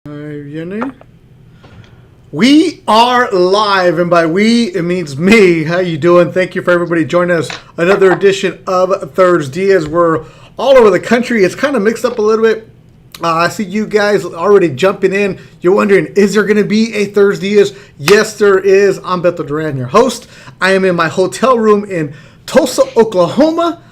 Viene. We are live, and by we, it means me. How you doing? Thank you for everybody joining us. Another edition of ThursDIAZ. We're all over the country. It's kind of mixed up a little bit. I see you guys already jumping in. You're wondering, is there going to be a ThursDIAZ? Yes, there is. I'm Beto Duran, your host. I am in my hotel room in Tulsa, Oklahoma,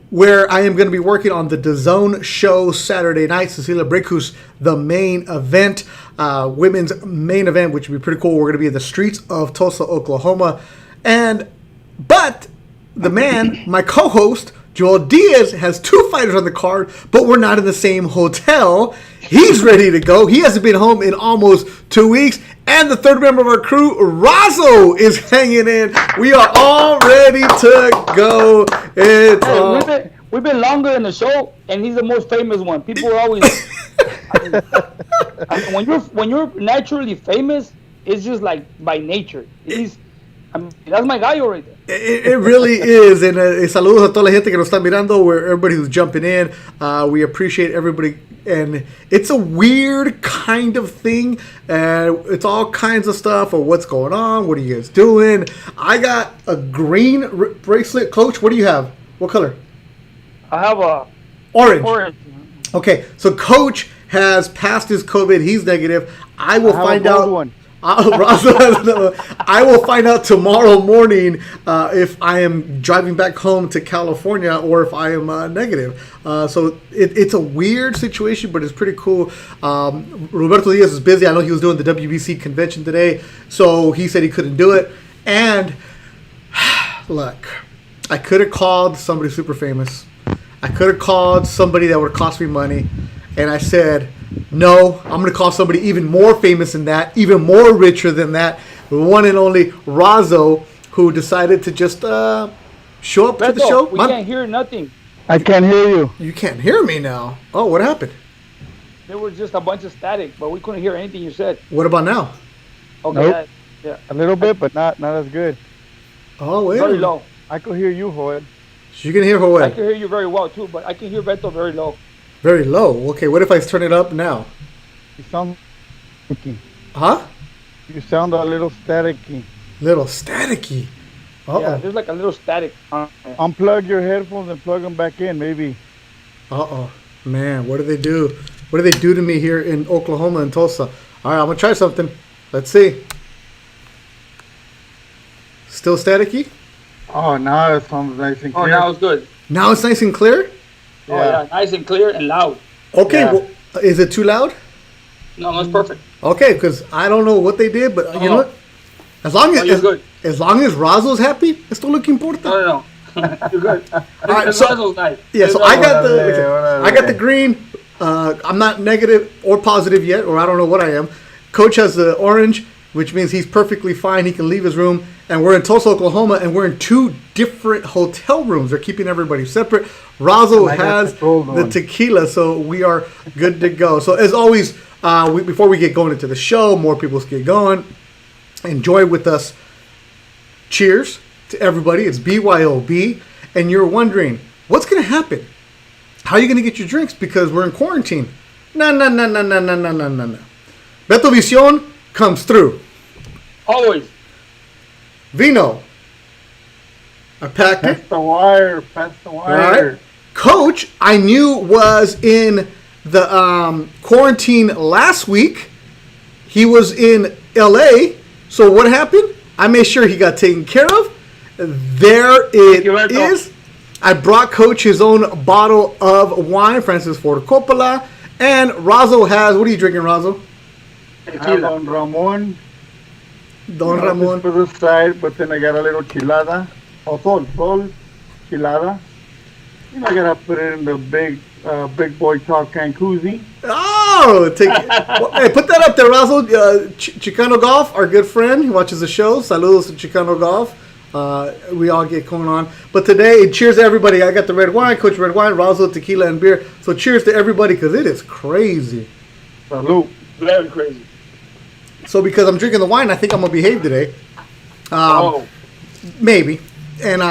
where I am going to be working on the DAZN show Saturday night. Cecilia Brekus, the main event, women's main event, which would be pretty cool. We're going to be in the streets of Tulsa, Oklahoma. But the man, my co-host, Joel Diaz, has two fighters on the card, but we're not in the same hotel. He's ready to go. He hasn't been home in almost 2 weeks. And the third member of our crew, Razo, is hanging in. We are all ready to go. We've been longer in the show, and he's the most famous one. People are always when you're naturally famous, it's just like by nature. That's my guy right there. It really is. And saludos a toda la gente que nos está mirando, where everybody who's jumping in. We appreciate everybody. And it's a weird kind of thing. It's all kinds of stuff of what's going on. What are you guys doing? I got a green bracelet. Coach, what do you have? What color? I have a orange. Okay, so Coach has passed his COVID. He's negative. I will find out. One. I will find out tomorrow morning if I am driving back home to California or if I am negative. So it's a weird situation, but it's pretty cool. Roberto Diaz is busy. I know he was doing the WBC convention today, so he said he couldn't do it. And look, I could have called somebody super famous. I could have called somebody that would have cost me money. And I said, no, I'm going to call somebody even more famous than that, even more richer than that, the one and only Razo, who decided to just show up to the show. We can't hear nothing. I can't hear you. You can't hear me now. Oh, what happened? There was just a bunch of static, but we couldn't hear anything you said. What about now? Okay, Nope. yeah. A little bit, but not as good. Oh, wait. Very low. I could hear you, Joel. So you can hear her I what? can hear you very well too, but I can hear Beto very low. Very low. Okay, what if I turn it up now? You sound staticky. Huh? You sound a little staticky. Little staticky. Uh-oh. Yeah, there's like a little static. Unplug your headphones and plug them back in, maybe. Uh-oh. Man, what do they do? What do they do to me here in Oklahoma and Tulsa? All right, I'm going to try something. Let's see. Still staticky? Oh, now it sounds nice and clear. Oh, now it's good. Now it's nice and clear? Oh yeah, nice and clear and loud. Okay, Yeah. well, is it too loud? No, it's perfect. Okay, because I don't know what they did, but you know what? As long as you're good. as long as Razo's happy, esto lo que importa. No. You're good. All right, The so Razo's nice. yeah, so I got Órale. I got the green. I'm not negative or positive yet, or I don't know what I am. Coach has the orange, which means he's perfectly fine. He can leave his room. And we're in Tulsa, Oklahoma, and we're in two different hotel rooms. They're keeping everybody separate. Razo has the tequila, so we are good to go. So as always, before we get going into the show, more people get going. Enjoy with us. Cheers to everybody. It's BYOB. And you're wondering, what's going to happen? How are you going to get your drinks? Because we're in quarantine. No. Beto Visión comes through. Always. Vino. I packed it. Pass the wire. All right. Coach, I knew was in the quarantine last week. He was in LA. So what happened? I made sure he got taken care of. There it is. I brought Coach his own bottle of wine, Francis Ford Coppola. And Razo has, what are you drinking, Razo? Don Ramon. Don Ramon. For the side, but then I got a little chilada. Oh, sol, chilada. You know, I gotta put it in the big boy talk can koozie. Oh, hey, put that up there, Razo. Chicano Golf, our good friend, he watches the show. Saludos to Chicano Golf. We all get going on. But today, cheers to everybody. I got the red wine, Coach red wine, Razo, tequila, and beer. So cheers to everybody, because it is crazy. Salud. Very crazy. So because I'm drinking the wine, I think I'm going to behave today. Maybe. And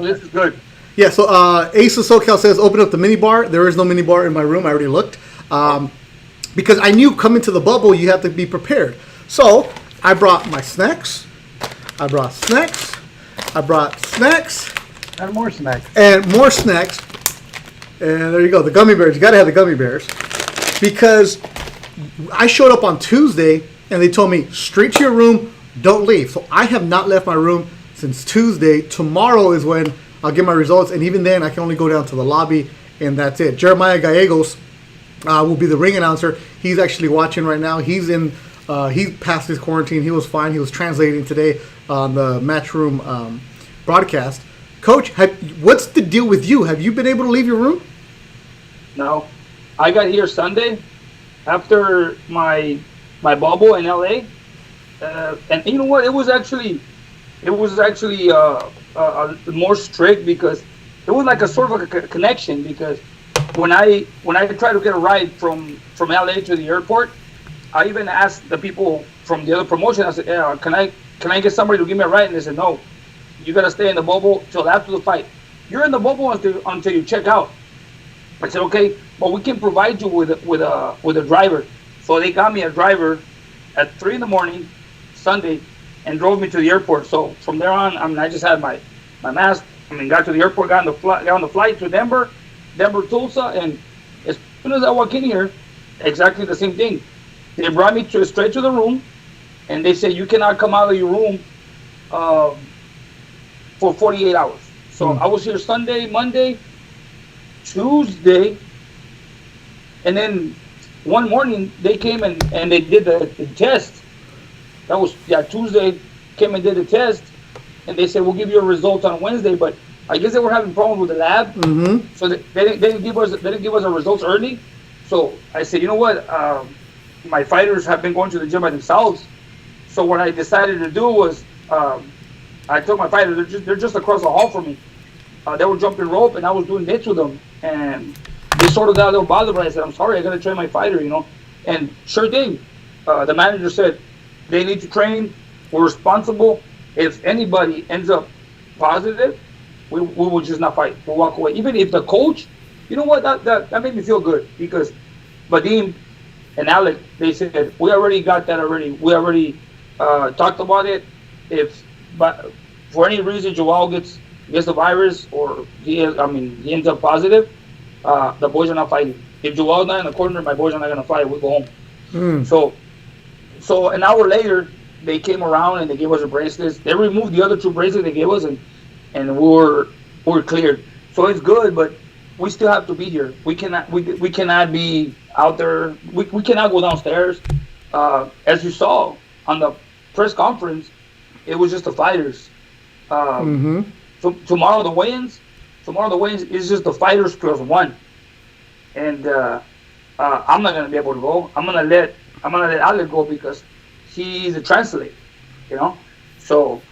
This is good. yeah, so Ace of SoCal says, open up the mini bar. There is no mini bar in my room. I already looked. because I knew coming to the bubble, you have to be prepared. So I brought my snacks. I brought snacks. And more snacks. And more snacks. And there you go, the gummy bears. You got to have the gummy bears. Because I showed up on Tuesday, and they told me, straight to your room, don't leave. So I have not left my room since Tuesday. Tomorrow is when I'll get my results, and even then, I can only go down to the lobby, and that's it. Jeremiah Gallegos will be the ring announcer. He's actually watching right now. He passed his quarantine. He was fine. He was translating today on the Matchroom broadcast. Coach, what's the deal with you? Have you been able to leave your room? No, I got here Sunday after my bubble in LA, and you know what? It was actually more strict because it was like a sort of like a connection. Because when I tried to get a ride from LA to the airport, I even asked the people from the other promotion. I said, yeah, can I get somebody to give me a ride? And they said, no, you got to stay in the bubble till after the fight. You're in the bubble until you check out. I said, okay, but we can provide you with a driver. So they got me a driver at 3 a.m. Sunday and drove me to the airport. So from there on, I just had my mask. Got to the airport, got on the flight to Denver, Tulsa, and as soon as I walk in here, exactly the same thing. They brought me straight to the room, and they said you cannot come out of your room for 48 hours. So I was here Sunday, Monday, Tuesday, and then one morning they came and they did the test. That was Tuesday. Came and did the test, and they said we'll give you a result on Wednesday. But I guess they were having problems with the lab, so they didn't give us our results early. So I said, you know what? My fighters have been going to the gym by themselves. So what I decided to do was I told my fighters, they're just across the hall from me. They were jumping rope, and I was doing hits with them, and they sort of got a little bothered. But I said, I'm sorry, I got to train my fighter, And sure thing, the manager said they need to train. We're responsible. If anybody ends up positive, we will just not fight. We'll walk away. Even if the coach, you know what, that made me feel good because Vadim and Alec, they said, we already got that already. We already talked about it. But for any reason Joao gets the virus or he ends up positive, the boys are not fighting. If Joao's not in the corner, my boys are not going to fight. We go home. So an hour later, they came around and they gave us a bracelets. They removed the other 2 bracelets they gave us, and we're cleared. So it's good, but we still have to be here. We cannot be out there. We cannot go downstairs. As you saw on the press conference, it was just the fighters. So tomorrow the weigh-ins is just the fighters plus 1, and I'm not gonna be able to go. I'm gonna let Alec go because he's a translate, So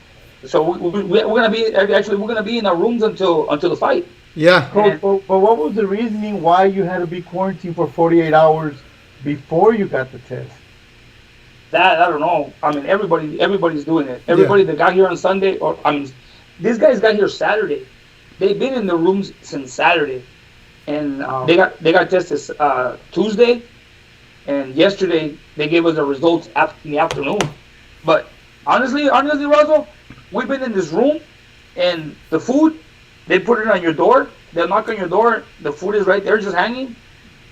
we're gonna be in our rooms until the fight. Yeah. But what was the reasoning why you had to be quarantined for 48 hours before you got the test? That I don't know. Everybody's doing it. Everybody that got here on Sunday, these guys got here Saturday. They've been in the rooms since Saturday, and they got tested Tuesday, and yesterday they gave us the results in the afternoon. But honestly, Razo, we've been in this room, and the food, they put it on your door. They'll knock on your door. The food is right there, just hanging,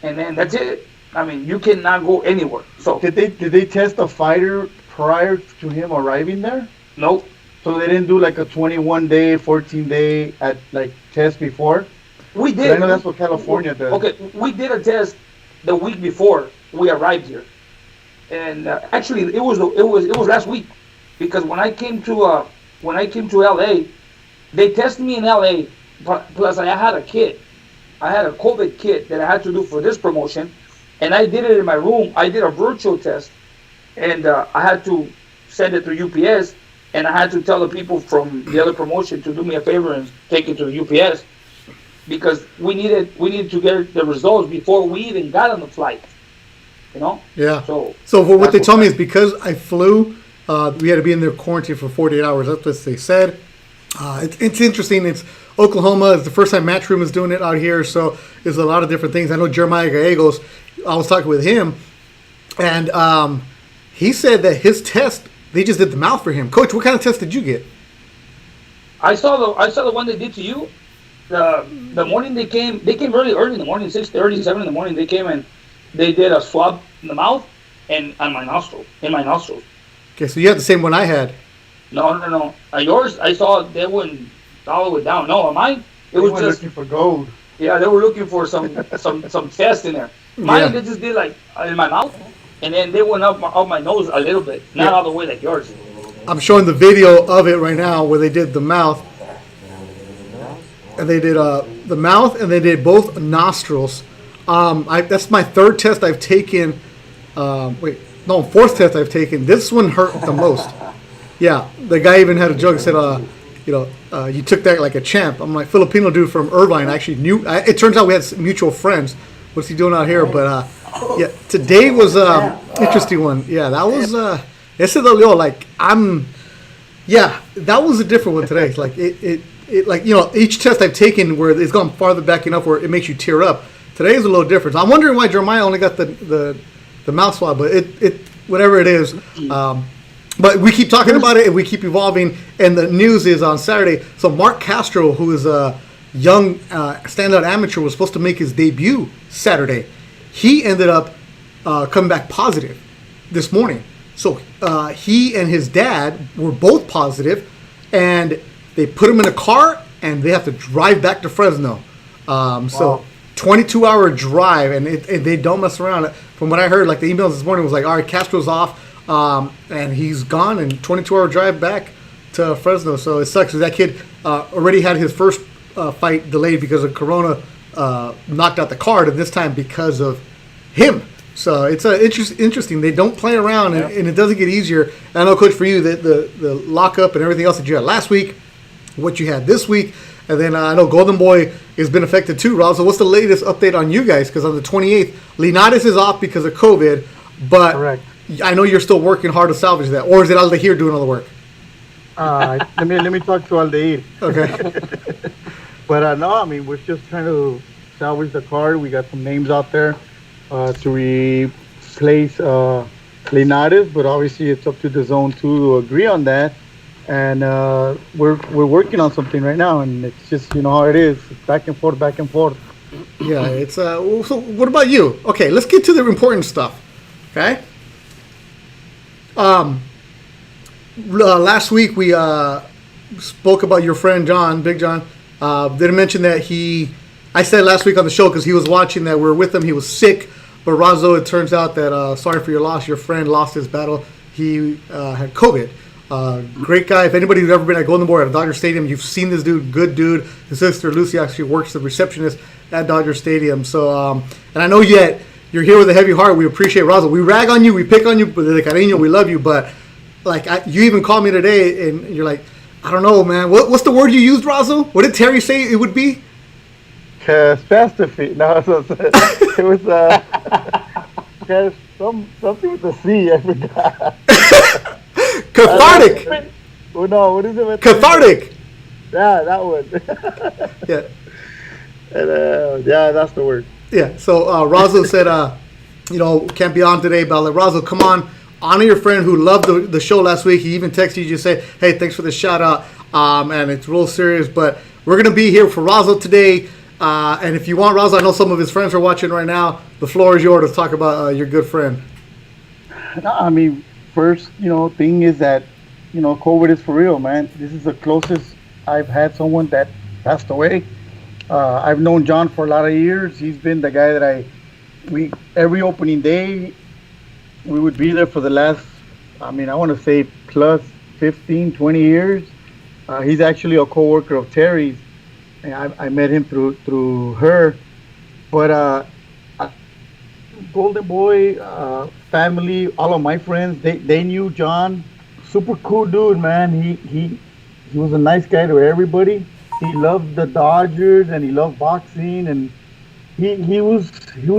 and then that's it. You cannot go anywhere. So did they test the fighter prior to him arriving there? Nope. So they didn't do like a 21-day, 14-day test before? We did. I know that's what California does. Okay, we did a test the week before we arrived here, and actually it was last week, because when I came to LA, they tested me in LA. Plus, I had a kit. I had a COVID kit that I had to do for this promotion, and I did it in my room. I did a virtual test, and I had to send it through UPS, and I had to tell the people from the other promotion to do me a favor and take it to the UPS, because we needed to get the results before we even got on the flight. Yeah. So for what they told me is because I flew, we had to be in their quarantine for 48 hours. That's what they said. It's interesting. It's Oklahoma. It's the first time Matchroom is doing it out here, so there's a lot of different things. I know Jeremiah Gallegos, I was talking with him, And he said that his test, they just did the mouth for him. Coach, what kind of test did you get? I saw the one they did to you. The morning they came really early in the morning, 6:30, 7 in the morning. They came and they did a swab in the mouth and on my nostril, in my nostrils. Okay, so you had the same one I had. No. Yours, I saw they went all the way down. No, mine, it They was were just, looking for gold. yeah, they were looking for some test in there. Mine, they just did like in my mouth, and then they went up my nose a little bit, not all the way like yours. I'm showing the video of it right now where they did the mouth. And they did the mouth and they did both nostrils. That's my third test I've taken. Fourth test I've taken. This one hurt the most. Yeah, the guy even had a joke. He said, you took that like a champ. I'm like, Filipino dude from Irvine. I actually knew. It turns out we had mutual friends. What's he doing out here? But yeah, today was interesting one. Yeah, that was. Ese dolió. Like that was a different one today. Like it like each test I've taken where it's gone farther back enough where it makes you tear up. Today is a little different. I'm wondering why Jeremiah only got the mouth swab, but it whatever it is. But we keep talking about it and we keep evolving. And the news is on Saturday. So Mark Castro, who is a young standout amateur, was supposed to make his debut Saturday. He ended up coming back positive this morning. So he and his dad were both positive, and they put him in a car and they have to drive back to Fresno. So 22-hour drive, and they don't mess around. From what I heard, like the emails this morning was like, all right, Castro's off. And he's gone, and 22-hour drive back to Fresno. So it sucks. That kid already had his first fight delayed because of Corona, knocked out the card, and this time because of him. So it's interesting. They don't play around, and it doesn't get easier. I know, Coach, for you, the lockup and everything else that you had last week, what you had this week, and then I know Golden Boy has been affected too, Razo. What's the latest update on you guys? Because on the 28th, Linares is off because of COVID, but Correct. I know you're still working hard to salvage that. Or is it Aldair doing all the work? Let me talk to Aldair. Okay. But no, I mean, we're just trying to salvage the car. We got some names out there to replace Linares, but obviously it's up to the zone to agree on that. And we're working on something right now, and it's just, you know how it is. It's back and forth, back and forth. Yeah, it's so what about you? Okay, let's get to the important stuff. Okay. Last week we spoke about your friend John, Big John. Didn't mention that I said last week on the show because he was watching that we were with him. He was sick, but Razo, it turns out that sorry for your loss. Your friend lost his battle. He had COVID. Great guy. If anybody's ever been at Golden Boy at Dodger Stadium, you've seen this dude. Good dude. His sister Lucy actually works the receptionist at Dodger Stadium. So, and I know you're here with a heavy heart. We appreciate Razo. We rag on you. We pick on you. But the cariño, we love you. But like you even called me today, and you're like, I don't know, man. What's the word you used, Razo? What did Terry say it would be? Catastrophe. No, it was something with a C. I forgot. Cathartic. Oh no, what is it? Cathartic. Yeah, that one. Yeah. And, yeah, that's the word. Yeah. So Razo said, can't be on today, but like, Razo, come on, honor your friend who loved the show last week. He even texted you to say, hey, thanks for the shout out. And it's real serious, but we're gonna be here for Razo today. And if you want Razo, I know some of his friends are watching right now. The floor is yours to talk about your good friend. No, I mean, first, thing is that, COVID is for real, man. This is the closest I've had someone that passed away. I've known John for a lot of years. He's been the guy that every opening day, we would be there for the last, I want to say plus 15, 20 years. He's actually a co-worker of Terry's. And I met him through her. But Golden Boy, family, all of my friends, they knew John. Super cool dude, man. He was a nice guy to everybody. He loved the Dodgers and he loved boxing, and he was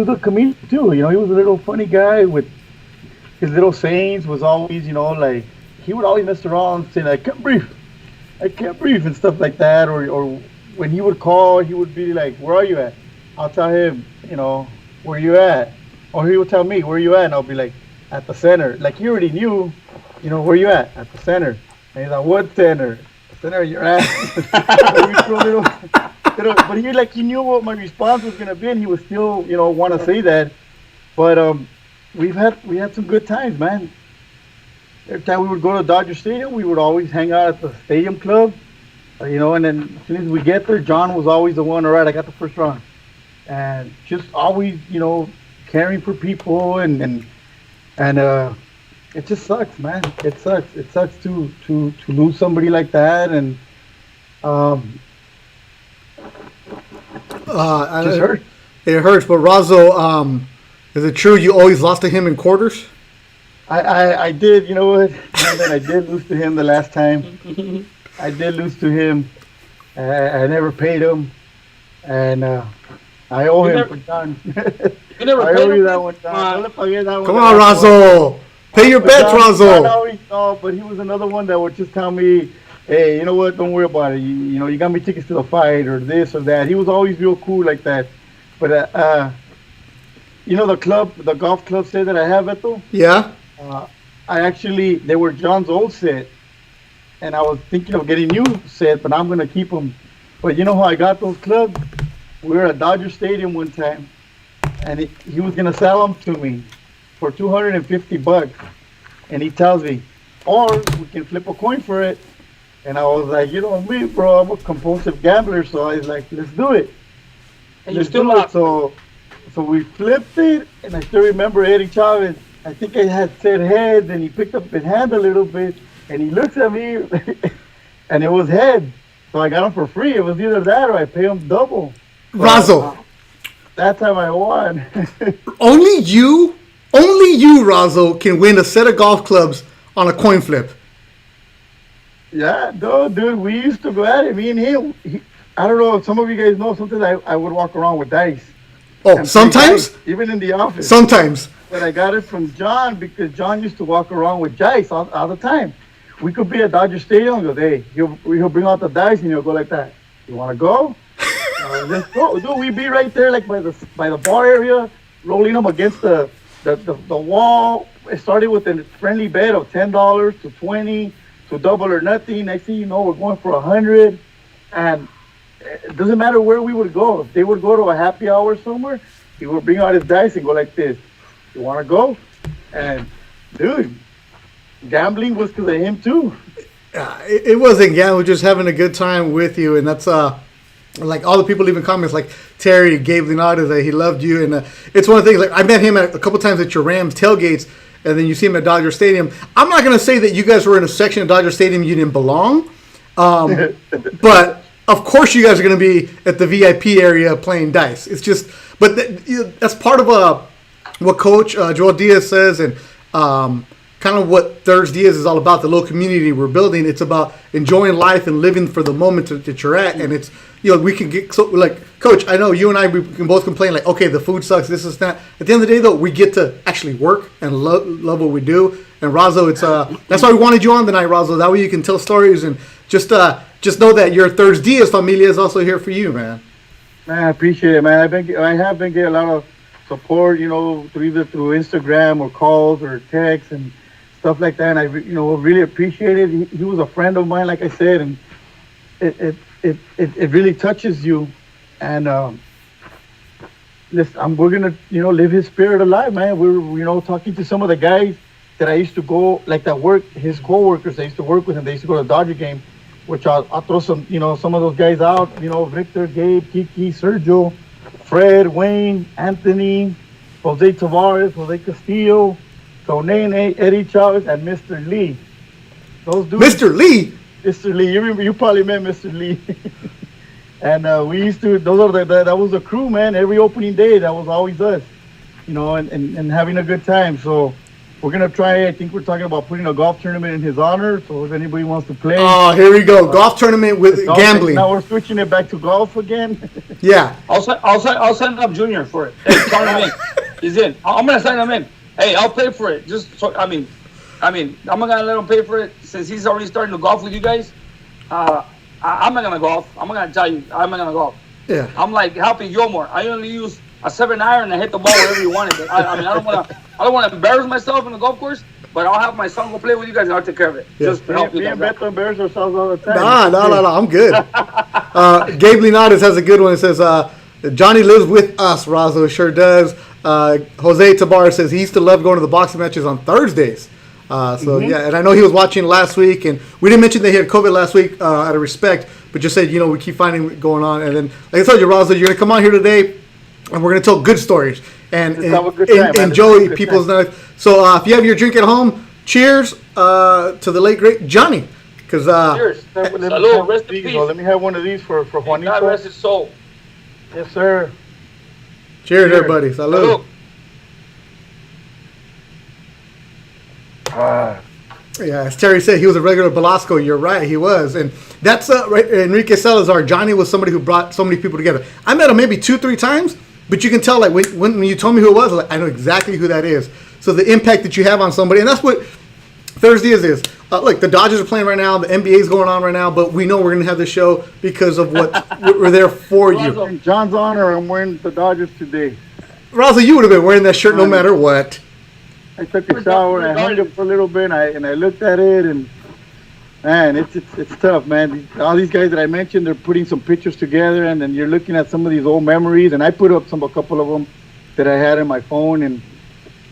a comedian too. He was a little funny guy with his little sayings. Was always, like he would always mess around and say, I can't breathe and stuff like that. Or when he would call, he would be like, where are you at? I'll tell him, where you at? Or he would tell me, where you at? And I'll be like, at the center. Like he already knew, where you at the center. And he's like, what center? The center of your ass. But he knew what my response was gonna be, and he would still, want to say that. But we had some good times, man. Every time we would go to Dodger Stadium, we would always hang out at the stadium club, and then as soon as we get there, John was always the one. All right, I got the first run, and just always, caring for people, and it just sucks, man. It sucks. It sucks to lose somebody like that, and it just hurts. It hurts. But Razo, is it true you always lost to him in quarters? I did, you know what? I did lose to him the last time. I did lose to him. I never paid him, and I owe him for John. You never I paid owe him? you that one, John. Come on, Razo. Pay your bets, Razo. But he was another one that would just tell me, hey, you know what? Don't worry about it. You got me tickets to the fight or this or that. He was always real cool like that. But the golf club set that I have, Beto? Yeah. They were John's old set, and I was thinking of getting new set, but I'm gonna keep them. But you know how I got those clubs? We were at Dodger Stadium one time, and he was gonna sell them to me for $250, and he tells me, or we can flip a coin for it. And I was like, me, bro, I'm a compulsive gambler, so I was like, let's do it. And you still lost. So we flipped it, and I still remember Eddie Chavez. I think I had said head, and he picked up his hand a little bit, and he looks at me, and it was head. So I got him for free. It was either that or I pay him double. Razo. That time I won. Only you, Razo, can win a set of golf clubs on a coin flip. Yeah, no, dude, we used to go at it. Me and him. I don't know if some of you guys know, sometimes I would walk around with dice. Oh, sometimes? Dice, even in the office. Sometimes. But I got it from John because John used to walk around with dice all the time. We could be at Dodger Stadium and go, hey, he'll bring out the dice and he'll go like that. You want to go? Let's go. Dude, we'd be right there like by the bar area, rolling them against the wall. It started with a friendly bet of $10 to $20 to double or nothing. Next thing you know, we're going for $100. And it doesn't matter where we would go. If they would go to a happy hour somewhere, he would bring out his dice and go like this. You want to go? And, dude, gambling was because of him, too. It wasn't gambling, just having a good time with you. And that's, like, all the people leaving comments, like Terry, Gabe Leonardo, that he loved you. And it's one of the things, like, I met him a couple times at your Rams tailgates, and then you see him at Dodger Stadium. I'm not going to say that you guys were in a section of Dodger Stadium you didn't belong. But, of course, you guys are going to be at the VIP area playing dice. It's just, but that's part of what Coach Joel Diaz says, and kind of what ThursDIAZ is all about, the little community we're building. It's about enjoying life and living for the moment that you're at. And it's, we can get, so like, Coach, I know you and I, we can both complain, like, okay, the food sucks, this is that. At the end of the day, though, we get to actually work and love what we do. And Razo, it's that's why we wanted you on tonight, Razo. That way you can tell stories, and just know that your ThursDIAZ familia is also here for you, man. Man, I appreciate it, man. I have been getting a lot of support, either through Instagram or calls or texts and stuff like that. And I, really appreciate it. He was a friend of mine, like I said, and it really touches you. And listen, we're gonna, live his spirit alive, man. We're, talking to some of the guys that I used to go, like that work, his coworkers. I used to work with him. They used to go to Dodger game, which I'll throw some, some of those guys out. Victor, Gabe, Kiki, Sergio, Fred, Wayne, Anthony, Jose Tavares, Jose Castillo, Tonene, Eddie Chavez, and Mr. Lee. Those dudes. Mr. Lee? Mr. Lee. You probably met Mr. Lee. And we used to, that was the crew, man. Every opening day, that was always us, and having a good time. So we're going to try, I think we're talking about putting a golf tournament in his honor. So if anybody wants to play. Oh, here we go. Golf tournament with gambling. Now we're switching it back to golf again. Yeah. I'll sign up Junior for it. Hey, sign him in. He's in. I'm going to sign him in. Hey, I'll pay for it. Just so, I'm not going to let him pay for it since he's already starting to golf with you guys. I'm not going to golf. I'm not going to tell you. I'm not going to golf. Yeah. I'm like helping Yomor. I only use a 7-iron and hit the ball wherever you want it. I mean, I don't want to embarrass myself in the golf course, but I'll have my son go play with you guys and I'll take care of it. Yeah. Just to help you Me guys and out. Beto embarrass ourselves all the time. No, I'm good. Gabe Linares has a good one. It says, Johnny lives with us, Razo sure does. Jose Tabar says he used to love going to the boxing matches on Thursdays. Yeah, and I know he was watching last week, and we didn't mention that he had COVID last week out of respect, but just said, we keep finding it going on. And then, like I told you, Razo, you're going to come on here today, and we're going to tell good stories. And enjoy people's nights. So if you have your drink at home, cheers to the late, great Johnny. Cheers. Salud, rest in peace. Let me have one of these for Juanito. God rest his soul. Yes, sir. Cheers, everybody. Salud. Yeah, as Terry said, he was a regular Velasco. You're right, he was. And that's right, Enrique Salazar. Johnny was somebody who brought so many people together. I met him maybe 2-3 times, but you can tell, like, when you told me who it was, like, I know exactly who that is. So the impact that you have on somebody, and that's what ThursDIAZ is. Look, the Dodgers are playing right now, the NBA is going on right now, but we know we're going to have this show because of what we're there for you. In John's honor, I'm wearing the Dodgers today. Razo, you would have been wearing that shirt no matter what. I took a shower, I hung it for a little bit, and I looked at it, and man, it's tough, man. All these guys that I mentioned, they're putting some pictures together, and then you're looking at some of these old memories, and I put up a couple of them that I had on my phone, and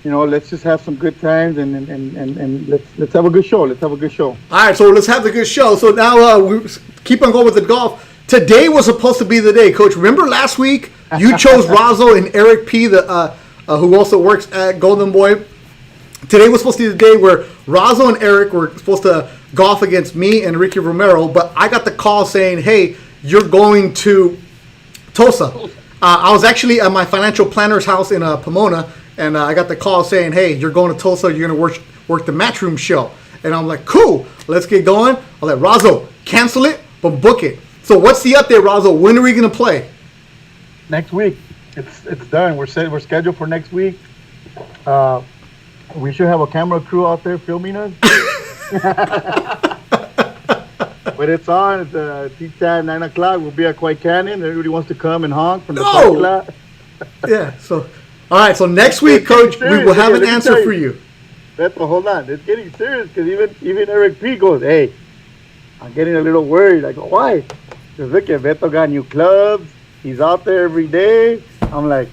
let's just have some good times, and let's have a good show. Let's have a good show. All right, so let's have the good show. So now we keep on going with the golf. Today was supposed to be the day, Coach. Remember last week you chose Razo and Eric P, who also works at Golden Boy. Today was supposed to be the day where Razo and Eric were supposed to golf against me and Ricky Romero, but I got the call saying, hey, you're going to Tulsa. I was actually at my financial planner's house in Pomona, and I got the call saying, hey, you're going to Tulsa, you're going to work the Matchroom show. And I'm like, cool, let's get going. I'll let Razo cancel it, but book it. So what's the update, Razo? When are we going to play? Next week. It's done. We're scheduled for next week. We should have a camera crew out there filming us. But it's on. It's tea time, 9 o'clock. We'll be at White Canyon. Everybody wants to come and honk from the parking lot. Yeah. So, all right. So next week, Coach, we will have an answer for you. Beto, hold on. It's getting serious because even Eric P goes, hey, I'm getting a little worried. I go, why? Because look at Beto got new clubs. He's out there every day. I'm like,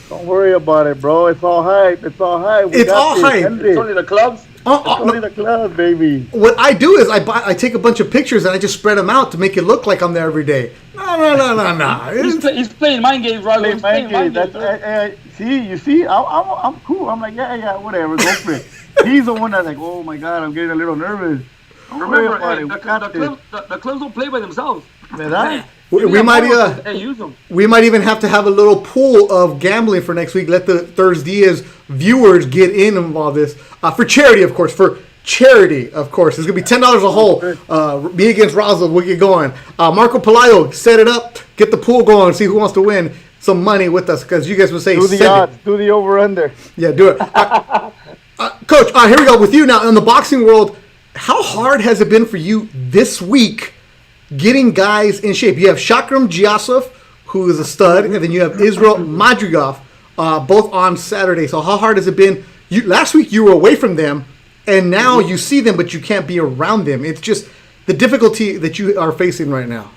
don't worry about it, bro. It's all hype. It's all hype. It's all hype. It's only the clubs. It's only the clubs, baby. What I do is I take a bunch of pictures and I just spread them out to make it look like I'm there every day. No. He's playing mind games, Razo. He's playing mind games. You see, I'm cool. I'm like, yeah, whatever. Go for it. He's the one that's like, oh my God, I'm getting a little nervous. Remember, the clubs don't play by themselves. We might even have to have a little pool of gambling for next week. Let the ThursDIAZ viewers get involved in this for charity, of course. For charity, of course, it's gonna be $10 a hole. Me against Roswell, we get going. Marco Pelayo, set it up, get the pool going, see who wants to win some money with us because you guys would say do the odds, do the over under. Yeah, do it, Coach. Here we go with you now in the boxing world. How hard has it been for you this week? Getting guys in shape. You have Shakram Giasov, who is a stud, and then you have Israel Madrigov, both on Saturday. So how hard has it been? Last week you were away from them, and now you see them, but you can't be around them. It's just the difficulty that you are facing right now.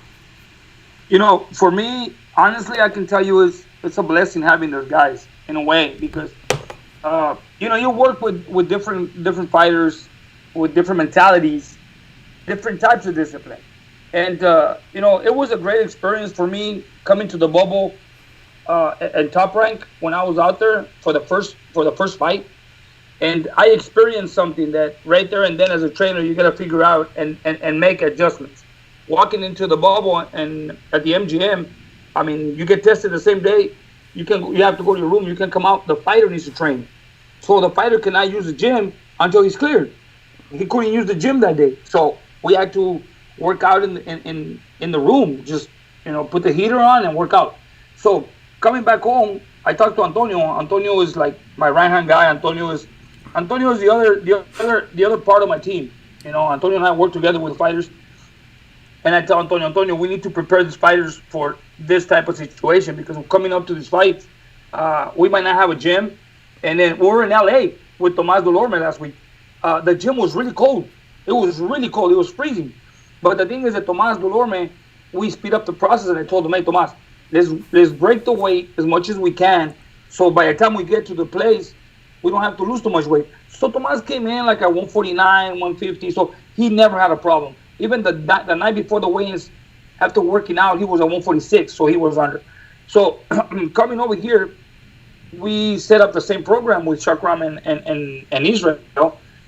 For me, honestly, I can tell you it's a blessing having those guys in a way because, you work with different fighters with different mentalities, different types of discipline. And, it was a great experience for me coming to the bubble at Top Rank when I was out there for the first fight. And I experienced something that right there and then as a trainer, you got to figure out and make adjustments. Walking into the bubble and at the MGM, I mean, you get tested the same day. You have to go to your room. You can come out. The fighter needs to train. So the fighter cannot use the gym until he's cleared. He couldn't use the gym that day. So we had to work out in the room, just put the heater on and work out. So coming back home, I talked to Antonio. Antonio is like my right hand guy. Antonio is the other part of my team. Antonio and I work together with the fighters. And I tell Antonio, we need to prepare these fighters for this type of situation because we're coming up to these fights. we might not have a gym. And then we were in LA with Tomas Delorme last week. The gym was really cold. It was really cold. It was freezing. But the thing is that Tomas Delorme, we speed up the process, and I told him, hey, Tomas, let's break the weight as much as we can. So by the time we get to the place, we don't have to lose too much weight. So Tomas came in like at 149, 150. So he never had a problem. Even the night before the weigh-ins, after working out, he was at 146. So he was under. So coming over here, we set up the same program with Shakram and Israel.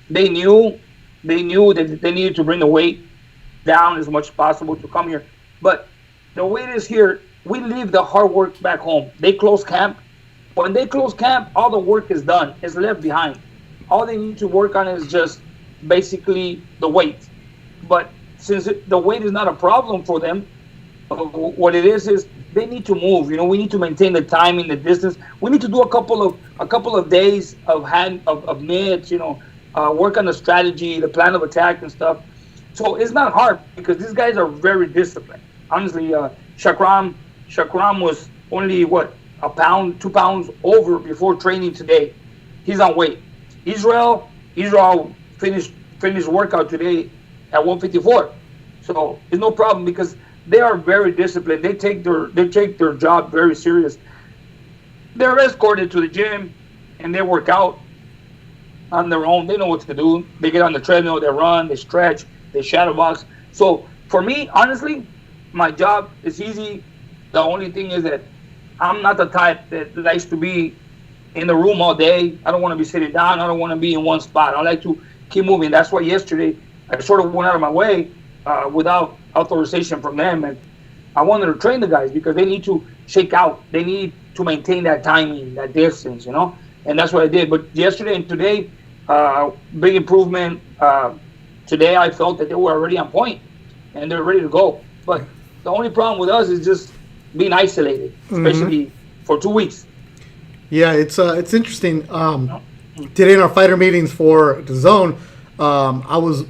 They knew that they needed to bring the weight down as much as possible to come here. But the way it is here, we leave the hard work back home. They close camp. When they close camp, all the work is done. It's left behind. All they need to work on is just basically the weight. But since the weight is not a problem for them, what it is they need to move. You know, we need to maintain the timing, the distance. We need to do a couple of days of mids. You know, work on the strategy, the plan of attack and stuff. So it's not hard because these guys are very disciplined. Honestly, Shakram was only a pound, 2 pounds over before training today. He's on weight. Israel finished workout today at 154. So it's no problem because they are very disciplined. They take their job very serious. They're escorted to the gym and they work out on their own. They know what to do. They get on the treadmill, they run, they stretch, they shadow box. So for me, honestly, my job is easy. The only thing is that I'm not the type that likes to be in the room all day. I don't want to be sitting down. I don't want to be in one spot. I like to keep moving. That's why yesterday I sort of went out of my way without authorization from them. And I wanted to train the guys because they need to shake out. They need to maintain that timing, that distance, you know. And that's what I did. But yesterday and today, big improvement. Today I felt that they were already on point and they're ready to go. But the only problem with us is just being isolated, especially for 2 weeks. Yeah, it's interesting. Today in our fighter meetings for the zone, I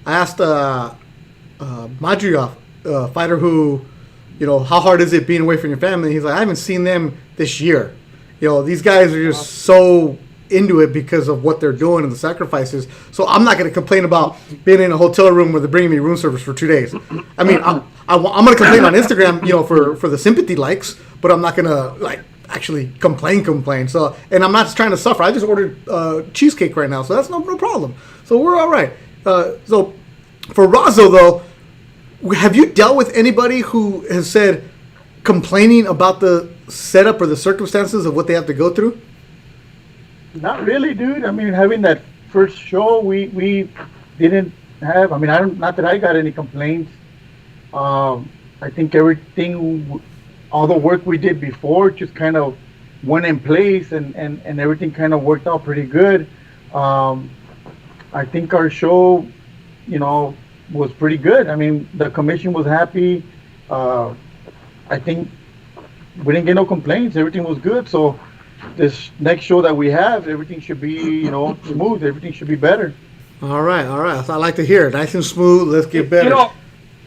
asked Madriov, a fighter who, you know, how hard is it being away from your family? He's like, I haven't seen them this year. You know, these guys are just so into it because of what they're doing and the sacrifices. So I'm not going to complain about being in a hotel room where they're bringing me room service for 2 days. I mean, I'm going to complain on Instagram, you know, for the sympathy likes, but I'm not going to actually complain. So, and I'm not trying to suffer. I just ordered cheesecake right now, so that's no problem. So we're all right. So for Razo though, have you dealt with anybody who has said complaining about the setup or the circumstances of what they have to go through? Not really, dude. I mean, having that first show, we didn't have. I mean, not that I got any complaints. I think everything, all the work we did before, just kind of went in place, and everything kind of worked out pretty good. I think our show, you know, was pretty good. I mean, the commission was happy. I think we didn't get no complaints. Everything was good. So this next show that we have, everything should be, you know, smooth. Everything should be better. All right. That's what I like to hear. Nice and smooth. Let's get better. You know,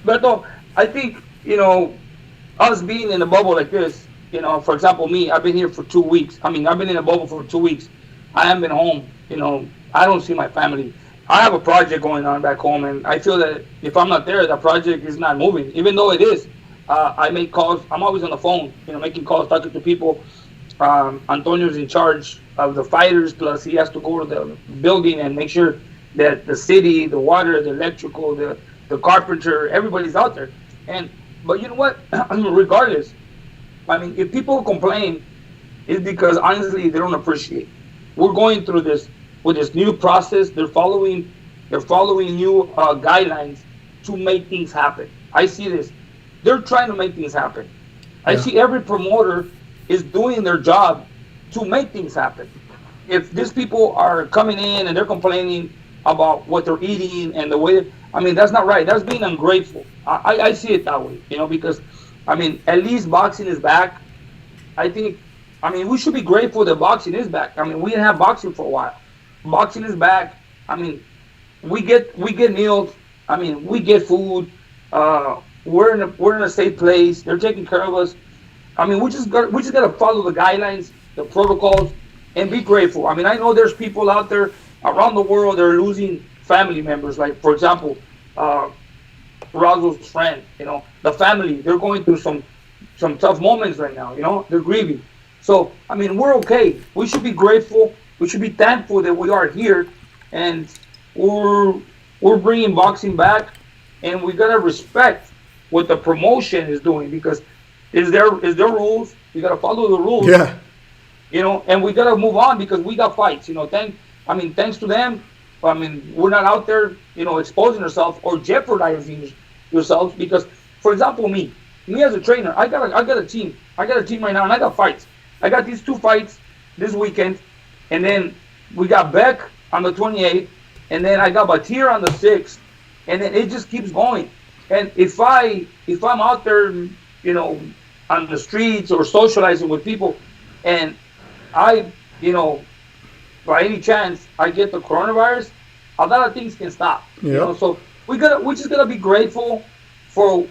Beto, I think, you know, us being in a bubble like this, you know, for example, me, I've been here for 2 weeks. I mean, I've been in a bubble for 2 weeks. I haven't been home. You know, I don't see my family. I have a project going on back home, and I feel that if I'm not there, that project is not moving, even though it is. I make calls. I'm always on the phone, you know, making calls, talking to people. Antonio's in charge of the fighters, plus he has to go to the building and make sure that the city, the water, the electrical, the carpenter, everybody's out there. But you know what? Regardless, I mean, if people complain, it's because honestly they don't appreciate. We're going through this with this new process. They're following new guidelines to make things happen. I see this. They're trying to make things happen. I see every promoter is doing their job to make things happen. If these people are coming in and they're complaining about what they're eating and the way, I mean, that's not right. That's being ungrateful. I see it that way, you know, because, I mean, at least boxing is back. I mean, we should be grateful that boxing is back. I mean, we didn't have boxing for a while. Boxing is back. I mean, we get meals. I mean, we get food. We're in a safe place. They're taking care of us. I mean, we just got to follow the guidelines the protocols, and be grateful. I mean, I know there's people out there around the world that are losing family members. Like, for example, Razo's friend, the family, they're going through some tough moments right now, they're grieving. So, I mean, we're okay. We should be grateful. We should be thankful that we are here, and we're bringing boxing back, and we gotta respect what the promotion is doing, because it's their rules. We gotta follow the rules. Yeah. And we gotta move on because we got fights. Thanks to them. I mean, we're not out there, exposing ourselves or jeopardizing yourselves. Because, for example, me as a trainer, I got a team. I got a team right now, and I got fights. I got these 2 fights this weekend, and then we got Beck on the 28th, and then I got Batir on the 6th, and then it just keeps going. And if I'm out there, on the streets or socializing with people, and I, by any chance I get the coronavirus, a lot of things can stop. Yeah. So we just gotta be grateful for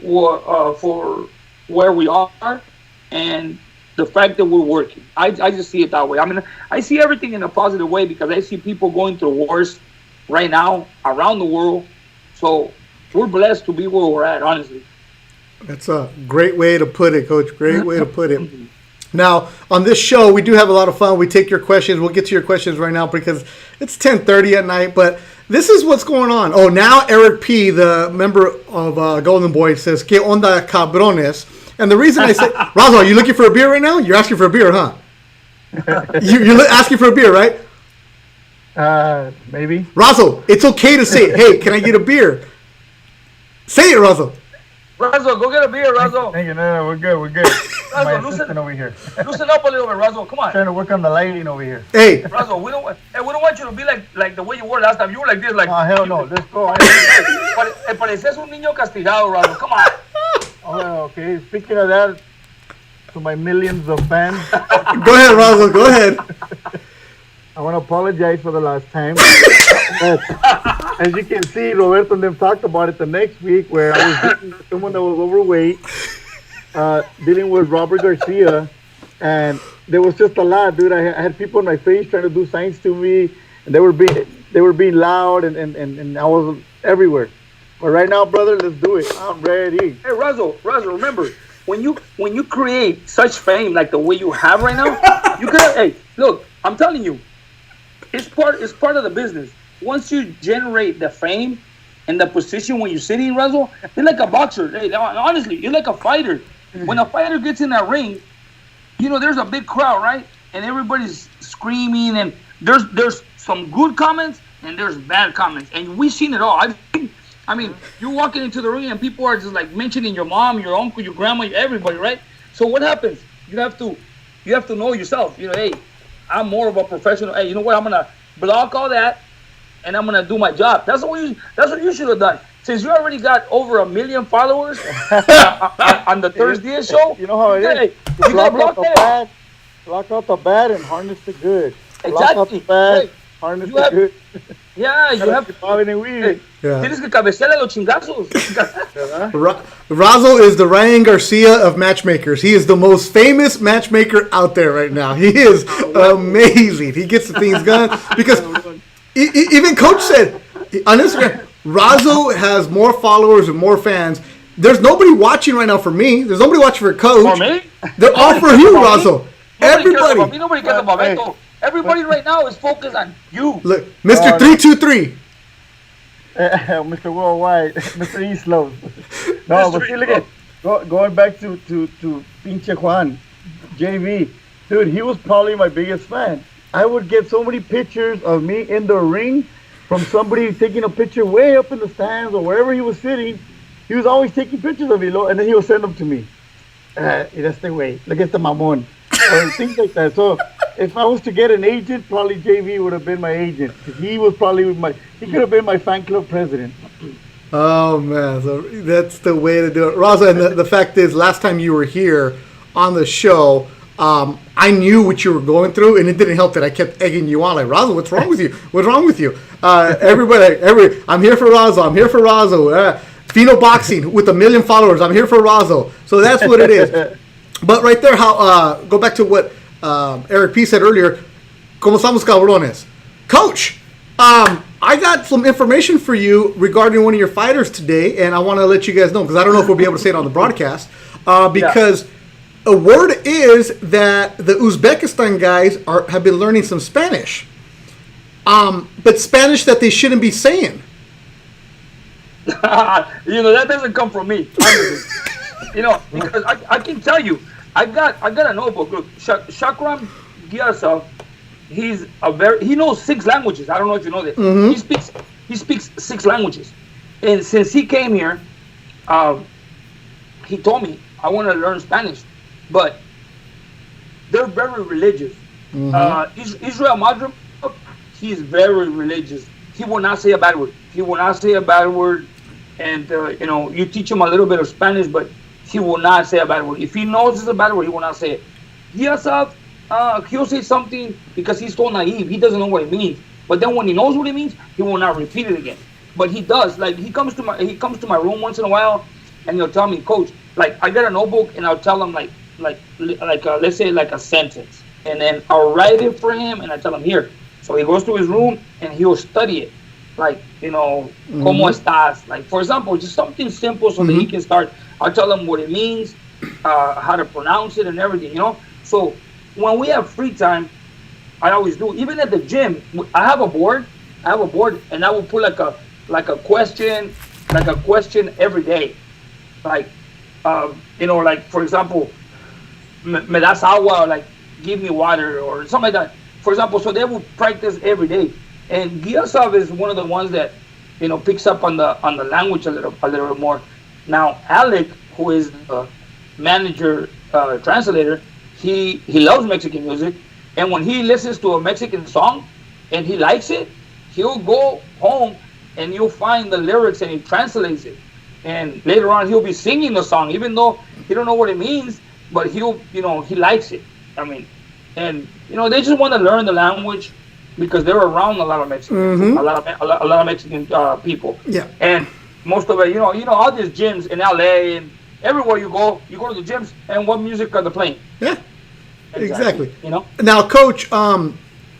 where we are and the fact that we're working. I just see it that way. I mean, I see everything in a positive way because I see people going through wars right now around the world. So we're blessed to be where we're at, honestly. That's a great way to put it, Coach. Great way to put it. Now, on this show, we do have a lot of fun. We take your questions. We'll get to your questions right now because it's 10:30 at night. But this is what's going on. Oh, now Eric P., the member of Golden Boy, says, "Que onda, cabrones?" And the reason I say, Razo, are you looking for a beer right now? You're asking for a beer, huh? You're asking for a beer, right? Maybe. Razo, it's okay to say, "Hey, can I get a beer?" Say it, Razo. Razo, go get a beer, Razo. Thank you. No, we're good. Razo, My loosen assistant over here. Loosen up a little bit, Razo. Come on. Trying to work on the lighting over here. Hey. Razo, we don't want you to be like the way you were last time. You were like this, like. Oh, hell no. Let's go. Pareces un niño castigado, Razo. Come on. Oh, okay. Speaking of that, to my millions of fans, Go ahead, Razo. Go ahead. I want to apologize for the last time. As you can see, Roberto and them talked about it the next week where I was dealing with someone that was overweight, dealing with Robert Garcia, and there was just a lot, dude. I had people in my face trying to do signs to me, and they were being loud, and I was everywhere. But right now, brother, let's do it. I'm ready. Hey, Razo, remember, when you create such fame like the way you have right now, you can. Hey, look, I'm telling you, it's part of the business. Once you generate the fame and the position when you're sitting, Razo, you're like a boxer. Hey, honestly, you're like a fighter. When a fighter gets in that ring, there's a big crowd, right? And everybody's screaming, and there's some good comments and there's bad comments, and we've seen it all. I mean, you're walking into the ring and people are just like mentioning your mom, your uncle, your grandma, everybody, right? So what happens? You have to know yourself. Hey, I'm more of a professional. Hey, you know what? I'm gonna block all that, and I'm gonna do my job. That's what you should have done. Since you already got over 1 million followers on the ThursDIAZ show, you know how it is. You got block that. Block out the bad and harness the good. Exactly. Block out the bad, harness the good. Yeah, you have to. Yeah. Tienes que cabecearle los chingazos. Razo is the Ryan Garcia of matchmakers. He is the most famous matchmaker out there right now. He is amazing. He gets the things done because even Coach said on Instagram, Razo has more followers and more fans. There's nobody watching right now for me. There's nobody watching for Coach. For me? They're all for you, Razo. Everybody. Nobody cares about Beto. Everybody right now is focused on you. Look, Mr. 323. Mr. Worldwide, Mr. Eastlow. No, but see, look at going back to Pinche Juan, JV. Dude, he was probably my biggest fan. I would get so many pictures of me in the ring from somebody taking a picture way up in the stands or wherever he was sitting. He was always taking pictures of me, and then he would send them to me. That's the way. Look at the mamon. Or things like that. So if I was to get an agent, probably JV would have been my agent. He was probably he could have been my fan club president. Oh man, so that's the way to do it, Razo. And the fact is, last time you were here on the show, I knew what you were going through, and it didn't help that I kept egging you on. Like, Razo, what's wrong with you? What's wrong with you? Everybody, I'm here for Razo. I'm here for Razo. Pheno Boxing with 1 million followers. I'm here for Razo. So that's what it is. But right there, go back to what Eric P said earlier, "Como estamos, cabrones?" Coach, I got some information for you regarding one of your fighters today, and I want to let you guys know because I don't know if we'll be able to say it on the broadcast. Because a word is that the Uzbekistan guys have been learning some Spanish, but Spanish that they shouldn't be saying. That doesn't come from me. Because I can tell you, I got a notebook. Look, Shakram Gyasov, he knows 6 languages. I don't know if you know that. Mm-hmm. He speaks 6 languages, and since he came here, he told me I want to learn Spanish, but they're very religious. Mm-hmm. Israel Madrim, he's very religious. He will not say a bad word. He will not say a bad word. And, you teach him a little bit of Spanish, but he will not say a bad word. If he knows it's a bad word, he will not say it. Yasaf, he'll say something because he's so naive. He doesn't know what it means. But then when he knows what it means, he will not repeat it again. But he does. Like, he comes to my room once in a while, and he'll tell me, Coach, like, I got a notebook, and I'll tell him, let's say, like a sentence. And then I'll write it for him, and I tell him, here. So he goes to his room, and he'll study it. Like, ¿cómo estás? Like, for example, just something simple so that he can start. I'll tell him what it means, how to pronounce it and everything, So when we have free time, I always do. Even at the gym, I have a board, and I will put like a question every day. Like, like, for example, me das agua, or like, give me water, or something like that. For example, so they will practice every day. And Gyasov is one of the ones that, picks up on the language a little more. Now, Alec, who is the manager translator, he loves Mexican music, and when he listens to a Mexican song and he likes it, he'll go home and you'll find the lyrics and he translates it. And later on, he'll be singing the song, even though he don't know what it means, but he likes it. I mean, and they just want to learn the language because they're around a lot of Mexicans, a lot of Mexican people. Yeah. And most of it, all these gyms in LA and everywhere you go to the gyms, and what music are they playing? Yeah. Exactly. Now, Coach, I'm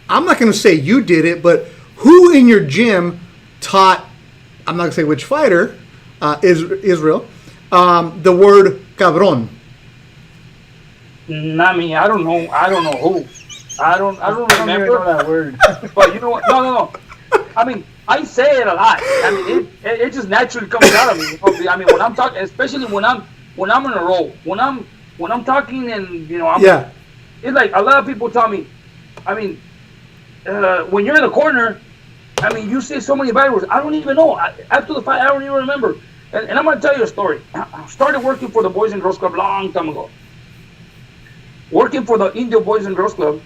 not going to say you did it, but who in your gym taught? I'm not going to say which fighter, Israel, the word cabron. I mean, I don't know who. I don't remember that word. But you know what? No. I mean, I say it a lot. I mean, it just naturally comes out of me. I mean, when I'm talking, especially when I'm in a row, when I'm talking and it's like a lot of people tell me. I mean, when you're in the corner, I mean, you say so many bad words. I don't even know. After the fight, I don't even remember. And I'm gonna tell you a story. I started working for the Boys and Girls Club long time ago. Working for the Indio Boys and Girls Club,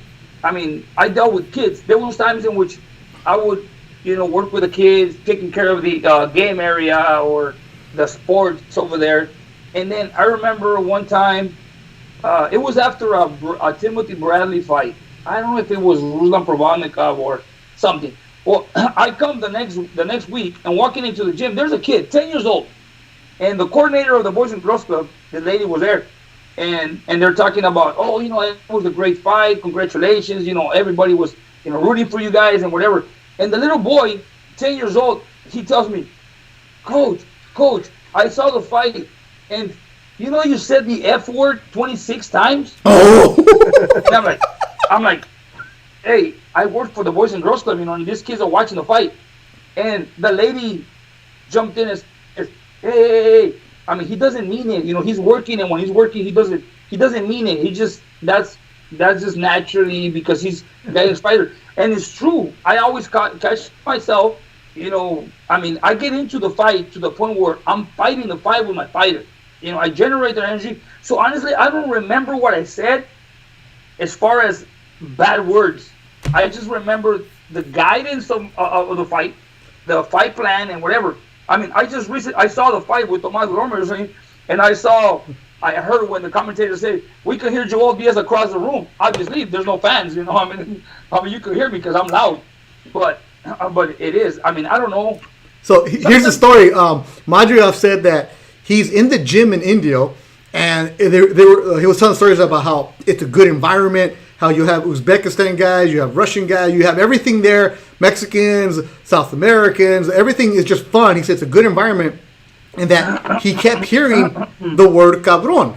I mean, I dealt with kids. There was times in which I would, work with the kids, taking care of the game area or the sports over there. And then I remember one time, it was after a Timothy Bradley fight. I don't know if it was Ruslan Provodnikov or something. Well, I come the next week and walking into the gym, there's a kid, 10 years old. And the coordinator of the Boys and Girls Club, the lady was there. And they're talking about, it was a great fight. Congratulations. Everybody was, rooting for you guys and whatever. And the little boy, 10 years old, he tells me, Coach, I saw the fight. And, you said the F word 26 times. Oh. And I'm like, hey, I work for the Boys and Girls Club, and these kids are watching the fight. And the lady jumped in and said, hey. I mean, he doesn't mean it. He's working, and when he's working, he doesn't mean it. He just that's just naturally because he's a fighter. And it's true. I always catch myself. I mean, I get into the fight to the point where I'm fighting the fight with my fighter. I generate their energy. So honestly, I don't remember what I said as far as bad words. I just remember the guidance of the fight, the fight plan, and whatever. I mean, I saw the fight with Tomas Romer, and I heard when the commentator said, we can hear Joel Diaz across the room. Obviously, there's no fans, I mean, you can hear me because I'm loud. But it is. I mean, I don't know. So here's the story. Madriov said that he's in the gym in Indio, and he was telling stories about how it's a good environment, how you have Uzbekistan guys, you have Russian guys, you have everything there, Mexicans, South Americans, everything is just fun. He said it's a good environment, and that he kept hearing the word cabron.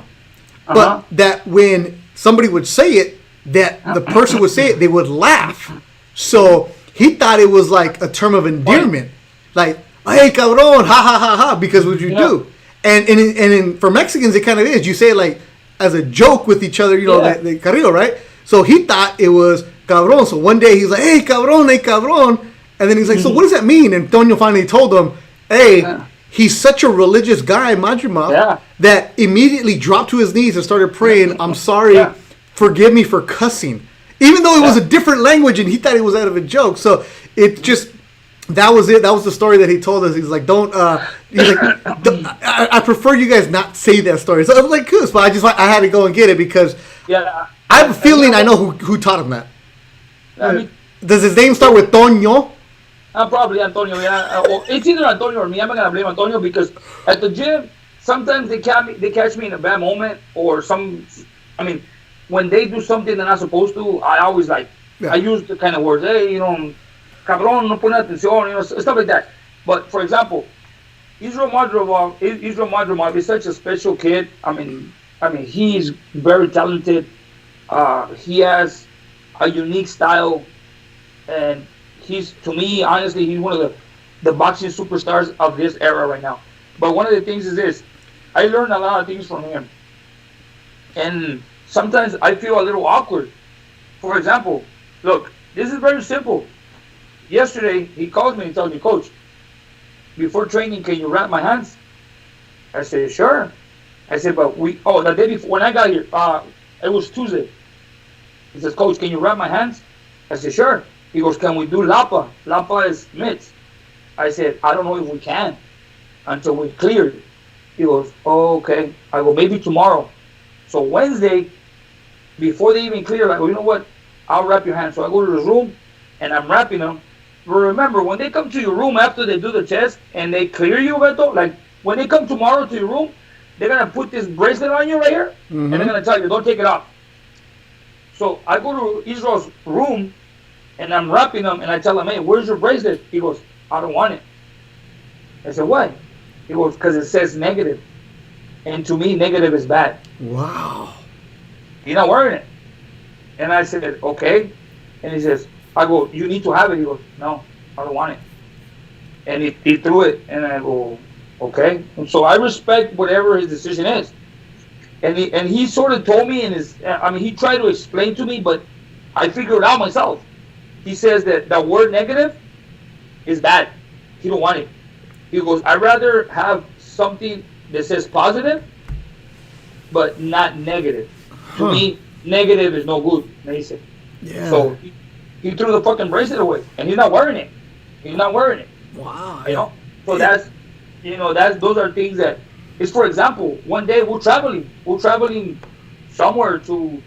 But that when somebody would say it, that the person would say it, they would laugh. So he thought it was like a term of endearment. Like, hey, cabron, ha, ha, ha, ha, because what you do. And for Mexicans, it kind of is. You say it like as a joke with each other, you know, the carrillo, right? So he thought it was cabron. So one day he's like, hey, cabron. And then he's like, so what does that mean? And Tonio finally told him, hey, he's such a religious guy, Majima, that immediately dropped to his knees and started praying, I'm sorry, forgive me for cussing. Even though it was a different language and he thought it was out of a joke. So it just, that was it. That was the story that he told us. He's like, I prefer you guys not say that story. So I was like, cool. But I had to go and get it because I have a feeling I know who taught him that. Does his name start with Tonio? Probably Antonio, it's either Antonio or me. I'm not going to blame Antonio because at the gym, sometimes they catch me in a bad moment or when they do something they're not supposed to, I always I use the kind of words, hey, cabrón, no pone atención, stuff like that. But for example, Israel Madrimov is such a special kid. I mean, he's very talented. He has a unique style, and to me, honestly, he's one of the boxing superstars of this era right now. But one of the things is this: I learned a lot of things from him, and sometimes I feel a little awkward. For example, look, this is very simple. Yesterday, he calls me and tells me, Coach, before training, can you wrap my hands? I said, sure. I said, but the day before, when I got here, it was Tuesday. He says, Coach, can you wrap my hands? I said, sure. He goes, can we do lapa? Lapa is mitts. I said, I don't know if we can until we clear it. He goes, oh, okay. I go, maybe tomorrow. So Wednesday, before they even clear, I go, you know what? I'll wrap your hands. So I go to the room, and I'm wrapping them. But remember, when they come to your room after they do the test and they clear you, Beto, like when they come tomorrow to your room, they're going to put this bracelet on you right here, and they're going to tell you, don't take it off. So I go to Israel's room, and I'm wrapping them, and I tell him, hey, where's your bracelet? He goes, I don't want it. I said, why? He goes, because it says negative. And to me, negative is bad. Wow. You're not wearing it. And I said, okay. And he says, I go, you need to have it. He goes, no, I don't want it. And he threw it, and I go, okay. And so I respect whatever his decision is. And he sort of told me he tried to explain to me, but I figured it out myself. He says that the word negative is bad. He don't want it. He goes, I'd rather have something that says positive, but not negative. To me, negative is no good. And he said, so he threw the fucking bracelet away, and he's not wearing it. Wow. So those are things that is, for example, one day we're traveling somewhere to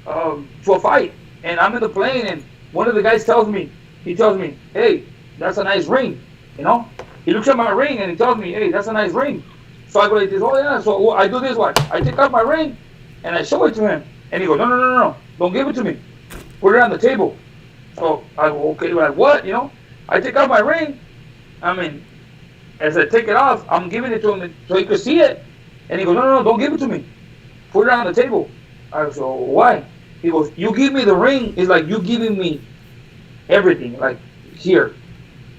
a fight, and I'm in the plane, and one of the guys tells me, hey, that's a nice ring, He looks at my ring and he tells me, hey, that's a nice ring. So I go like this, oh yeah. So I do this one. I take out my ring and I show it to him, and he goes, no, don't give it to me. Put it on the table. So I go, okay, like what? I take out my ring. As I take it off, I'm giving it to him so he could see it. And he goes, no, don't give it to me. Put it on the table. I go, so why? He goes, you give me the ring, it's like you giving me everything, like here.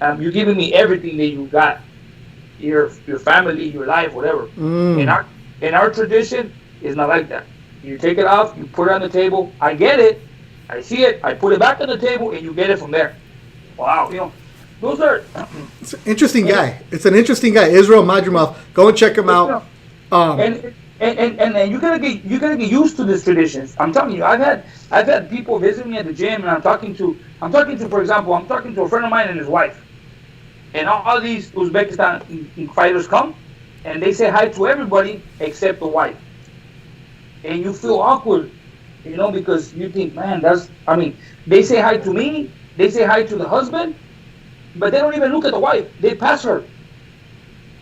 You're giving me everything that you got. Your family, your life, whatever. In our tradition, it's not like that. You take it off, you put it on the table, I get it, I see it, I put it back on the table, and you get it from there. Wow, those are... It's an interesting guy. It's an interesting guy, Israel Madrimov. Go and check him out. And you gotta get used to these traditions. I'm telling you, I've had people visit me at the gym, and I'm talking to, for example, a friend of mine and his wife, and all these Uzbekistan fighters come, and they say hi to everybody except the wife, and you feel awkward, because you think, man, they say hi to me, they say hi to the husband, but they don't even look at the wife. They pass her,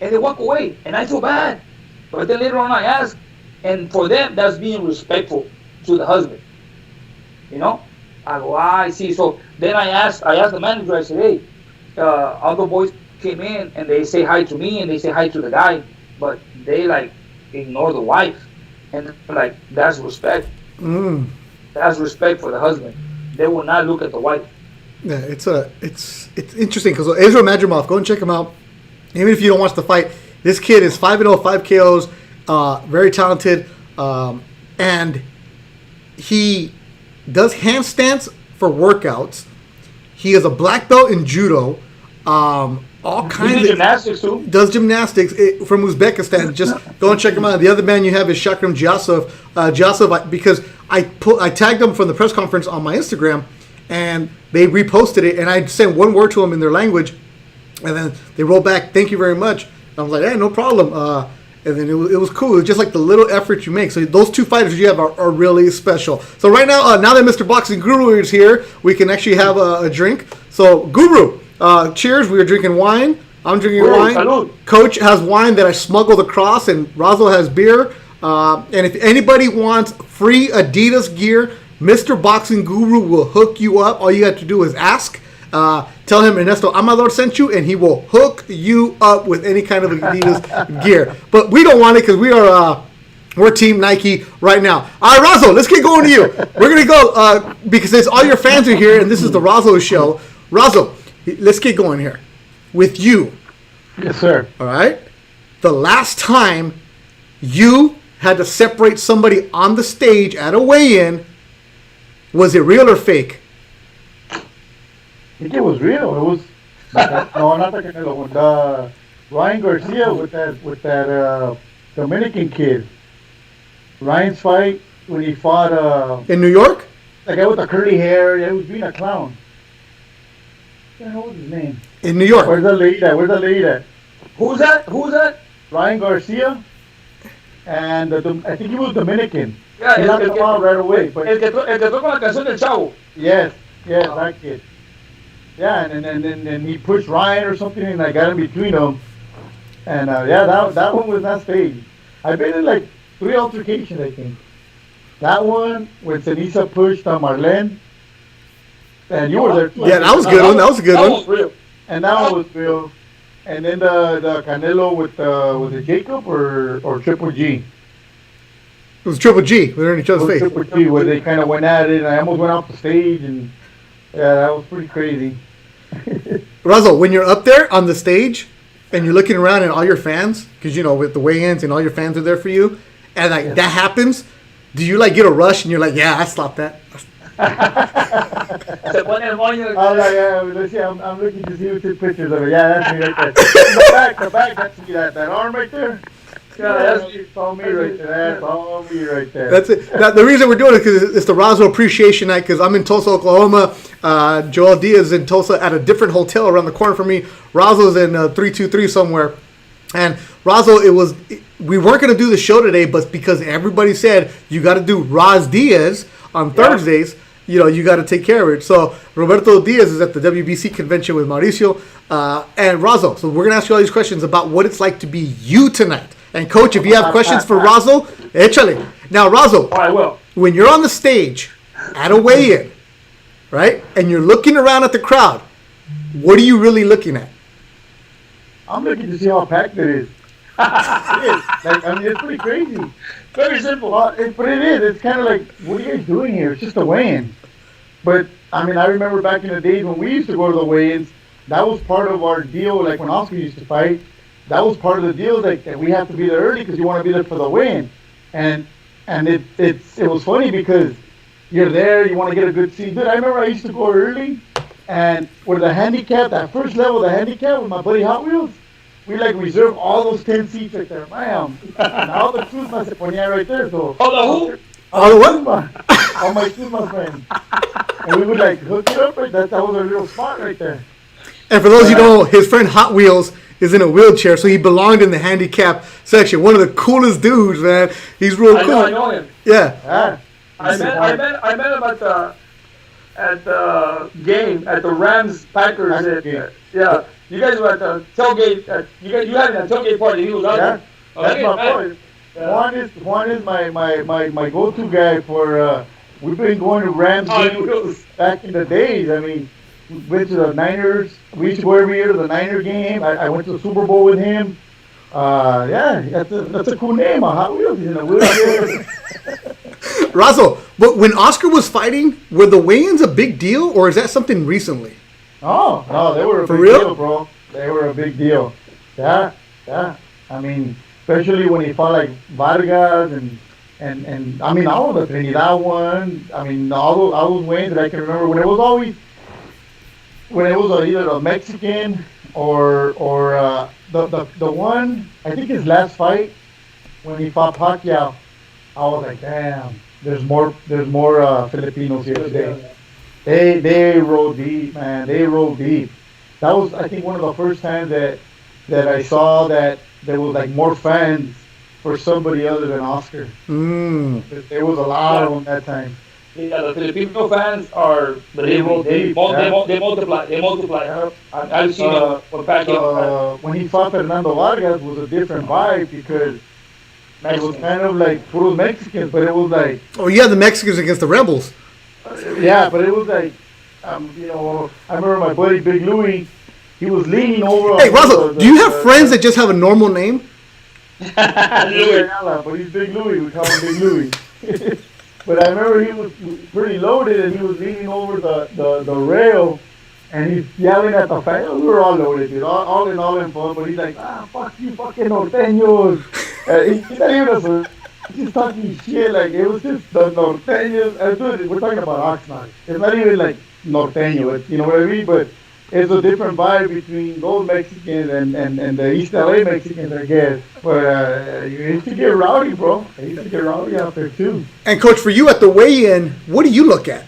and they walk away, and I feel bad. But then later on I ask, and for them, that's being respectful to the husband. you know. I go, I see. So then I asked the manager. I said, hey, all the boys came in and they say hi to me and they say hi to the guy, but they like ignore the wife, and they're like, that's respect. Mm. That's respect for the husband. They will not look at the wife. Yeah, it's interesting because Israel Madrimov, go and check him out. Even if you don't watch the fight, this kid is 5-0, 5 KOs, very talented, and he does handstands for workouts. He is a black belt in judo. All kinds of gymnastics too. Does gymnastics from Uzbekistan. Just go and check him out. The other man you have is Shakram Jiasov. Because I tagged him from the press conference on my Instagram, and they reposted it, and I sent one word to them in their language, and then they wrote back, "Thank you very much." And I was like, "Hey, no problem." And then it was cool. It was just like the little effort you make. So those two fighters you have are really special. So right now, now that Mr. Boxing Guru is here, we can actually have a drink. So Guru, cheers. We are drinking wine. I'm drinking wine. Salud. Coach has wine that I smuggled across, and Razo has beer. And if anybody wants free Adidas gear, Mr. Boxing Guru will hook you up. All you have to do is ask. Tell him Ernesto Amador sent you, and he will hook you up with any kind of Adidas gear. But we don't want it because we're Team Nike right now. All right, Razo, let's get going to you. We're gonna go because it's all your fans are here, and this is the Razo show. Razo, let's get going here with you. Yes, sir. All right. The last time you had to separate somebody on the stage at a weigh-in, was it real or fake? I think it was real. It was no, not the Canelo one. The Ryan Garcia with that Dominican kid. Ryan's fight when he fought In New York? the guy with the curly hair. Yeah, he was being a clown. What the hell was his name? In New York. Where's the lady at? Where's the lady at? Who's that? Ryan Garcia. And I think he was Dominican. Yeah, He knocked him out right away. But El que toca la canción del Chavo. yes, that kid. Yeah, and then he pushed Ryan or something, and I got in between them. And that one was not staged. I've been in like 3 altercations, I think. That one when Ceniza pushed Marlene, and you were there too. Yeah, that was a good one. That was a good That one. was real. And that one was real. And then the Canelo with was it Jacob or Triple G? It was Triple G. They're in each It other's was face. Triple G where they kind of went at it, and I almost went off the stage, and yeah, that was pretty crazy. Razo, when you're up there on the stage and you're looking around and all your fans, because you know with the weigh-ins and all your fans are there for you, and like that happens, do you like get a rush and you're like, yeah, I stopped that? Se pone el moño. I'm like, yeah, let's see, I'm looking to see who took pictures of it. Yeah, that's me right there. the back, that's me, that arm right there. Yeah, That's all me right there. That's all me right there. That's it. Now, the reason we're doing it is because it's the Razo Appreciation Night. Because I'm in Tulsa, Oklahoma. Joel Diaz is in Tulsa at a different hotel around the corner from me. Razo's in 323 somewhere. And Razo, we weren't going to do the show today, but because everybody said you got to do ThursDIAZ on Thursdays, you got to take care of it. So Roberto Diaz is at the WBC convention with Mauricio and Razo. So we're going to ask you all these questions about what it's like to be you tonight. And Coach, if you have questions for Razo, échale. Now, Razo, I will. when you're on the stage at a weigh-in, right, and you're looking around at the crowd, what are you really looking at? I'm looking to see how packed it is. It is. Like, I mean, it's pretty crazy. Very simple. But it is. It's kind of like, what are you guys doing here? It's just a weigh-in. But, I mean, I remember back in the days when we used to go to the weigh-ins, that was part of our deal, like when Oscar used to fight. That was part of the deal, like, that we have to be there early because you want to be there for the win. And it was funny because you're there, you want to get a good seat. Dude, I remember I used to go early, and with the handicap, that first level of the handicap with my buddy Hot Wheels, we like reserve all those 10 seats right there. Bam! And all the Kuzma se ponía right there. So All the who? All the what? all my Kuzma friends. And we would like hook it up right there. That was our little spot right there. And for those you know, his friend Hot Wheels is in a wheelchair, so he belonged in the handicap section. One of the coolest dudes, man. He's real cool. I know him. Yeah. I met him at the game at the Rams Packers. Yeah, you guys were at the tailgate. You had a tailgate party. He was out there. That's my boy. Juan is my go-to guy for we've been going to Rams Oh, games back in the days. I mean, we went to the Niners. We used to go every year to the Niner game. I went to the Super Bowl with him. Yeah, that's a cool name, Hot Wheels. You know, we're out here. Razo, but when Oscar was fighting, were the weigh-ins a big deal, or is that something recently? Oh, no, they were a For big real? deal, bro. They were a big deal. Yeah, yeah. I mean, especially when he fought like Vargas and I mean all of the Trinidad one. I mean all those wins that I can remember when it was either a Mexican or the one I think his last fight when he fought Pacquiao. I was like, damn, there's more Filipinos here today. They roll deep, man. They roll deep. That was, I think, one of the first times that I saw that there was like more fans for somebody other than Oscar. There was a lot of them that time. Yeah, the Filipino fans are they multiply. They multiply. I've seen it for Pacquiao. When he fought Fernando Vargas was a different vibe because it was kind of like full Mexicans, but it was like Oh, yeah, the Mexicans against the Rebels. yeah, but it was like you know, I remember my buddy Big Louie. He was leaning over. Hey, Razo, do you have friends that just have a normal name? Louis, but he's Big Louie. We call him Big Louie. But I remember he was pretty loaded and he was leaning over the rail and he's yelling at the fans. We were all loaded, dude. All in fun. But he's like, fuck you, fucking norteños. He's not even he's just talking shit. Like, it was just the norteños. Dude, we're talking about Oxnard. It's not even like norteño. It's, you know what I mean? But it's a different vibe between those Mexicans and the East LA Mexicans, I guess. But you used to get rowdy, bro. I used to get rowdy out there, too. And, Coach, for you at the weigh-in, what do you look at?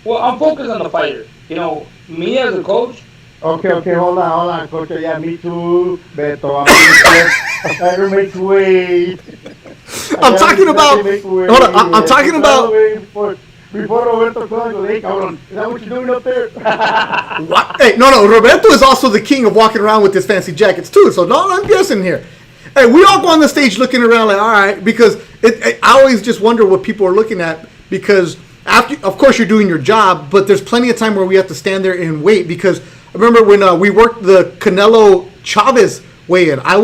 Well, I'm focused on the fighter. You know, me as a coach. Okay, hold on, Coach. Yeah, me too, Beto. A fighter makes weight. I'm talking about. Hold on, I'm talking about. Before Roberto goes, hey, cabrón, is that what you're doing up there? What? Hey, no. Roberto is also the king of walking around with his fancy jackets too. So no, I'm guessing here. Hey, we all go on the stage looking around like, all right, because I always just wonder what people are looking at because after, of course, you're doing your job, but there's plenty of time where we have to stand there and wait because I remember when we worked the Canelo Chavez weigh-in. I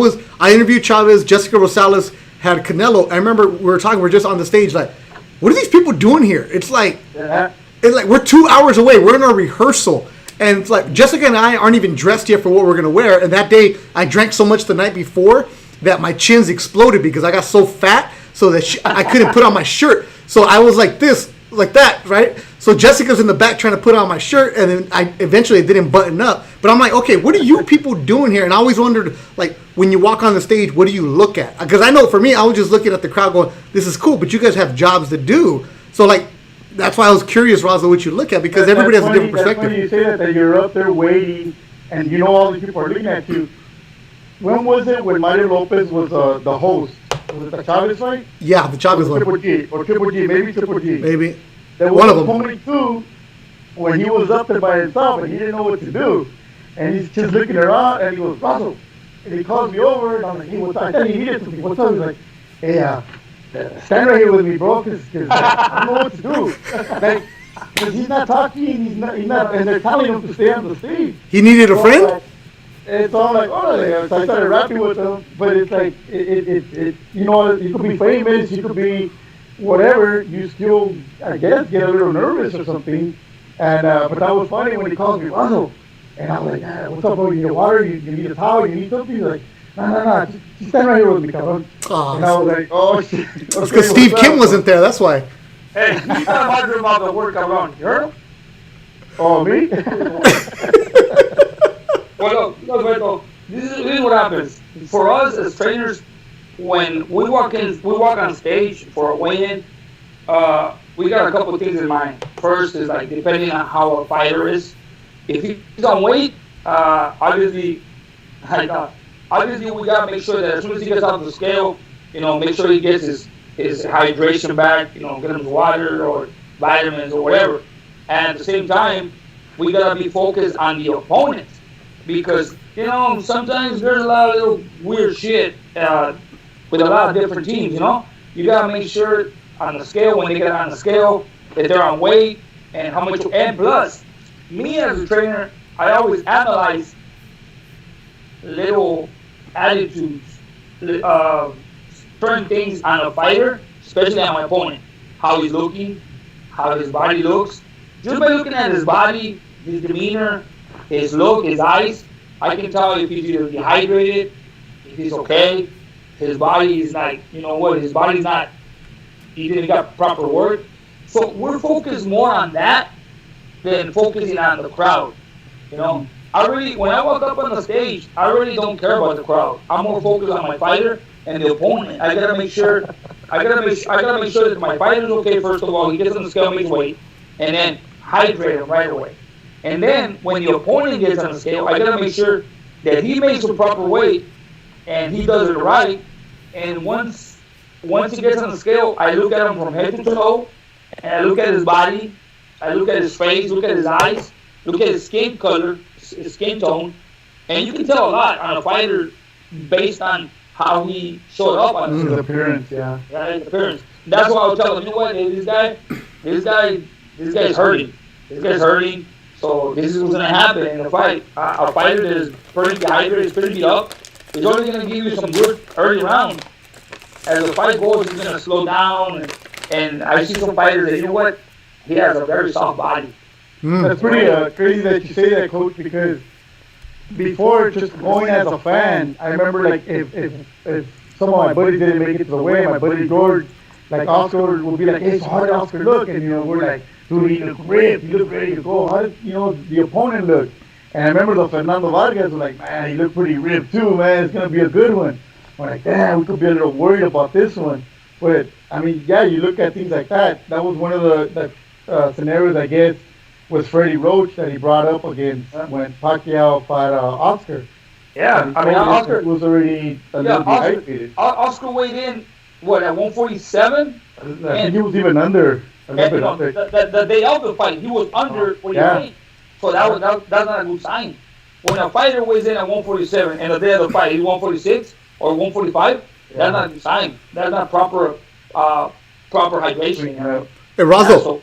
interviewed Chavez. Jessica Rosales had Canelo. I remember we're just on the stage like, what are these people doing here? It's like we're 2 hours away. We're in our rehearsal. And it's like Jessica and I aren't even dressed yet for what we're going to wear. And that day, I drank so much the night before that my chins exploded because I got so fat so that I couldn't put on my shirt. So I was like this, like that, right? So Jessica's in the back trying to put on my shirt. And then I eventually didn't button up. But I'm like, okay, what are you people doing here? And I always wondered, like, when you walk on the stage, what do you look at? Because I know for me, I was just looking at the crowd going, this is cool, but you guys have jobs to do. So, like, that's why I was curious, Razo, what you look at, because everybody has a different perspective. That's funny you say that you're up there waiting, and you know all these people are looking at you. When was it when Mario Lopez was the host? Was it the Chavez fight? Yeah, the Chavez one. Triple G, maybe Triple G. Maybe. There One was of them. a point, too, when he was up there by himself, and he didn't know what to do. And he's just looking around, and he goes, Razo. And he calls me over, and I'm like, hey, what's up? I thought he needed something. What's up? He's like, hey, stand right here with me, bro, because I don't know what to do. Like, because he's not talking, he's not, and they're telling him to stay on the stage. He needed a friend? And so I'm like, oh, so I started rapping with him, but it's like, you know, you could be famous, you could be whatever, you still, I guess, get a little nervous or something. And, but that was funny when he calls me, Razo. And I was like, what's up, bro? You need water? You need a towel? You need something? He's like, no. Just stand right here with me, cabrón. Oh, and I was like, oh, shit. That's because Steve Kim wasn't there. That's why. Hey, you got to wonder about the work around. You heard him? Oh, me? Well, look, Roberto, this is what happens. For us as trainers, when we walk on stage for a weigh-in, we got a couple of things in mind. First is like depending on how a fighter is. If he's on weight, obviously we gotta make sure that as soon as he gets off the scale, you know, make sure he gets his hydration back, you know, get him water or vitamins or whatever. And at the same time, we gotta be focused on the opponent because, you know, sometimes there's a lot of little weird shit with a lot of different teams, you know. You gotta make sure on the scale when they get on the scale, if they're on weight, and how much. And plus, me as a trainer, I always analyze little attitudes, certain things on a fighter, especially on my opponent. How he's looking, how his body looks. Just by looking at his body, his demeanor, his look, his eyes, I can tell if he's either dehydrated, if he's okay, his body is like, you know what, his body's not, he didn't got proper work. So we're focused more on that than focusing on the crowd. You know, when I walk up on the stage, I really don't care about the crowd. I'm more focused on my fighter and the opponent. I gotta make sure that my fighter's okay. First of all, he gets on the scale, makes weight, and then hydrate him right away. And then when the opponent gets on the scale, I gotta make sure that he makes the proper weight and he does it right. And once he gets on the scale, I look at him from head to toe, and I look at his body, I look at his face, look at his eyes, look at his skin color, his skin tone, and you can tell a lot on a fighter based on how he showed up on his appearance. Yeah, his appearance. That's why I would tell him, you know what, this guy's hurting. This guy's hurting. So this is what's gonna happen in a fight. A fighter that is pretty dehydrated, is pretty beat up, is only gonna give you some good early rounds. As the fight goes, he's gonna slow down, and I see some fighters that, you know what, he has a very soft body. That's pretty crazy that you say that, Coach, because before, just going as a fan, I remember like if some of my buddies didn't make it to the weigh, my buddy George, like Oscar would be like, hey, so how did Oscar look? And we're like, dude, he looked ripped, he looked ready to go. How did the opponent look? And I remember the Fernando Vargas was like, man, he looked pretty ripped too, man. It's gonna be a good one. We're like, damn, we could be a little worried about this one. But I mean, yeah, you look at things like that. That was one of the scenarios, I guess, was Freddie Roach that he brought up against when Pacquiao fought Oscar. Yeah, I mean, Oscar was already a little dehydrated. Oscar weighed in, what, at 147? I think he was even under. The day of the fight, he was under what he weighed. So that's not a good sign. When a fighter weighs in at 147 and the day of the fight he's 146 or 145, that's not a good sign. That's not proper hydration. Hey, Razo,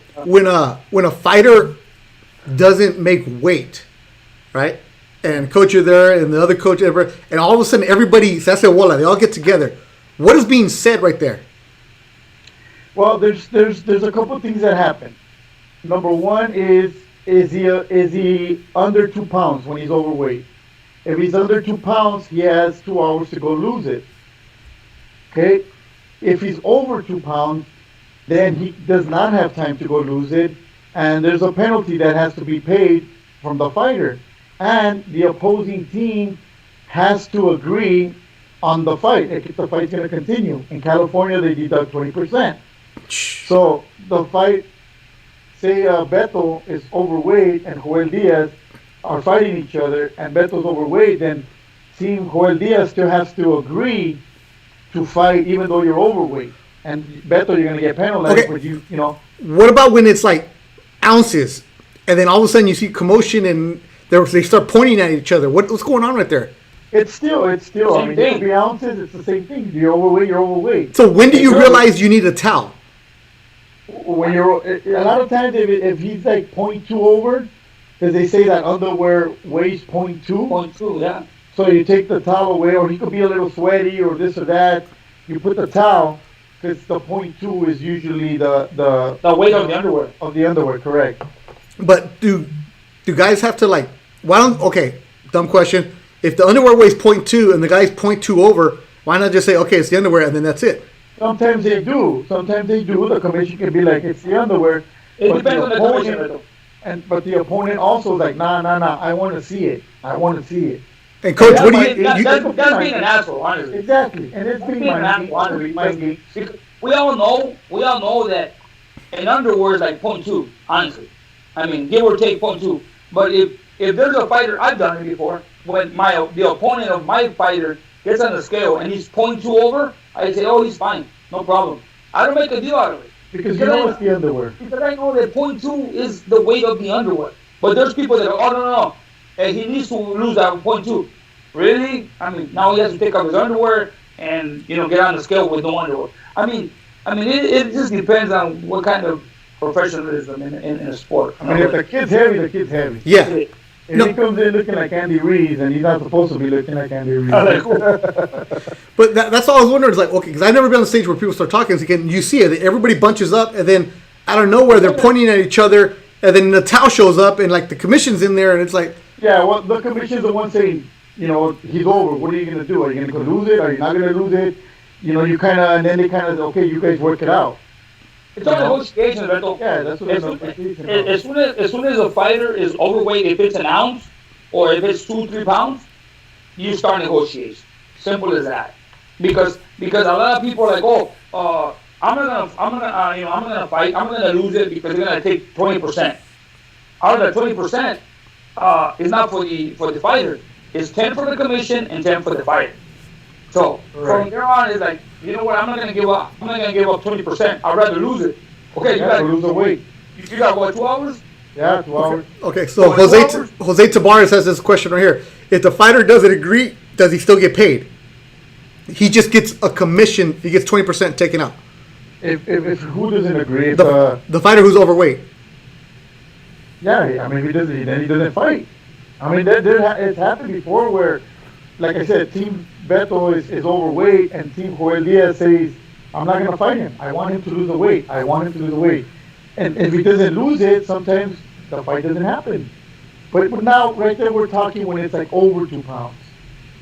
when a fighter doesn't make weight, right? And coach, you're there, and the other coach, and all of a sudden everybody, se hace bola, they all get together. What is being said right there? Well, there's a couple of things that happen. Number one is he under 2 pounds when he's overweight? If he's under 2 pounds, he has 2 hours to go lose it. Okay? If he's over 2 pounds, then he does not have time to go lose it, and there's a penalty that has to be paid from the fighter, and the opposing team has to agree on the fight if the fight's going to continue. In California, they deduct 20%. So the fight, say Beto is overweight and Joel Diaz are fighting each other, and Beto's overweight, then seeing Joel Diaz still has to agree to fight even though you're overweight. And Beto, you're going to get penalized, but you know. What about when it's like ounces, and then all of a sudden you see commotion and they start pointing at each other? What's going on right there? It's still. I mean, it could be ounces. It's the same thing. You're overweight. So when do you realize you need a towel? When a lot of times if he's like 0.2 over, because they say that underwear weighs 0.2. 0.2, yeah. So you take the towel away, or he could be a little sweaty or this or that. You put the towel, because the 0.2 is usually the weight of the underwear. Of the underwear, correct. But do guys have to like? Okay, dumb question. If the underwear weighs 0.2 and the guy's 0.2 over, why not just say, okay, it's the underwear, and then that's it? Sometimes they do. The commission can be like, it's the underwear. It depends on the commission. But the opponent also is like, nah, I want to see it. And coach, what do you? That's being an asshole, honestly. Exactly, and it's being an asshole, honestly. We all know that an underwear is like 0.2, honestly. I mean, give or take 0.2. But if there's a fighter, I've done it before, when the opponent of my fighter gets on the scale and he's 0.2 over, I say, oh, he's fine, no problem. I don't make a deal out of it. Because you know it's the underwear. Because I know that 0.2 is the weight of the underwear. But there's people that go, oh, no. And he needs to lose that 0.2. Really? I mean, now he has to take off his underwear and, get on the scale with no underwear. I mean, I mean, it just depends on what kind of professionalism in a sport. I mean, if the kid's heavy, the kid's heavy. Yeah. If No. he comes in looking like Andy Reid, and he's not supposed to be looking like Andy Reid. But that's all I was wondering. Is like, okay, because I've never been on stage where people start talking. So you see it. Everybody bunches up, and then out of nowhere they're pointing at each other, and then Natal shows up, and like the commission's in there, and it's like, Yeah, well, the commission's the one saying, you know, he's over. What are you going to do? Are you going to lose it? Are you not going to lose it? You know, you kind of, and then they kind of, okay, you guys work it out. It's all negotiations, Beto. Yeah, that's what As soon as a fighter is overweight, if it's an ounce or if it's 2-3 pounds, you start negotiations. Simple as that. Because a lot of people are like, oh, I'm gonna fight. I'm gonna lose it because they're gonna take 20%. Out of the 20%, is not for the fighter. It's 10 for the commission and 10 for the fighter. So from there on, it's like, you know what? I'm not gonna give up. I'm not gonna give up 20%. I'd rather lose it. Okay, you gotta lose the weight. You got what, 2 hours? Yeah, 2 hours. okay. So Jose Tabares has this question right here. If the fighter doesn't agree, does he still get paid? He just gets a commission. He gets 20% taken out. If who doesn't agree? The fighter who's overweight. Yeah, I mean, he doesn't fight. I mean, it's happened before where, like I said, Team Beto is overweight, and Team Joel Diaz says, I'm not going to fight him. I want him to lose the weight. I want him to lose the weight. And if he doesn't lose it, sometimes the fight doesn't happen. But now, right there, we're talking when it's like over 2 pounds.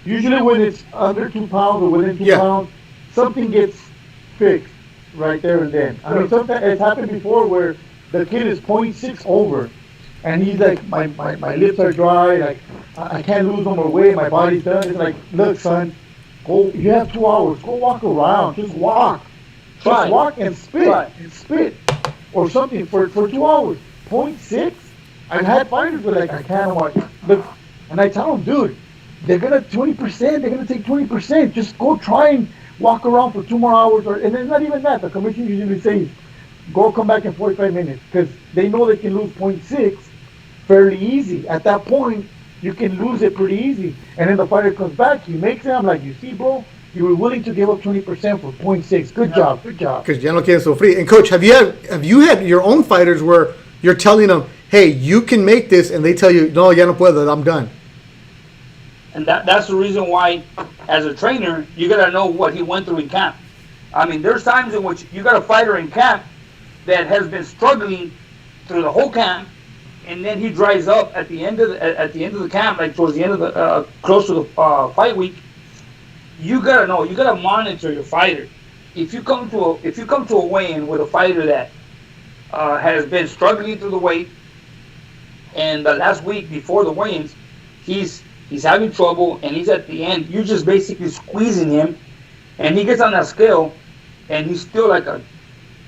Usually when it's under 2 pounds or within 2 pounds, something gets fixed right there and then. I mean, sometimes it's happened before where the kid is 0.6 over. And he's like, my lips are dry, like, I can't lose no more weight, my body's done. It's like, look, son, you have 2 hours, go walk around, just walk. Just walk and spit, or something for 2 hours. 0.6? I've had fighters where like, I can't watch, look, and I tell them, dude, they're going to 20%, they're going to take 20%, just go try and walk around for 2 more hours, and it's not even that, the commission usually says, go come back in 45 minutes, because they know they can lose 0.6 fairly easy. At that point, you can lose it pretty easy. And then the fighter comes back, he makes it. I'm like, you see, bro, you were willing to give up 20% for 0.6. Good job. Because ya no quieren sufrir. And coach, have you had your own fighters where you're telling them, hey, you can make this, and they tell you, no, ya no puedo, I'm done? And that's the reason why, as a trainer, you gotta know what he went through in camp. I mean, there's times in which you got a fighter in camp that has been struggling through the whole camp, and then he dries up at the end of the camp, like towards the end of the close to the fight week. You gotta know, you gotta monitor your fighter. If you come to a weigh-in with a fighter that has been struggling through the weight, and the last week before the weigh-ins, he's having trouble, and he's at the end, you're just basically squeezing him, and he gets on that scale, and he's still like a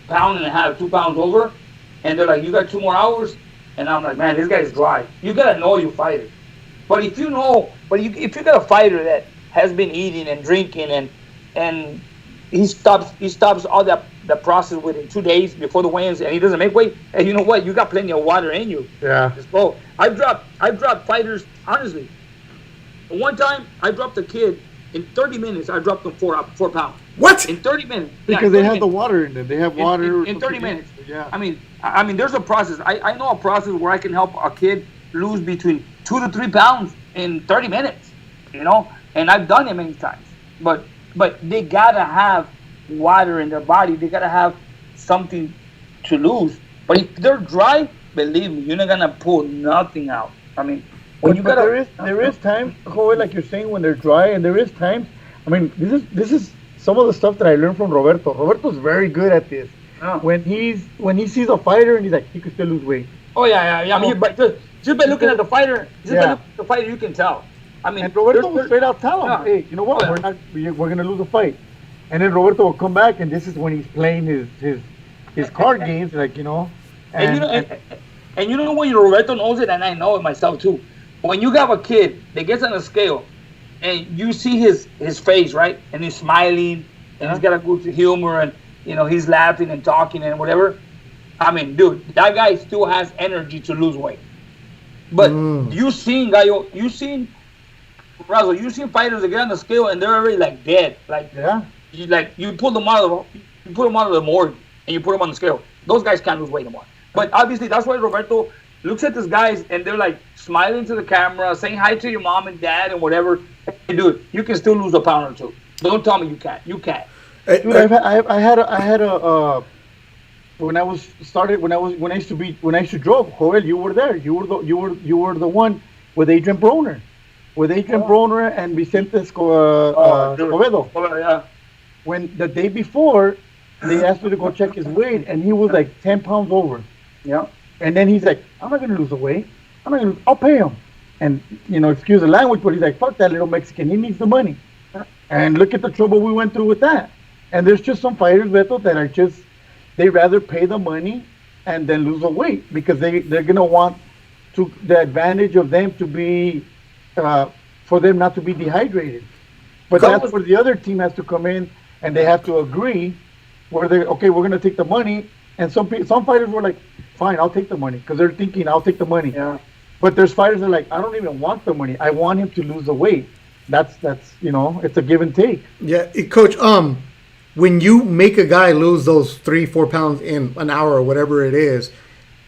1.5 pounds, 2 pounds over, and they're like, you got 2 more hours. And I'm like, man, this guy's dry. You gotta know your fighter. But if you got a fighter that has been eating and drinking and he stops all that process within 2 days before the weigh-ins, and he doesn't make weight, and you know what? You got plenty of water in you. Yeah. Just go. I've dropped fighters, honestly. One time I dropped a kid in 30 minutes. I dropped him 4 pounds. What? In 30 minutes. Because they have the water in them. They have water in 30 minutes. Yeah. I mean, there's a process. I know a process where I can help a kid lose between 2 to 3 pounds in 30 minutes, you know, and I've done it many times. But they gotta have water in their body. They gotta have something to lose. But if they're dry, believe me, you're not gonna pull nothing out. I mean, when you gotta, there is times, Joel, like you're saying, when they're dry, and there is times. I mean, this is some of the stuff that I learned from Roberto. Roberto's very good at this. Oh. When he sees a fighter and he's like, he could still lose weight. Oh yeah. I mean, but just by looking at the fighter, you can tell. I mean, and Roberto will straight out tell him, hey, you know what? We're gonna lose a fight. And then Roberto will come back, and this is when he's playing his card games, like, you know. And you know when Roberto knows it, and I know it myself too. When you have a kid that gets on a scale, and you see his face, right, and he's smiling, and he's got a good humor, and you know he's laughing and talking and whatever. I mean, dude, that guy still has energy to lose weight. But you seen Razo, you seen fighters that get on the scale and they're already like dead, like you pull them out of put them out of the morgue and you put them on the scale, those guys can't lose weight anymore. But obviously, that's why Roberto looks at these guys and they're like smiling to the camera, saying hi to your mom and dad and whatever. Hey, dude, you can still lose a pound or two. Don't tell me you can't. You can't. Dude, I had a when I used to drove. Joel, you were there. You were the one with Adrian Broner, and Vicente Escobedo. Yeah. When the day before, they asked me to go check his weight, and he was like 10 pounds over. Yeah. And then he's like, I'm not gonna lose the weight. I'll pay him. And excuse the language, but he's like, fuck that little Mexican. He needs the money. And look at the trouble we went through with that. And there's just some fighters, Beto, that are just, they rather pay the money and then lose the weight because they're gonna want the advantage of them to be, for them not to be dehydrated. But that's where the other team has to come in and they have to agree where they're, okay, we're gonna take the money. And some fighters were like, fine, I'll take the money because they're thinking I'll take the money. Yeah. But there's fighters that are like, I don't even want the money. I want him to lose the weight. That's it's a give and take. Yeah, Coach. When you make a guy lose those 3-4 pounds in an hour or whatever it is,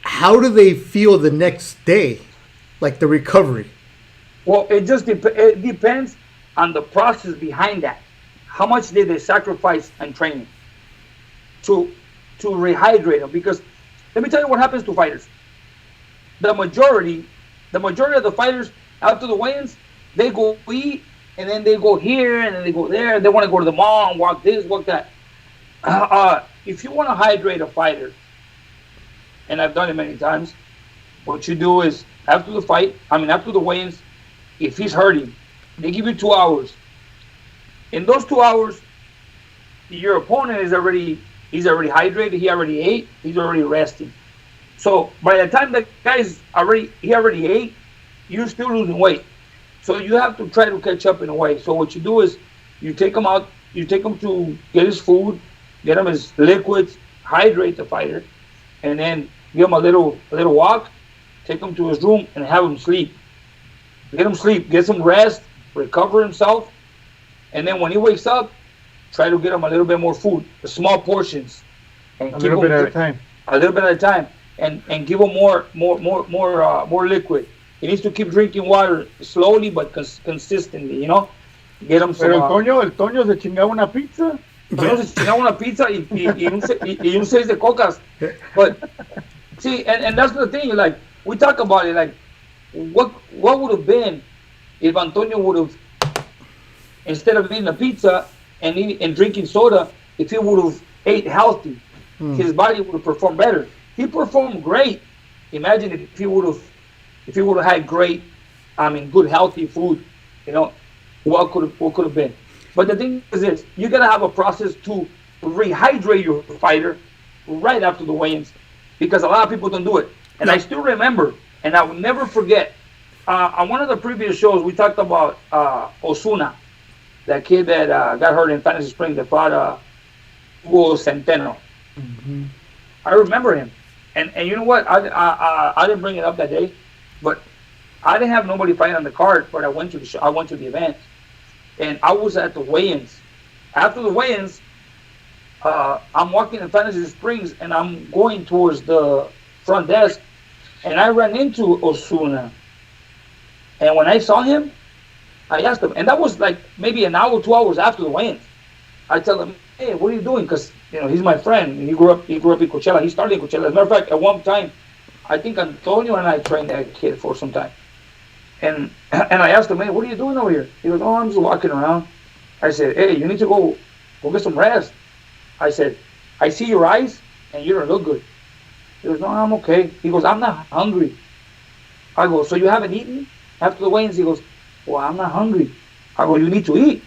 how do they feel the next day, like the recovery? Well, it just it depends on the process behind that. How much did they sacrifice in training to rehydrate them? Because let me tell you what happens to fighters. The majority of the fighters after the weigh-ins, they go eat and then they go here and then they go there. They want to go to the mall and walk this, walk that. If you want to hydrate a fighter, and I've done it many times, what you do is after the weigh-ins, if he's hurting, they give you 2 hours. In those 2 hours, your opponent he's already hydrated, he already ate, he's already resting. So by the time the guy's he already ate, you're still losing weight. So you have to try to catch up in a way. So what you do is you take him out, you take him to get his food, get him his liquids, hydrate the fighter, and then give him a little walk, take him to his room and have him sleep. Get some rest, recover himself, and then when he wakes up, try to get him a little bit more food, the small portions, and a little bit at a time, and give him more liquid. He needs to keep drinking water slowly but consistently, Get him some. Pero el Toño se chingaba una pizza. Toño se chingaba una pizza y un 6 de cocas. But see, and that's the thing. Like we talk about it, like what would have been if Antonio would have, instead of eating a pizza and drinking soda, if he would have ate healthy, his body would have performed better. He performed great. Imagine if he would have had great, good healthy food, what could have been. But the thing is this: you gotta have a process to rehydrate your fighter right after the weigh-ins, because a lot of people don't do it. And I still remember, and I will never forget. On one of the previous shows, we talked about Osuna, that kid that got hurt in Fantasy Spring that fought Hugo Centeno. Mm-hmm. I remember him, and you know what? I didn't bring it up that day, but I didn't have nobody fighting on the card. But I went to the show. I went to the event, and I was at the weigh-ins. After the weigh-ins, I'm walking in Fantasy Springs, and I'm going towards the front desk, and I ran into Osuna. And when I saw him, I asked him, and that was like maybe an hour, 2 hours after the weigh-ins. I tell him, hey, what are you doing? Because he's my friend. He grew up in Coachella. He started in Coachella. As a matter of fact, at one time, I think Antonio and I trained that kid for some time. And I asked him, hey, what are you doing over here? He goes, oh, I'm just walking around. I said, hey, you need to go get some rest. I said, I see your eyes, and you don't look good. He goes, no, I'm okay. He goes, I'm not hungry. I go, so you haven't eaten after the weigh-ins? He goes, well, I'm not hungry. I go, you need to eat.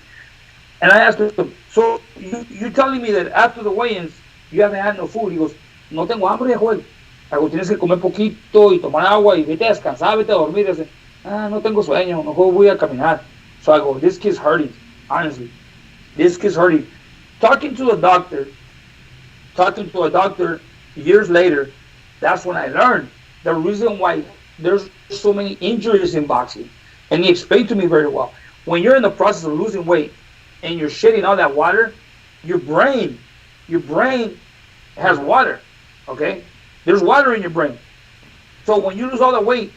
And I asked him, so you're telling me that after the weigh-ins, you haven't had no food? He goes, no tengo hambre, Joel. I go, tienes que comer poquito y tomar agua y vete a descansar, vete a dormir. I said, no tengo sueño, mejor voy a caminar. So I go, this kid's hurting, honestly. This kid's hurting. Talking to a doctor years later, that's when I learned the reason why there's so many injuries in boxing. And he explained to me very well. When you're in the process of losing weight and you're shedding all that water, your brain your brain has water, okay? There's water in your brain. So when you lose all the weight,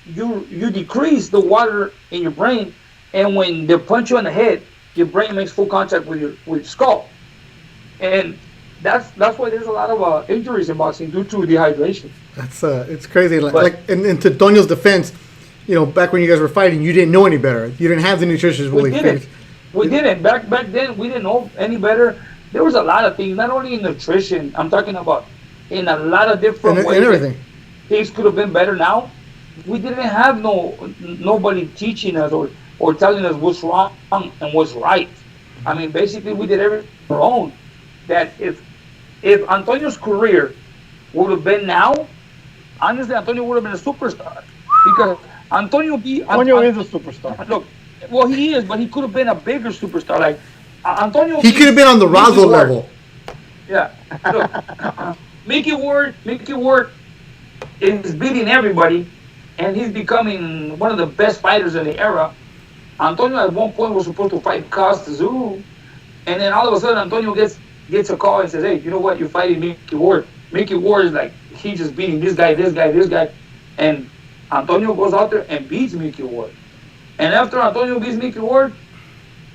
you decrease the water in your brain, and when they punch you on the head, your brain makes full contact with your skull, and that's why there's a lot of injuries in boxing due to dehydration. That's it's crazy. Like in to Tonio's defense, back when you guys were fighting, you didn't know any better. You didn't have the nutritionists really. We didn't. Back then, we didn't know any better. There was a lot of things, not only in nutrition. I'm talking about in a lot of different ways. And everything. Things could have been better. Now, we didn't have nobody teaching us or telling us what's wrong and what's right. I mean, basically, we did everything on our own. That if Antonio's career would have been now, honestly, Antonio would have been a superstar, because Antonio is a superstar. Look, well, he is, but he could have been a bigger superstar. Like Antonio, he could have been on the Razo level. Yeah, look, Mickey Ward is beating everybody, and he's becoming one of the best fighters in the era. Antonio at one point was supposed to fight Costa Zoo, and then all of a sudden Antonio gets a call and says, "Hey, you know what? You're fighting Mickey Ward." Mickey Ward is like, he's just beating this guy, and Antonio goes out there and beats Mickey Ward. And after Antonio beats Mickey Ward,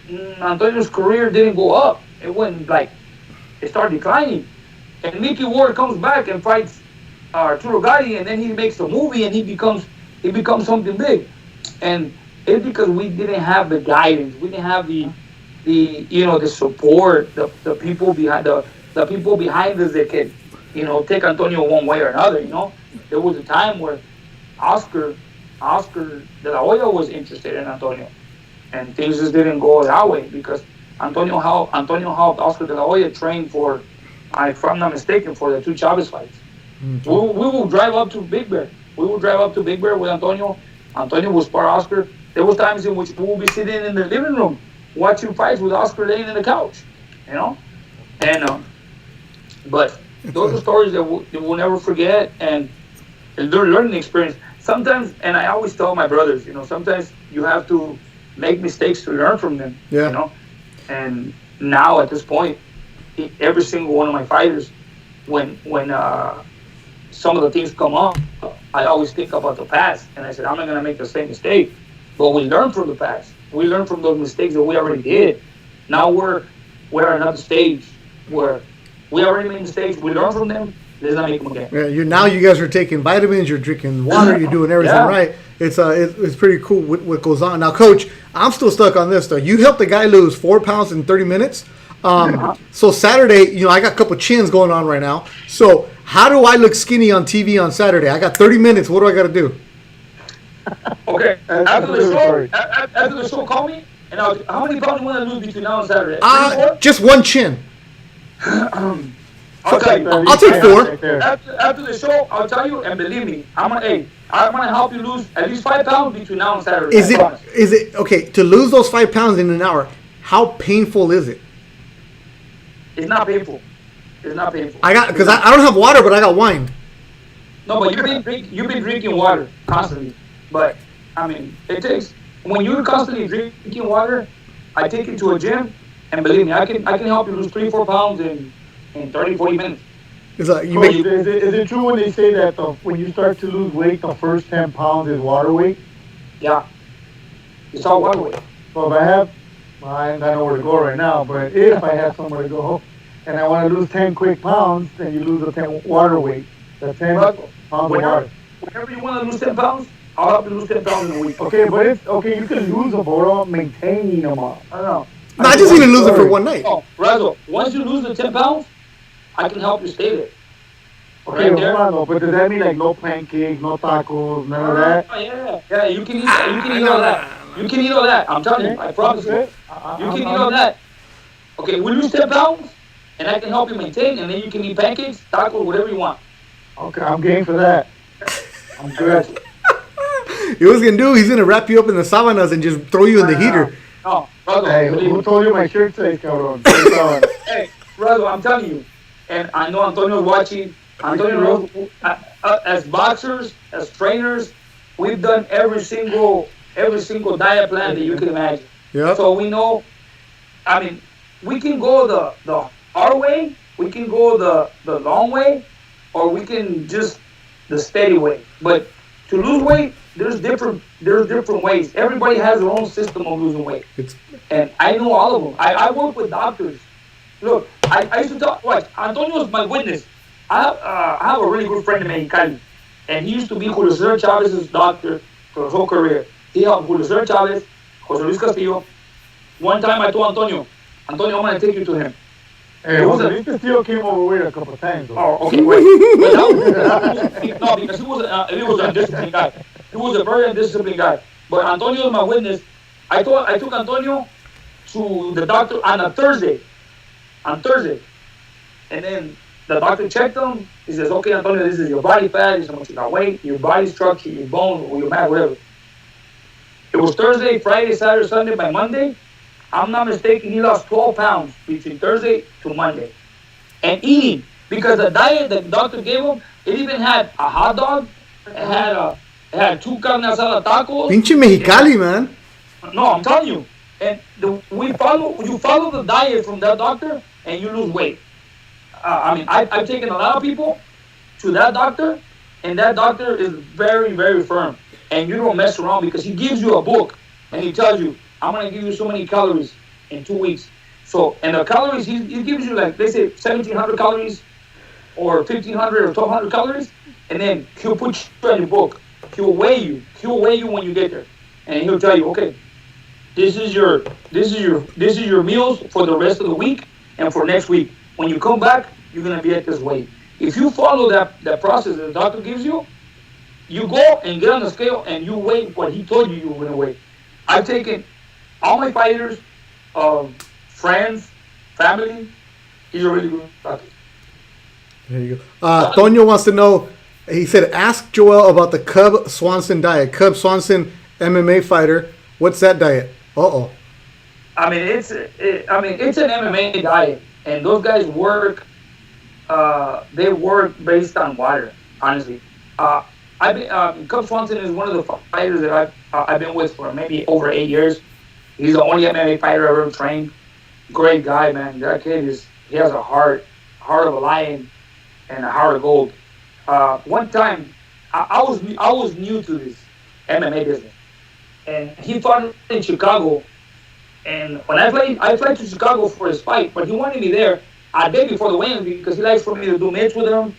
Antonio's career didn't go up. It went it started declining. And Mickey Ward comes back and fights Arturo Gatti, and then he makes a movie and he becomes something big. And it's because we didn't have the guidance, we didn't have the support, the people behind the people behind us that could take Antonio one way or another. There was a time where Oscar de la Hoya was interested in Antonio, and things just didn't go that way because Antonio helped Oscar de la Hoya train for, if I'm not mistaken, for the two Chavez fights. Mm-hmm. We will drive up to Big Bear. With Antonio. Antonio will spar Oscar. There was times in which we will be sitting in the living room watching fights with Oscar laying in the couch, and but those are stories that we'll never forget, and they're learning experience. Sometimes, and I always tell my brothers, sometimes you have to make mistakes to learn from them. Yeah. And now at this point, every single one of my fighters, when some of the things come up, I always think about the past, and I said, I'm not gonna make the same mistake. But we learn from the past. We learn from those mistakes that we already did. Now we're at another stage where we already made mistakes. We learn from them. Let's not make them again. Yeah, you guys are taking vitamins. You're drinking water. You're doing everything right. It's pretty cool what goes on. Now, Coach, I'm still stuck on this though. You helped a guy lose 4 pounds in 30 minutes. So Saturday, I got a couple chins going on right now. So how do I look skinny on TV on Saturday? I got 30 minutes. What do I got to do? Okay. After the show, call me. And how many pounds do you want to lose between now and Saturday? Just one chin. I'll tell you. I'll take 4. After the show, I'll tell you, and believe me, I'm gonna help you lose at least 5 pounds between now and Saturday. Is it okay to lose those 5 pounds in an hour? How painful is it? It's not painful. Because I don't have water, but I got wine. No, but you've been drinking water constantly. But I mean, it takes, when you're constantly drinking water, I take you to a gym, and believe me, I can help you lose 3-4 pounds in 30-40 minutes. Is it true when they say that when you start to lose weight, the first 10 pounds is water weight? Yeah, it's all water weight. So if I ain't got nowhere to go right now, but if I have somewhere to go, and I want to lose 10 quick pounds, then you lose the 10 water weight. The 10 pounds of water. Whenever you want to lose 10 pounds, I'll help you lose 10 pounds in a week. Okay, but you can lose them, but what about maintaining them up? I don't know. No, I just need to lose it for one night. Oh, Razo, once you lose the 10 pounds, I can help you stay there. Okay, hold on, but does that mean no pancakes, no tacos, none of that? Yeah, you can eat all that. You can eat all that. I'm telling you, I promise you. You can eat all that. Okay, we lose 10 pounds, and I can help you maintain, and then you can eat pancakes, tacos, whatever you want. Okay, I'm game for that. I'm good. He's gonna wrap you up in the sábanas and just throw you in the heater. No, Razo, hey, who told you my shirt says, cabrón? Hey, Razo, I'm telling you, and I know Antonio's watching. Antonio, as boxers, as trainers, we've done every single diet plan that you can imagine. Yeah. So we know. I mean, we can go the our way, we can go the long way, or we can just the steady way. But to lose weight, there's different ways. Everybody has their own system of losing weight, It's and I know all of them. I work with doctors. Look, I used to talk. Watch, Antonio's my witness. I have a really good friend in Mexicali, and he used to be Julio Cesar Chavez's doctor for his whole career. He helped Julio Cesar Chavez, Jose Luis Castillo. One time I told Antonio, I'm gonna take you to him. Hey, It was Jose a Luis Castillo came over with a couple of times. Though. Oh, okay, wait. But no, because he was an undisciplined guy. He was a very undisciplined guy. But Antonio is my witness. I took Antonio to the doctor on Thursday, and then the doctor checked him. He says, "Okay, Antonio, this is your body fat. This is how much you got weight, your body structure, your bone, or your mass, whatever." It was Thursday, Friday, Saturday, Sunday. By Monday, I'm not mistaken, he lost 12 pounds between Thursday to Monday. And eating, because the diet that the doctor gave him, it even had a hot dog, it had two carne asada tacos. pinche Mexicali, man. No, I'm telling you. And you follow the diet from that doctor, and you lose weight. I've taken a lot of people to that doctor, and that doctor is very, very firm. And you don't mess around because he gives you a book, and he tells you, I'm going to give you so many calories in 2 weeks. So, and the calories, he gives you like, they say 1,700 calories or 1,500 or 1,200 calories, and then he'll put you in your book. He'll weigh you. He'll weigh you when you get there. And he'll tell you, okay, this is your meals for the rest of the week and for next week. When you come back, you're going to be at this weight. If you follow that process that the doctor gives you, you go and get on the scale and you weigh what he told you were going to weigh. I've taken all my fighters, friends, family. He's a really good doctor. There you go. Tonyo wants to know. He said, "Ask Joel about the Cub Swanson diet. Cub Swanson, MMA fighter. What's that diet?" Uh-oh. It's an MMA diet, and those guys work. They work based on water. Honestly, Cub Swanson is one of the fighters that I've been with for maybe over 8 years. He's the only MMA fighter I've ever trained. Great guy, man. That kid he has a heart of a lion, and a heart of gold. One time, I was new to this MMA business, and he fought in Chicago. And when I flew to Chicago for his fight, but he wanted me there a day before the weigh-ins because he likes for me to do mitts with him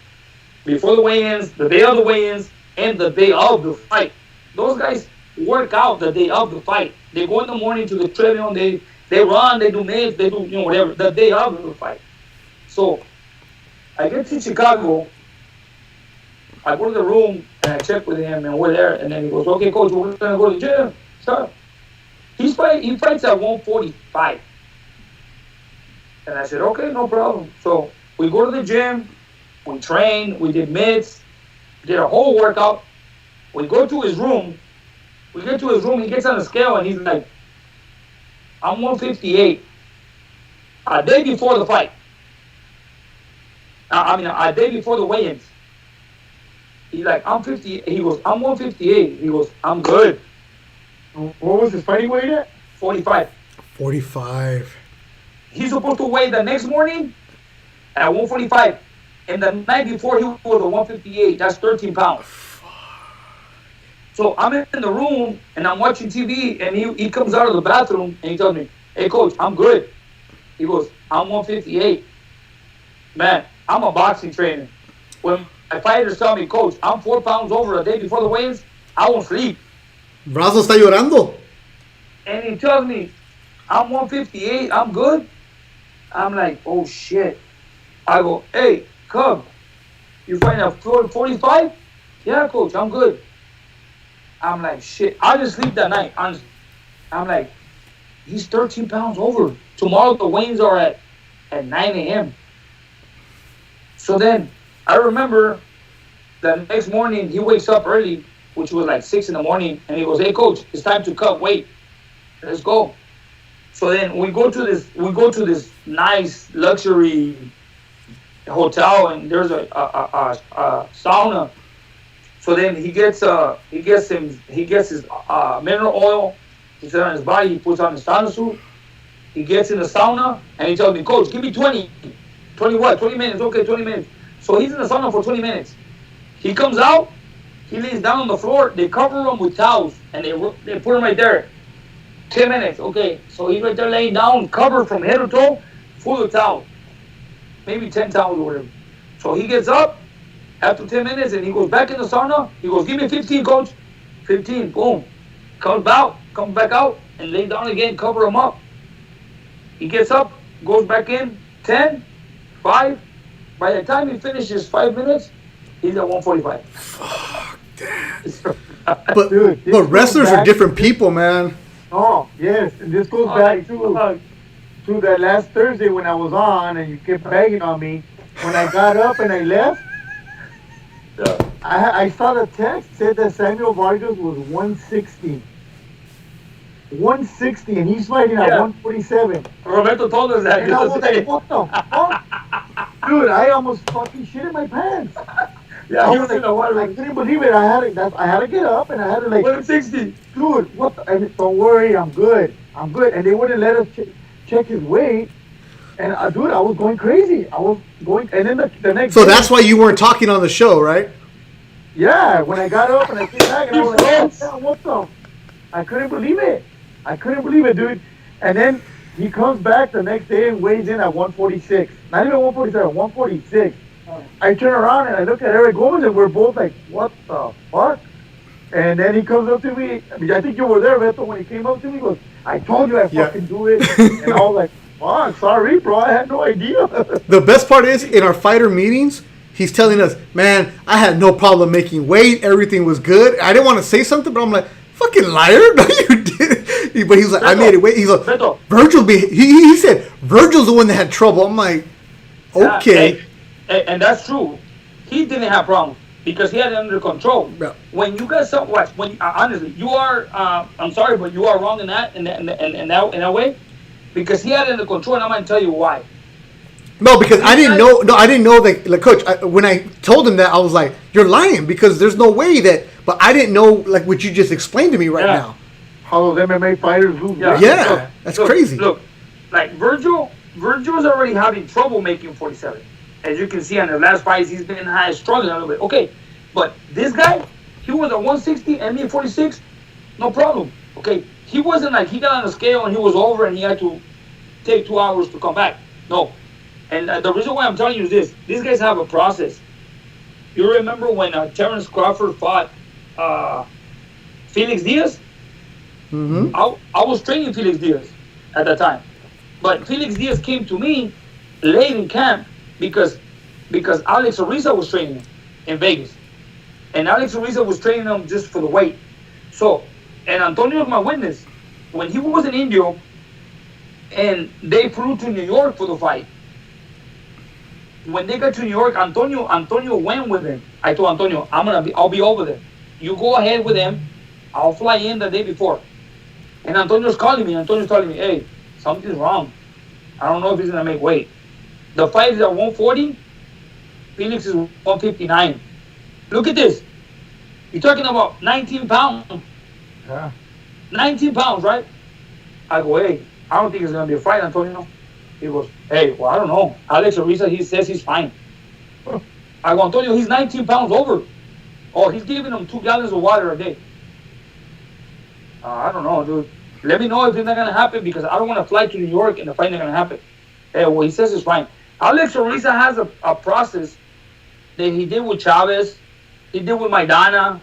before the weigh-ins, the day of the weigh-ins, and the day of the fight. Those guys work out the day of the fight. They go in the morning to the treadmill, they run, they do mitts, they do whatever the day of the fight. So I get to Chicago, I go to the room and I check with him and we're there, and then he goes, "Okay, coach, we're gonna go to the gym." Start. He fights at 145. And I said, "Okay, no problem." So we go to the gym, we train, we did mitts, did a whole workout. We go to his room. We get to his room, he gets on the scale and he's like, "I'm 158. A day before the fight. A day before the weigh-ins. He's like, "I'm 50." He goes, "I'm 158. He goes, "I'm good." What was his fighting weight at? 45. 45. He's supposed to weigh the next morning at 145. And the night before, he was at 158. That's 13 pounds. So I'm in the room, and I'm watching TV, and he comes out of the bathroom, and he tells me, "Hey, coach, I'm good." He goes, "I'm 158. Man, I'm a boxing trainer. When my fighters tell me, "Coach, I'm 4 pounds over a day before the weigh-ins," I won't sleep. Razo está llorando. And he tells me, "I'm 158, I'm good." I'm like, "Oh, shit." I go, "Hey, Cub, you fighting at 45? "Yeah, coach, I'm good." I'm like, "Shit." I just sleep that night, honestly. I'm like, he's 13 pounds over. Tomorrow the weigh-ins are at 9 a.m. So then I remember the next morning he wakes up early, which was like 6 in the morning, and he goes, "Hey, coach, it's time to cut weight. Let's go." So then we go to this nice luxury hotel, and there's a sauna. So then he gets his mineral oil. He puts it on his body. He puts on his sauna suit. He gets in the sauna, and he tells me, "Coach, give me 20." 20 what? 20 minutes. Okay, 20 minutes. So he's in the sauna for 20 minutes. He comes out. He lays down on the floor. They cover him with towels, and they put him right there. 10 minutes. Okay, so he's right there laying down, covered from head to toe, full of towels. Maybe 10 towels or whatever. So he gets up after 10 minutes, and he goes back in the sauna. He goes, give me 15, coach. 15, boom. Comes back out, and lays down again, cover him up. He gets up, goes back in, 10, 5. By the time he finishes 5 minutes, he's at 145. Fuck that. But, dude, but wrestlers are different people, man. Oh, yes. And this goes back to that last Thursday when I was on and you kept begging on me. When I got up and I left, I saw the text said that Samuel Vargas was 160. 160, and he's fighting at 147. Roberto told us that. And I was like, what the fuck? Dude, I almost fucking shit in my pants. Yeah, I was like, I couldn't believe it. I had to get up and I had to like 160. Dude, what the, and don't worry, I'm good. And they wouldn't let us check his weight. And dude, I was going crazy. I was going, and then the next So day, that's why you weren't talking on the show, right? Yeah, when I got up and I came back and I was like, oh, what the? I couldn't believe it. Dude. And then he comes back the next day and weighs in at 146. Not even 147, 146. I turn around and I look at Eric Gomez and we're both like, what the fuck? And then he comes up to me. I think you were there, Beto, when he came up to me. He goes, I told you I fucking do it. And I was like, fuck, sorry, bro. I had no idea. The best part is, in our fighter meetings, he's telling us, man, I had no problem making weight. Everything was good. I didn't want to say something, but I'm like, fucking liar. No, you didn't. But he's like, Beto, I made it weight. He's like, Beto. Virgil, he said, Virgil's the one that had trouble. I'm like, okay. And that's true. He didn't have problems because he had it under control. Yeah. When you guys watch, when honestly, you are, I'm sorry, but you are wrong in that way, because he had it under control, and I'm gonna tell you why. No, because I didn't know. No, I didn't know that. Like, Coach, when I told him that, I was like, "You're lying," because there's no way that. But I didn't know, like what you just explained to me right now. How those MMA fighters move. Yeah, that's crazy. Look, like Virgil's already having trouble making 47. As you can see on the last fights, he's been struggling a little bit. Okay, but this guy, he was at 160 and me 46, no problem. Okay, he wasn't like he got on the scale and he was over and he had to take 2 hours to come back. No, and the reason why I'm telling you is this: these guys have a process. You remember when Terrence Crawford fought Felix Diaz? Mm-hmm. I was training Felix Diaz at that time, but Felix Diaz came to me late in camp. Because Alex Ariza was training him in Vegas. And Alex Ariza was training him just for the weight. So, and Antonio is my witness. When he was in Indio and they flew to New York for the fight, when they got to New York, Antonio went with him. I told Antonio, I'll be over there. You go ahead with him. I'll fly in the day before. And Antonio's calling me. Antonio's telling me, hey, something's wrong. I don't know if he's going to make weight. The fight is at 140. Felix is 159. Look at this. You're talking about 19 pounds. Yeah. 19 pounds, right? I go, hey, I don't think it's going to be a fight, Antonio. He goes, hey, well, I don't know. Alex Ariza, he says he's fine. I go, Antonio, he's 19 pounds over. Oh, he's giving him 2 gallons of water a day. I don't know, dude. Let me know if it's not going to happen because I don't want to fly to New York and the fight not going to happen. Hey, well, he says it's fine. Alex Ariza has a process that he did with Chavez, he did with Maidana,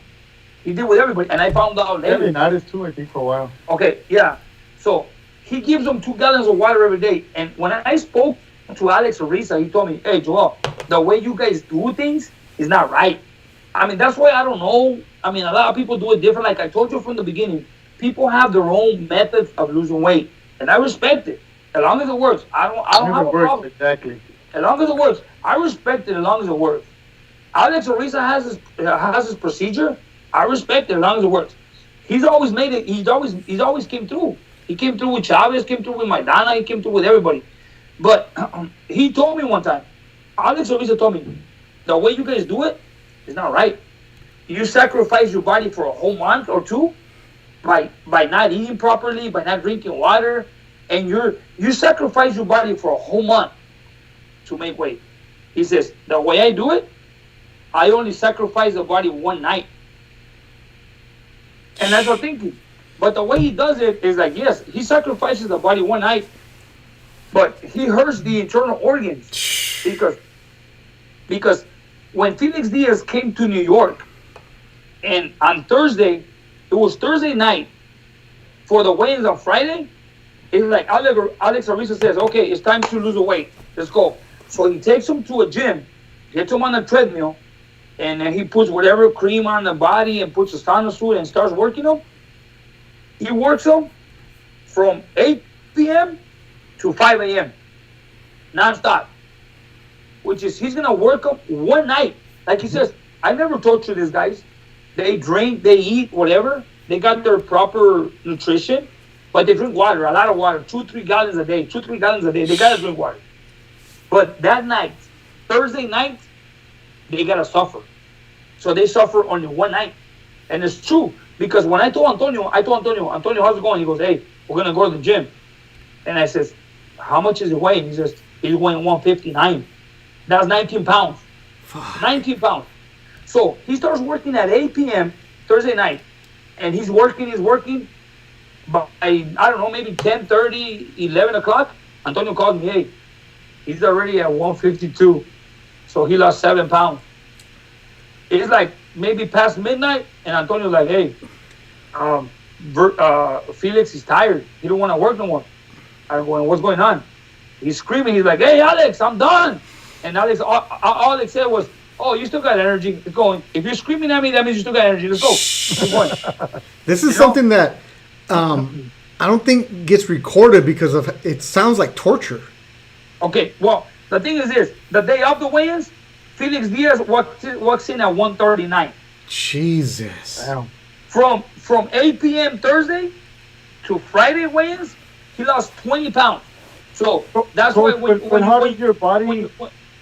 he did with everybody, and I found out later. Yeah, not his too, I think, for a while. Okay, yeah. So he gives them 2 gallons of water every day. And when I spoke to Alex Ariza, he told me, hey, Joel, the way you guys do things is not right. I mean, that's why I don't know. I mean, a lot of people do it different. Like I told you from the beginning, people have their own methods of losing weight, and I respect it. As long as it works, I don't have a problem. Exactly. As long as it works, I respect it. As long as it works, Alex Ariza has his procedure. I respect it as long as it works. He's always made it. He's always came through. He came through with Chavez. Came through with Maidana. He came through with everybody. But he told me one time, Alex Ariza told me, the way you guys do it is not right. You sacrifice your body for a whole month or two by not eating properly, by not drinking water. And you sacrifice your body for a whole month to make weight. He says, the way I do it, I only sacrifice the body one night. And that's what I'm thinking. But the way he does it is like, yes, he sacrifices the body one night, but he hurts the internal organs. Because when Felix Diaz came to New York, and on Thursday, it was Thursday night, for the weigh-ins on Friday, it's like Alex Ariza says, okay, it's time to lose the weight. Let's go. So he takes him to a gym, gets him on a treadmill, and then he puts whatever cream on the body and puts a sauna suit and starts working him. He works him from 8 p.m. to 5 a.m. non-stop. Which is, he's going to work them one night. Like he says, I never torture these guys. They drink, they eat, whatever. They got their proper nutrition, but they drink water, a lot of water, 2-3 gallons a day, 2-3 gallons a day. They got to drink water. But that night, Thursday night, they got to suffer. So they suffer only one night. And it's true, because when I told Antonio, Antonio, how's it going? He goes, hey, we're going to go to the gym. And I says, how much is he weighing? He says, he's weighing 159. That's 19 pounds. 19 pounds. So he starts working at 8 p.m. Thursday night. And he's working. But I don't know, maybe 10:30, 11 o'clock. Antonio calls me, hey, he's already at 152. So he lost 7 pounds. It's like maybe past midnight. And Antonio's like, hey, Felix is tired. He don't want to work no more. I'm going, what's going on? He's screaming. He's like, hey, Alex, I'm done. And Alex, all Alex said was, oh, you still got energy. It's going. If you're screaming at me, that means you still got energy. Let's go. Keep going. This is something that I don't think gets recorded because of it sounds like torture. Okay, well, the thing is this. The day of the weigh-ins, Felix Diaz walks in at 139. Jesus. Wow. From 8 p.m. Thursday to Friday weigh-ins, he lost 20 pounds. So that's why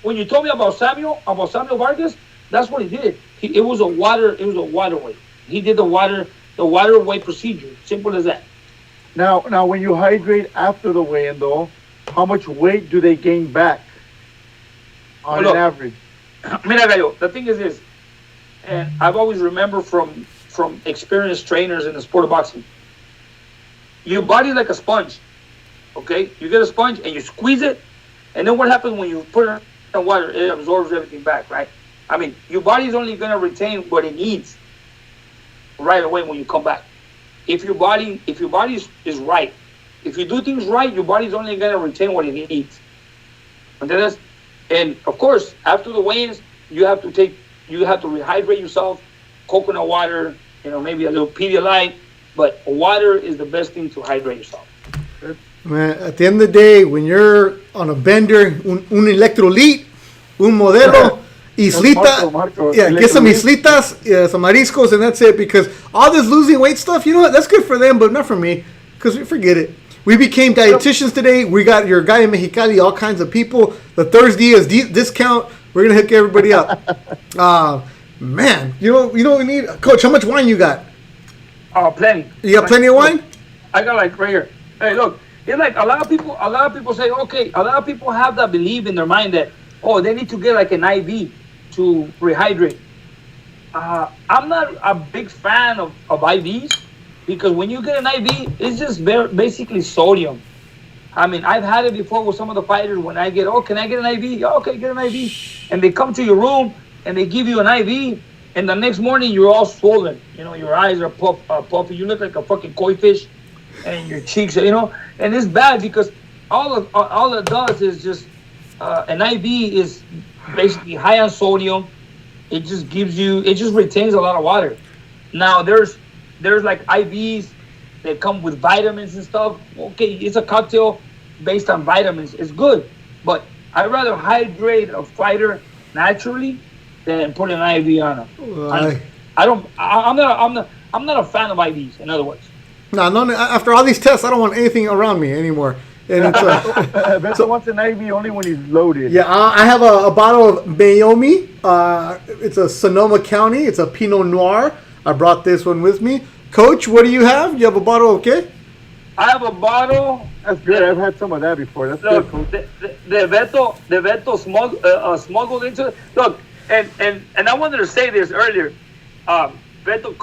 when you told me about Samuel Vargas, that's what he did. It was a water weight. He did the water weight procedure. Simple as that. Now, when you hydrate after the weigh-in, though, how much weight do they gain back on an average? Mira, Gallo, the thing is this, and I've always remembered from experienced trainers in the sport of boxing. Your body's like a sponge. Okay, you get a sponge and you squeeze it, and then what happens when you put it in water? It absorbs everything back, right? I mean, your body's only gonna retain what it needs right away when you come back. If your body is right, if you do things right, your body's only gonna retain what it needs. And of course, after the weigh-ins, you have to rehydrate yourself, coconut water, maybe a little Pedialyte, but water is the best thing to hydrate yourself. Man, at the end of the day, when you're on a bender, un electrolit, un modelo, islita, get some islitas, some mariscos, and that's it. Because all this losing weight stuff, you know what? That's good for them, but not for me. Because forget it. We became dietitians today. We got your guy in Mexicali, all kinds of people. The ThursDIAZ discount. We're gonna hook everybody up. Man, you know what we need, Coach. How much wine you got? Plenty. You got plenty of wine? I got like right here. Hey, look. It's like a lot of people say, okay, a lot of people have that belief in their mind that, oh, they need to get like an IV to rehydrate. I'm not a big fan of IVs because when you get an IV, it's just basically sodium. I mean, I've had it before with some of the fighters when I get, oh, can I get an IV? Oh, okay, get an IV. And they come to your room and they give you an IV and the next morning you're all swollen. Your eyes are puffy. You look like a fucking koi fish. And your cheeks, and it's bad because all it does is just an IV is basically high on sodium. It just retains a lot of water. Now there's like IVs that come with vitamins and stuff. Okay, it's a cocktail based on vitamins. It's good, but I'd rather hydrate a fighter naturally than put an IV on him. I'm not a fan of IVs. In other words. No. After all these tests, I don't want anything around me anymore. And it's Beto wants an IV only when he's loaded. Yeah, I have a bottle of Mayomi. It's a Sonoma County. It's a Pinot Noir. I brought this one with me. Coach, what do you have? You have a bottle, okay? I have a bottle. That's good. I've had some of that before. That's Look, good, Coach. the Beto smuggled into it. Look, and I wanted to say this earlier. Beto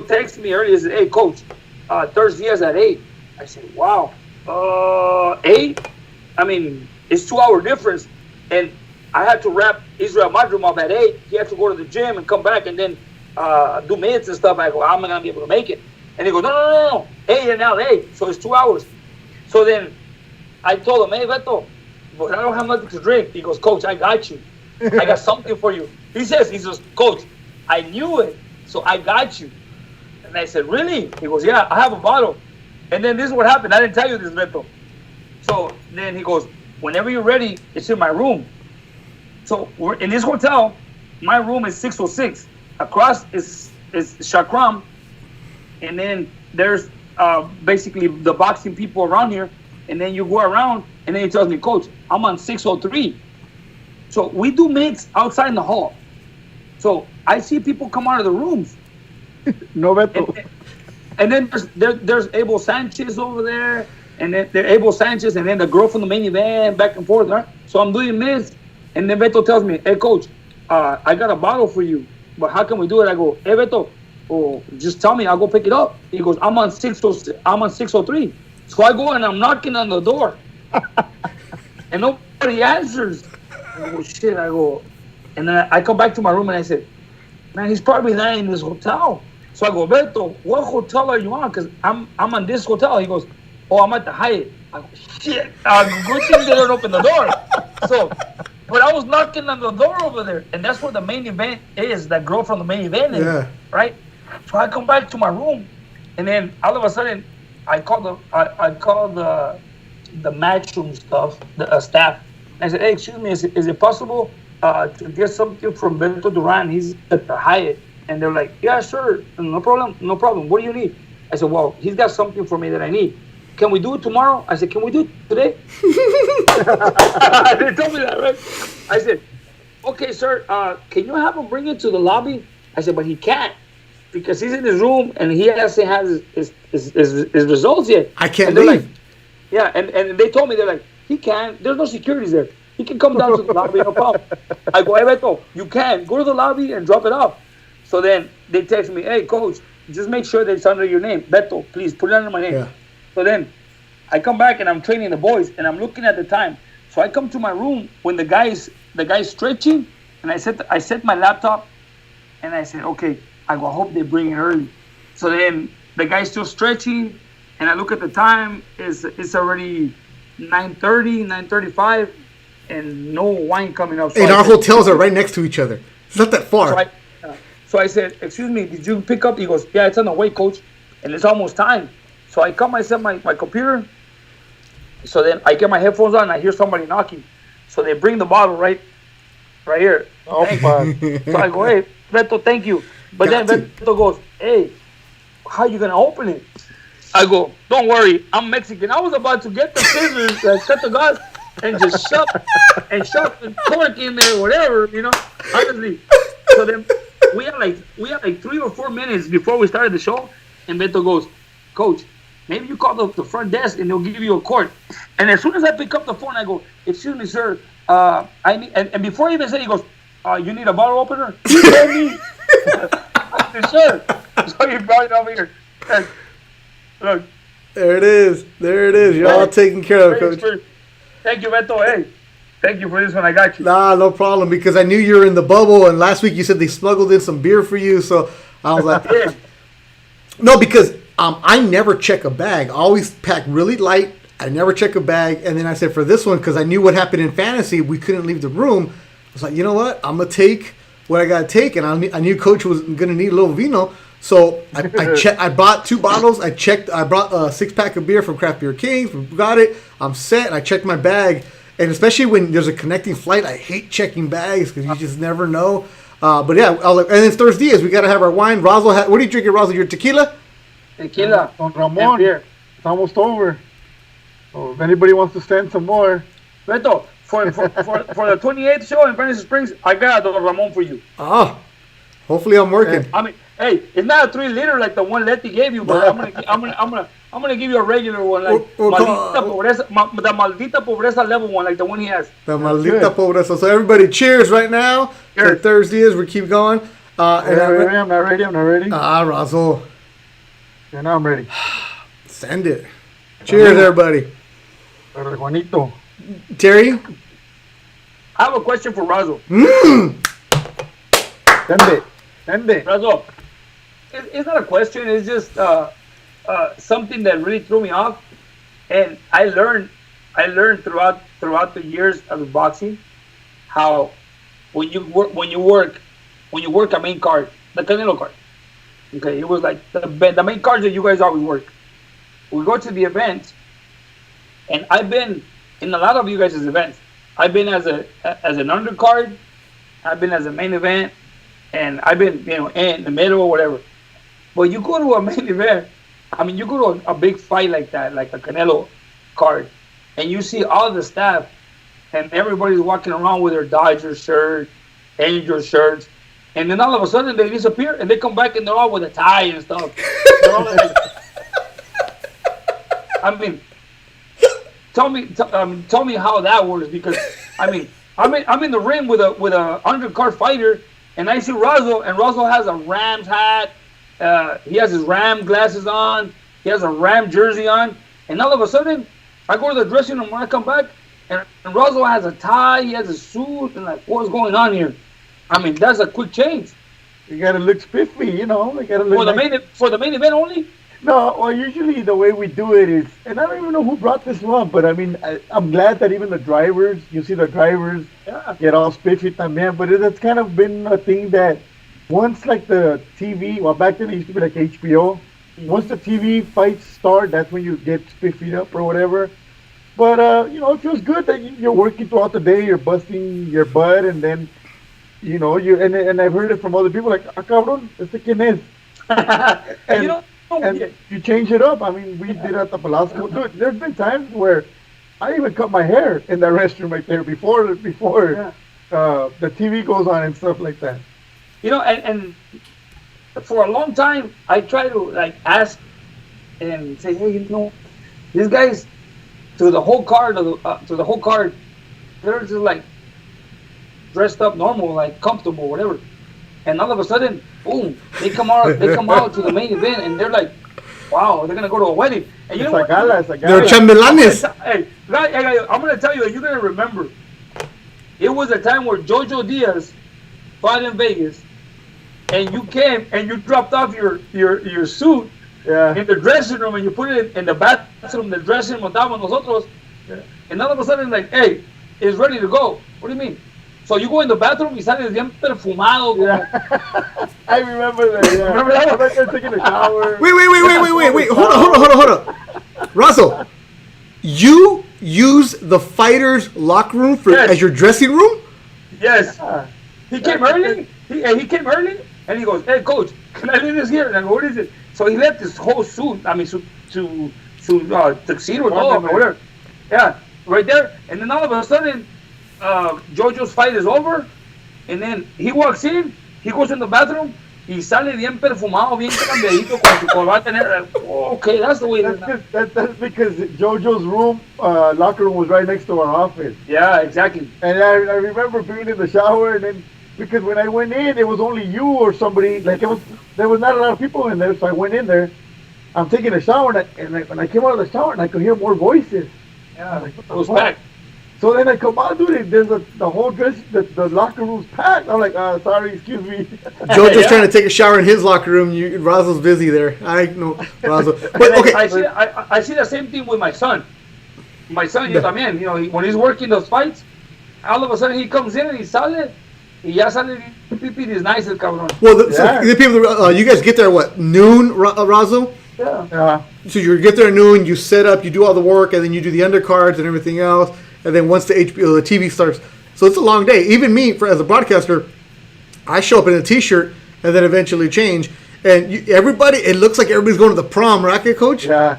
texted me earlier. He said, "Hey, Coach, ThursDIAZ at 8." I said, "Wow, 8? I mean, it's 2 hour difference." And I had to wrap Israel Madrim up at 8. He had to go to the gym and come back and then do minutes and stuff. I go, "I'm not gonna be able to make it." And he goes, "No. 8 in LA, so it's 2 hours." So then I told him, "Hey, Beto, but I don't have nothing to drink." He goes, "Coach, I got you. I got something for you." He says, "Coach, I knew it, so I got you." And I said, "Really?" He goes, "Yeah, I have a bottle." And then this is what happened. I didn't tell you this, Beto. So then he goes, "Whenever you're ready, it's in my room." So we're in this hotel. My room is 606. Across is Shakram. And then there's basically the boxing people around here. And then you go around, and then he tells me, "Coach, I'm on 603. So we do mitts outside in the hall. So I see people come out of the rooms. No, Beto. And then there's Abel Sanchez over there. And then there's Abel Sanchez, and then the girl from the minivan, back and forth, right? So I'm doing this. And then Beto tells me, "Hey, Coach, I got a bottle for you. But how can we do it?" I go, "Hey, Beto, just tell me. I'll go pick it up." He goes, I'm on 603. So I go and I'm knocking on the door. And nobody answers. I go, "Shit." I go, and then I come back to my room and I said, "Man, he's probably not in this hotel." So I go, "Beto, what hotel are you on? Because I'm on this hotel." He goes, "Oh, I'm at the Hyatt." I go, "Shit. Good thing they don't open the door." So, but I was knocking on the door over there, and that's where the main event is. That girl from the main event is, right? So I come back to my room, and then all of a sudden, I call the matchroom stuff, the staff. And I said, "Hey, excuse me, is it possible to get something from Beto Duran? He's at the Hyatt." And they're like, "Yeah, sure, no problem. What do you need?" I said, "Well, he's got something for me that I need. Can we do it tomorrow?" I said, "Can we do it today?" They told me that, right? I said, "Okay, sir, can you have him bring it to the lobby?" I said, "But he can't, because he's in his room and he hasn't had his results yet." I can't leave. leave. Like, yeah, and they told me, they're like, "He can. There's no securities there. He can come down to the lobby, no problem." I go, "Hey, Beto, you can. Go to the lobby and drop it off." So then they text me, "Hey, Coach, just make sure that it's under your name. Beto, please put it under my name." Yeah. So then I come back and I'm training the boys and I'm looking at the time. So I come to my room when the guy's stretching, and I set my laptop and I said, "Okay," I go, "I hope they bring it early." So then the guy's still stretching, and I look at the time, it's already 9:30, 9:35, and no wine coming up. So And our hotels are right next to each other. It's not that far. So I said, "Excuse me, did you pick up?" He goes, "Yeah, it's on the way, Coach, and it's almost time." So I come, I set my computer. So then I get my headphones on and I hear somebody knocking. So they bring the bottle right here. Oh, fuck. So I go, "Hey, Beto, thank you." But then Beto goes, "Hey, how you going to open it?" I go, "Don't worry, I'm Mexican." I was about to get the scissors, cut the glass, and just shove the cork in there, whatever, honestly. So then we had like 3 or 4 minutes before we started the show, and Beto goes, "Coach, maybe you call the front desk and they'll give you a cork." And as soon as I pick up the phone, I go, "Excuse me, sir, I need," and before he even said, he goes, "You need a bottle opener?" He told me. I said, "Sure." So he brought it over here. And look. There it is. You're all taken care of, Coach. Thank you, Beto. Hey, thank you for this one. I got you. Nah, no problem, because I knew you were in the bubble, and last week you said they smuggled in some beer for you, so I was like, Yeah. No, because I never check a bag. I always pack really light. I never check a bag. And then I said, for this one, because I knew what happened in fantasy, we couldn't leave the room. I was like, you know what? I'm going to take what I got to take. And I knew Coach was going to need a little vino. So I bought 2 bottles. I brought a 6-pack of beer from Craft Beer Kings. We got it. I'm set. And I checked my bag. And especially when there's a connecting flight, I hate checking bags because you just never know. But yeah, and then ThursDIAZ, we got to have our wine. Razo, what are you drinking, Razo? Your tequila? Tequila. Don Ramon. It's almost over. So if anybody wants to send some more. Beto, for the 28th show in Fantasy Springs, I got a Don Ramon for you. Oh, hopefully I'm working. I mean, hey, it's not a 3 liter like the one Letty gave you, but I'm I'm gonna give you a regular one, like maldita pobreza, the maldita pobreza level one, like the one he has. The maldita pobreza. So everybody, cheers right now. Cheers. ThursDIAZ. We keep going. I'm not ready. Razo. Yeah, now I'm ready. Send it. Cheers, everybody. Juanito. Terry? I have a question for Razo. Send it. Razo, it's not a question. It's just something that really threw me off, and I learned throughout the years of boxing how when you work a main card, the Canelo card. Okay, it was like the main cards that you guys always work. We go to the event, and I've been in a lot of you guys' events. I've been as an undercard, I've been as a main event, and I've been in the middle or whatever. But you go to a main event, I mean, you go to a big fight like that, like a Canelo card, and you see all the staff, and everybody's walking around with their Dodgers shirt, Angels shirts, and then all of a sudden they disappear, and they come back and they're all with a tie and stuff. They're all like, I mean, tell me how that works, because I mean, I'm in the ring with a undercard fighter, and I see Razo, and Razo has a Rams hat. He has his Ram glasses on. He has a Ram jersey on, and all of a sudden, I go to the dressing room. When I come back, and Razo has a tie. He has a suit, and like, what's going on here? I mean, that's a quick change. You gotta look spiffy, You gotta look for the main event only. No, well, usually the way we do it is, and I don't even know who brought this one, but I mean, I'm glad that even the drivers, you see the drivers get all spiffy también, but it's kind of been a thing that once like the TV, well, back then it used to be like HBO, once the TV fights start, that's when you get spiffied up or whatever. But, it feels good that you're working throughout the day, you're busting your butt, and then, and I've heard it from other people, like, cabrón, ¿este quién es? And you change it up. I mean, we did it at the Velasco. Dude, there's been times where I even cut my hair in the restroom right there before the TV goes on and stuff like that. And for a long time, I try to like ask and say, hey, these guys through the whole card, they're just like dressed up normal, like comfortable, whatever. And all of a sudden, boom, they come out to the main event, and they're like, wow, they're gonna go to a wedding. And you know what? They're chambelanes. Hey, I'm gonna tell you, you're gonna remember. It was a time where Jojo Diaz fought in Vegas, and you came and you dropped off your suit in the dressing room, and you put it in the bathroom, the dressing room, donde nosotros. And all of a sudden, like, hey, it's ready to go. What do you mean? So you go in the bathroom y sales bien perfumado. I remember that. Yeah. Remember that? I was like taking a shower. Wait. Hold on. Razo, you use the fighter's locker room as your dressing room? Yes. He came early. He came early, and he goes, "Hey, coach, can I leave this here?" And I go, "What is it?" So he left his whole suit. I mean, tuxedo or whatever. Yeah, right there. And then all of a sudden, Jojo's fight is over, and then he walks in, he goes in the bathroom, y sale bien perfumado, bien cambiadito con su corbata. Okay, that's the way. That's because Jojo's room, locker room was right next to our office. Yeah, exactly. And I remember being in the shower, and then because when I went in, it was only you or somebody. Like there was not a lot of people in there, so I went in there. I'm taking a shower, and when I came out of the shower, and I could hear more voices. Yeah, like, it was packed. So then I come out, dude, there's the whole dress, the locker room's packed. I'm like, sorry, excuse me. Jojo's trying to take a shower in his locker room. Razo's busy there. I know, Razo. But, okay. I see the same thing with my son. My son, también, when he's working those fights, all of a sudden he comes in and he sale, y ya sale pipi nice el cabrón. Well, the people, you guys get there, what, noon, Razo? Yeah. So you get there at noon, you set up, you do all the work, and then you do the undercards and everything else. And then once the TV starts, so it's a long day. Even me, as a broadcaster, I show up in a T-shirt and then eventually change. And everybody, it looks like everybody's going to the prom, right, Coach? Yeah.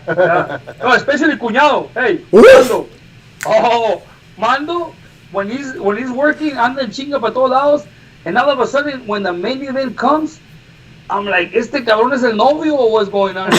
No, especially Cuñado. Hey, Mando. Oh, Mando, when he's working, anda en chinga para todos lados, and all of a sudden, when the main event comes, I'm like, ¿este cabrón es el novio or what's going on?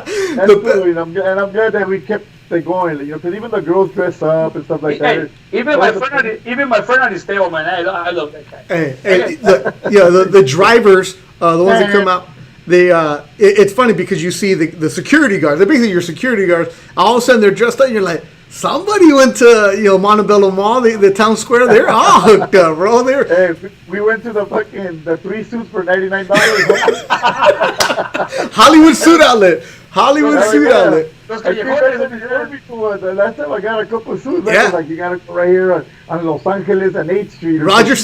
That's true, and I'm glad that we kept it going, because even the girls dress up and stuff like that. Even my friend on his tail, man, I love that guy. Hey, the drivers, the ones that come out, it's funny because you see the security guards. They're basically your security guards. All of a sudden, they're dressed up. And you're like, somebody went to Montebello Mall, the town square. They're all hooked up, bro. Hey, we went to the 3 suits for $99. Hollywood Suit Outlet. Hollywood Suit Outlet. The last time I got a couple of suits, like you got to go right here on Los Angeles and 8th Street. Roger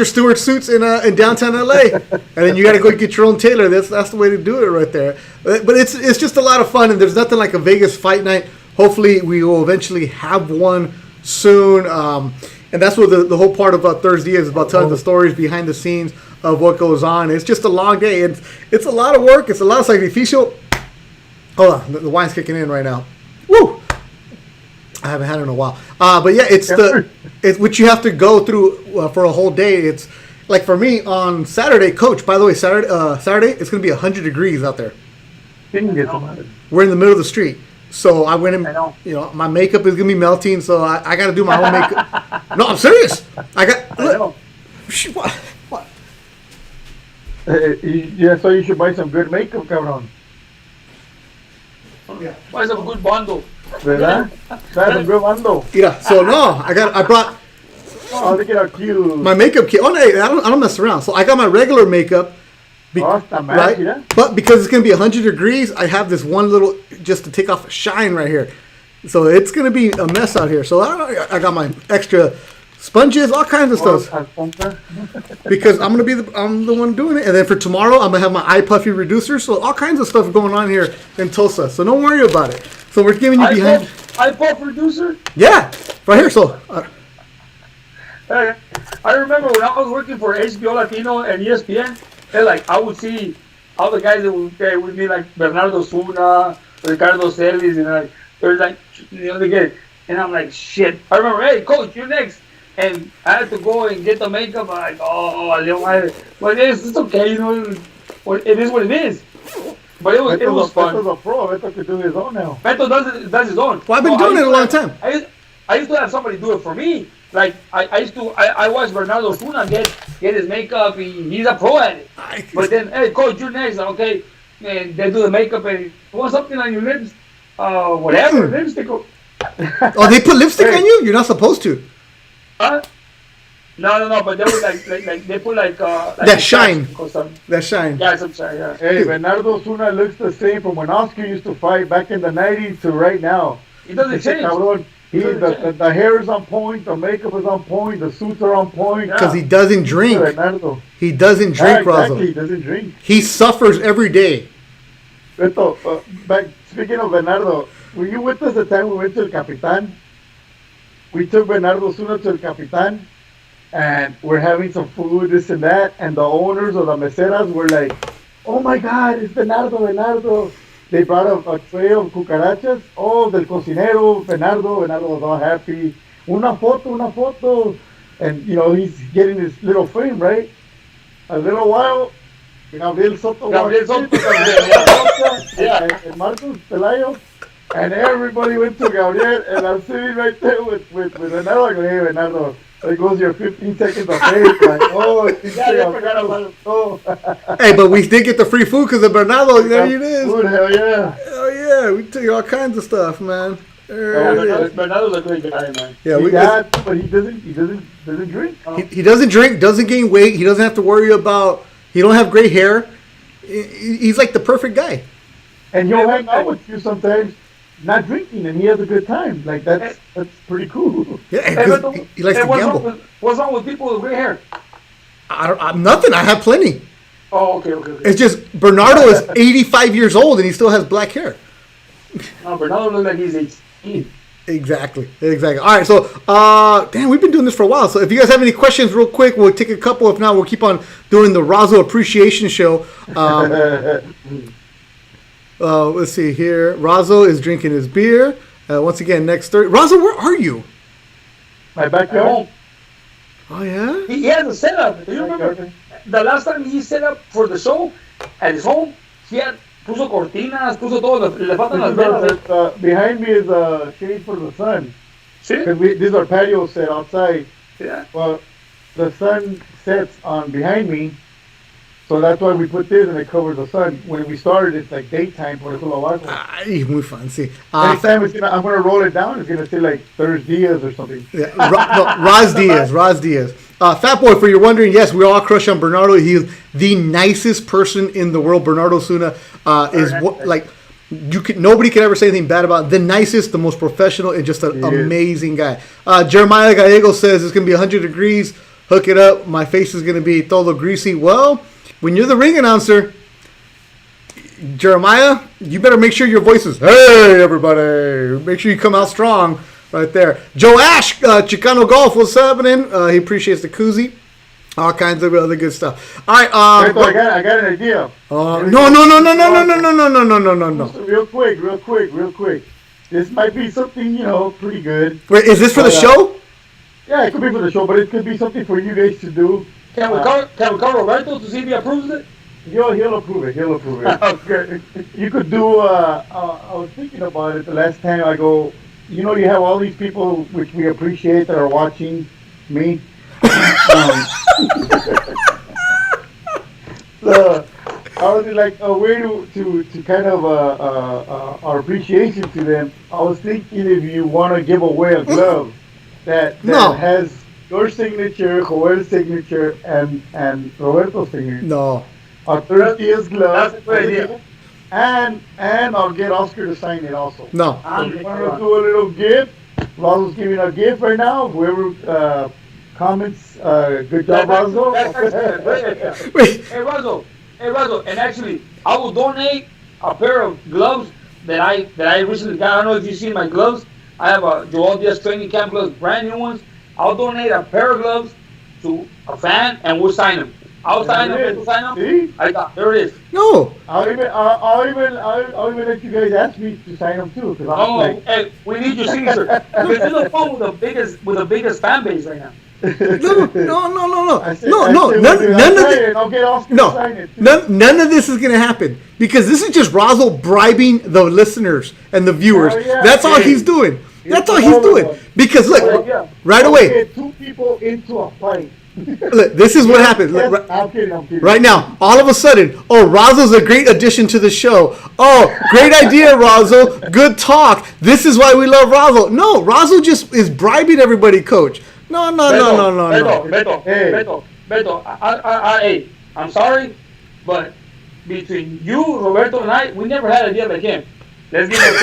Stewart suits in downtown LA, and then you got to go get your own tailor. That's the way to do it right there. But it's just a lot of fun, and there's nothing like a Vegas fight night. Hopefully, we will eventually have one soon, and that's what the whole part about ThursDIAZ is about, telling the stories behind the scenes of what goes on. It's just a long day. It's a lot of work. It's a lot of sacrificio. Hold on, the wine's kicking in right now. Woo! I haven't had it in a while. But yeah, it's what you have to go through for a whole day. It's like for me on Saturday, Coach. By the way, Saturday it's going to be 100 degrees out there. We're in the middle of the street, so I went in. My makeup is going to be melting, so I got to do my own makeup. No, I'm serious. What? Yeah, so you should buy some good makeup, cabrón. Yeah. Why is it a good bundle? ¿Verdad? That's a good bundle. Yeah. So no, I brought. Oh, look at how cute. My makeup kit. Oh no, I don't mess around. So I got my regular makeup. Right? But because it's gonna be 100 degrees, I have this one little just to take off a shine right here. So it's gonna be a mess out here. So I got my extra sponges, all kinds of stuff. Because I'm the one doing it. And then for tomorrow, I'm gonna have my eye puffy reducer. So all kinds of stuff going on here in Tulsa. So don't worry about it. So we're giving you behind. Eye puff reducer? Yeah, right here. So. I remember when I was working for HBO Latino and ESPN, I would see all the guys that would be like Bernardo Zuna, Ricardo Celis, and they're like, they get, and I'm like, shit. I remember, hey, coach, you're next. And I had to go and get the makeup. I'm like, but it's okay, it is what it is. But it was fun. Beto's a pro. Beto could do his own now. Beto does his own. Well, I've been doing it a long time. I used to have somebody do it for me. Like I watched Bernardo Zuna get his makeup. He's a pro at it. But then, hey, coach, you're next. Okay, and they do the makeup and you want something on your lips, whatever, lipstick. Oh, they put lipstick on you? You're not supposed to. Huh? No. But they were like they put that shine. That shine. Yeah, some shine. Yeah. Hey, Bernardo Zuna looks the same from when Oscar used to fight back in the '90s to right now. He doesn't change. The hair is on point, the makeup is on point, the suits are on point. Because he doesn't drink. He doesn't drink, Razo. He doesn't drink. He suffers every day. Beto, speaking of Bernardo, were you with us the time we went to El Capitan? We took Bernardo Zuna to El Capitan, and we're having some food, this and that, and the owners of the meseras were like, oh my God, it's Bernardo. They brought a tray of cucarachas. Oh, del cocinero, Bernardo was all happy. Una foto. And, he's getting his little frame, right? A little while, Gabriel Soto. And Marcos Pelayo. And everybody went to Gabriel, and I'm sitting right there with Bernardo. I go, hey, Bernardo, there goes your 15 seconds of fame. Like, Hey, but we did get the free food because of Bernardo. There it is. Food, hell yeah. Hell yeah. We took all kinds of stuff, man. Bernardo's a great guy, man. Yeah, but he doesn't drink. He doesn't drink, doesn't gain weight. He doesn't have to worry about, he don't have gray hair. He's like the perfect guy. And he'll hang out with you sometimes, not drinking, and he has a good time. Like, that's pretty cool. Yeah, he likes to gamble. What's wrong with people with gray hair? I'm nothing. I have plenty. Oh, okay. It's just Bernardo is 85 years old and he still has black hair. No, Bernardo looks like he's 18. Exactly. All right, so damn, we've been doing this for a while. So if you guys have any questions, real quick, we'll take a couple. If not, we'll keep on doing the Razo appreciation show. Let's see here. Razo is drinking his beer. Once again, next Thursday. Razo, where are you? My backyard. Oh, yeah? He has a setup. Do you remember the last time he set up for the show at his home? He had puso cortinas, puso todo, le faltan las velas. Behind me is a shade for the sun. ¿Sí? Because these are patio set outside. Yeah. Well, the sun sets on behind me, so that's why we put this and it covers the sun. When we started, it's like daytime por eso lo bajo. Ay, muy fancy. Anytime I'm gonna roll it down, it's gonna say like ThursDIAZ or something. Yeah, RozDIAZ. Fat Boy, for you're wondering, yes, we all crush on Bernardo. He is the nicest person in the world. Bernardo Suna is like nobody can ever say anything bad about him. The nicest, the most professional, and just an amazing guy. Jeremiah Gallego says it's gonna be 100 degrees. Hook it up. My face is gonna be todo greasy. Well, when you're the ring announcer, Jeremiah, you better make sure your voice is, hey, everybody. Make sure you come out strong right there. Joe Ash, Chicano Golf, what's happening? He appreciates the koozie. All kinds of other good stuff. All right. I got an idea. No. Real quick. This might be something, pretty good. Wait, is this for the show? Yeah, it could be for the show, but it could be something for you guys to do. Can we call Roberto to see if he approves it? He'll approve it. Okay. You could do. I was thinking about it the last time. I go. You have all these people which we appreciate that are watching me. So I was like a way to kind of our appreciation to them. I was thinking if you want to give away a glove that has your signature, Joel's signature, and Roberto's signature. No. Our ThursDIAZ glove. That's a good idea. And I'll get Oscar to sign it also. No. So if you want to do a little gift, Razo's giving a gift right now. Whoever comments, good job, Razo. Hey, Razo, and actually, I will donate a pair of gloves that I recently got. I don't know if you've seen my gloves. I have a Joel Diaz training camp gloves, brand new ones. I'll donate a pair of gloves to a fan, and we'll sign them. I'll sign them. We'll sign them. See? There it is. No. I'll even let you guys ask me to sign them too. Hey, we need your signature. Because you're the one with the biggest fan base right now. No. None of this is gonna happen because this is just Razo bribing the listeners and the viewers. That's all he's doing. That's all he's doing. Because look, right away. Get two people into a fight. Look, this is what happens. Look, I'm kidding. Right now, all of a sudden, Razo's a great addition to the show. Oh, great idea, Razo. Good talk. This is why we love Razo. No, Razo just is bribing everybody, Coach. No. Beto, I'm sorry, but between you, Roberto, and I, we never had a deal like him. Let's give him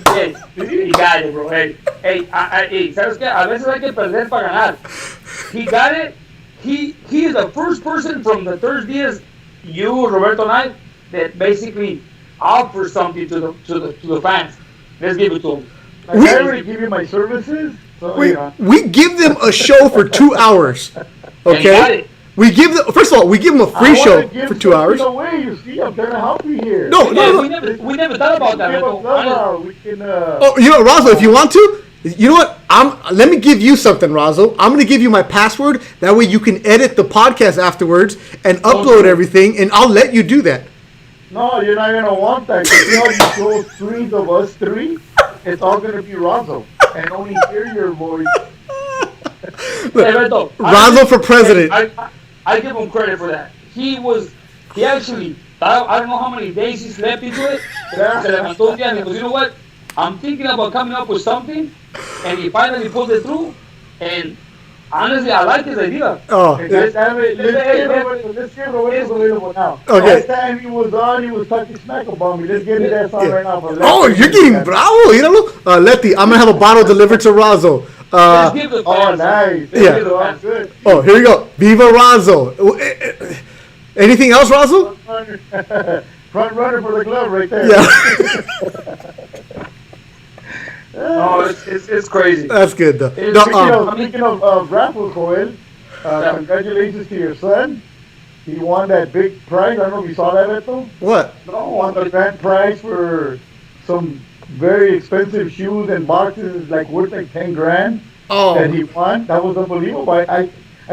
credit. He got it, bro. Hey, ¿sabes qué? A veces hay que perder para ganar. He got it. He is the first person from the ThursDIAZ, you, Roberto, and I, that basically offers something to the fans. Let's give it to him. I already give you my services. So, we give them a show for 2 hours. Okay? We give them, first of all, we give them a free show for 2 hours. Away, you see, I'm trying to help you here. No. We never thought about that. Razo, if you want to, you know what? Let me give you something, Razo. I'm going to give you my password. That way you can edit the podcast afterwards and upload everything, and I'll let you do that. No, you're not going to want that. Because you know, you show three of us three, it's all going to be Razo. And only hear your voice. Look, Razo for president. I give him credit for that. He actually, I don't know how many days he slept into it. Se levantó un día and he goes, you know what? I'm thinking about coming up with something. And he finally pulled it through. And honestly, I like his idea. Oh, let's get Roberto available now. Okay. Last time he was on, he was talking smack about me. Let's get into that song right now. Oh, you're getting bravo. You know, Letty, I'm going to have a bottle delivered to Razo. Nice. Yeah. Good. Oh, here we go. Viva Razo. Anything else, Razo? Front runner for the glove right there. Yeah. Oh, it's crazy. That's good, though. Speaking of raffle, Joel, congratulations to your son. He won that big prize. I don't know if you saw that, Beto. What? No, won the grand prize for some very expensive shoes and boxes, like worth like 10 grand. Oh. That he won. That was unbelievable. I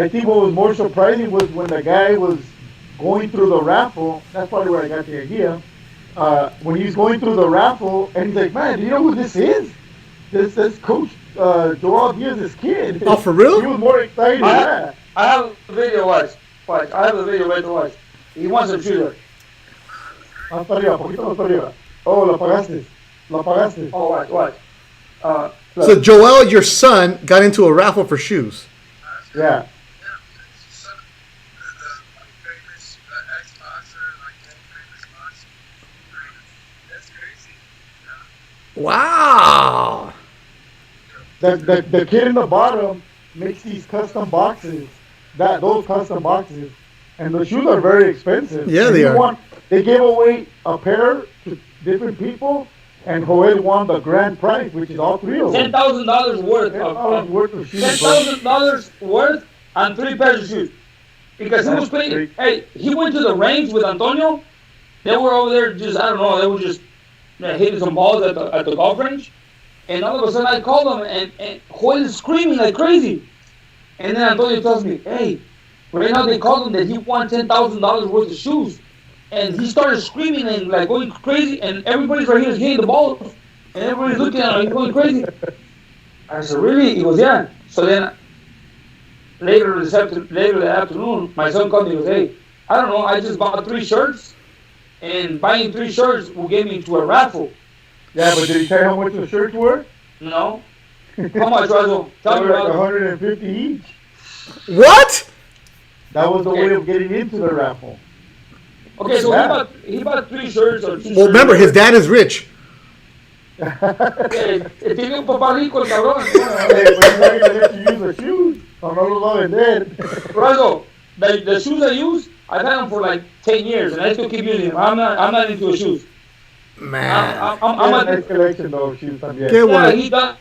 think what was more surprising was when the guy was going through the raffle. That's probably where I got the idea. when he's going through the raffle, and he's like, man, do you know who this is? This is Coach Joel Diaz's kid. Oh, for real? He was more excited. I have a video, watch. I have a video right to watch. He wants some sugar. Hasta arriba, poquito más arriba. Oh, lo apagaste. Lo apagaste. Oh, watch. So Joel, your son, got into a raffle for shoes. Yeah. Wow. The kid in the bottom makes these custom boxes. Those custom boxes. And the shoes are very expensive. Yeah, they are. They gave away a pair to different people, and Joel won the grand prize, which is all three of them. $10,000 worth of shoes. $10,000 worth and 3 pairs of shoes. Because he was playing. Hey, he went to the range with Antonio. They were over there just, I don't know, they were just hitting some balls at the golf range. And all of a sudden I called him, and Joel is screaming like crazy. And then Antonio tells me, hey, right now they called him that he won $10,000 worth of shoes. And he started screaming and like going crazy, and everybody's right here is hitting the balls, and everybody's looking at him, he's going crazy. I said, really? He goes, yeah. So then later that afternoon, my son called me and goes, hey, I don't know, I just bought 3 shirts, and buying 3 shirts will get me to a raffle. Yeah, but did he tell you how much the shirts were? No. How much, Razo? Tell me, like 150 each. What? That was the way of getting into the raffle. Okay, so he bought 3 shirts or 2 shirts. Well, remember, his dad is rich. Tiene un papá rico, el cabrón. Hey, but he's not gonna let you use the shoes. No lo saben dead. Razo, the shoes I use, I've had them for like 10 years, and I still keep using them. I'm not into the shoes. Man. I'm a nice collection though of shoes. Yeah,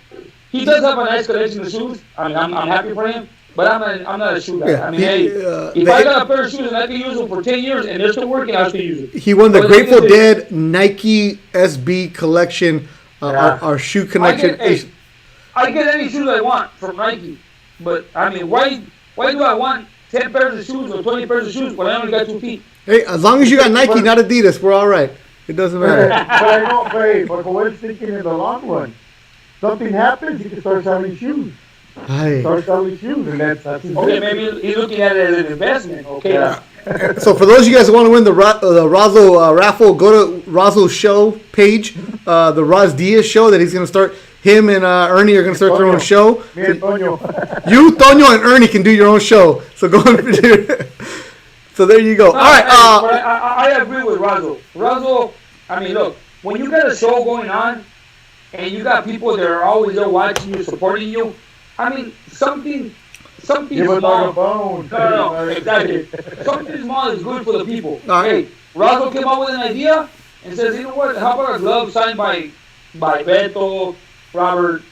he does have a nice collection of shoes. I mean, I'm happy for him. But I'm not a shoe guy. Yeah, I mean, if I got a pair of shoes and I can use them for 10 years and they're still working, I'll still use them. He won the Grateful Dead Nike SB collection, our shoe connection. I get any shoes I want from Nike. But, I mean, why do I want 10 pairs of shoes or 20 pairs of shoes when I only got 2 feet? Hey, as long as you got Nike, not Adidas, we're all right. It doesn't matter. But I know, but Joel's thinking in the long run. Something happens, he can start selling shoes. Start selling shoes, and that's okay, maybe he's looking at it as an investment. Okay. Yeah. So for those of you guys who want to win the Razo raffle, go to Razo's show page, the ThursDIAZ show that he's going to start. Him and Ernie are going to start their own show. Me and Toño. You, Toño, and Ernie can do your own show. So go and do. So there you go. No, all right. I agree with Razo. Razo, I mean, look, when you got a show going on, and you got people that are always there watching you, supporting you. I mean, something small. No, exactly. Something small is good for the people. Hey, Razo came up with an idea and says, you know what? How about a glove signed by Beto, Robert,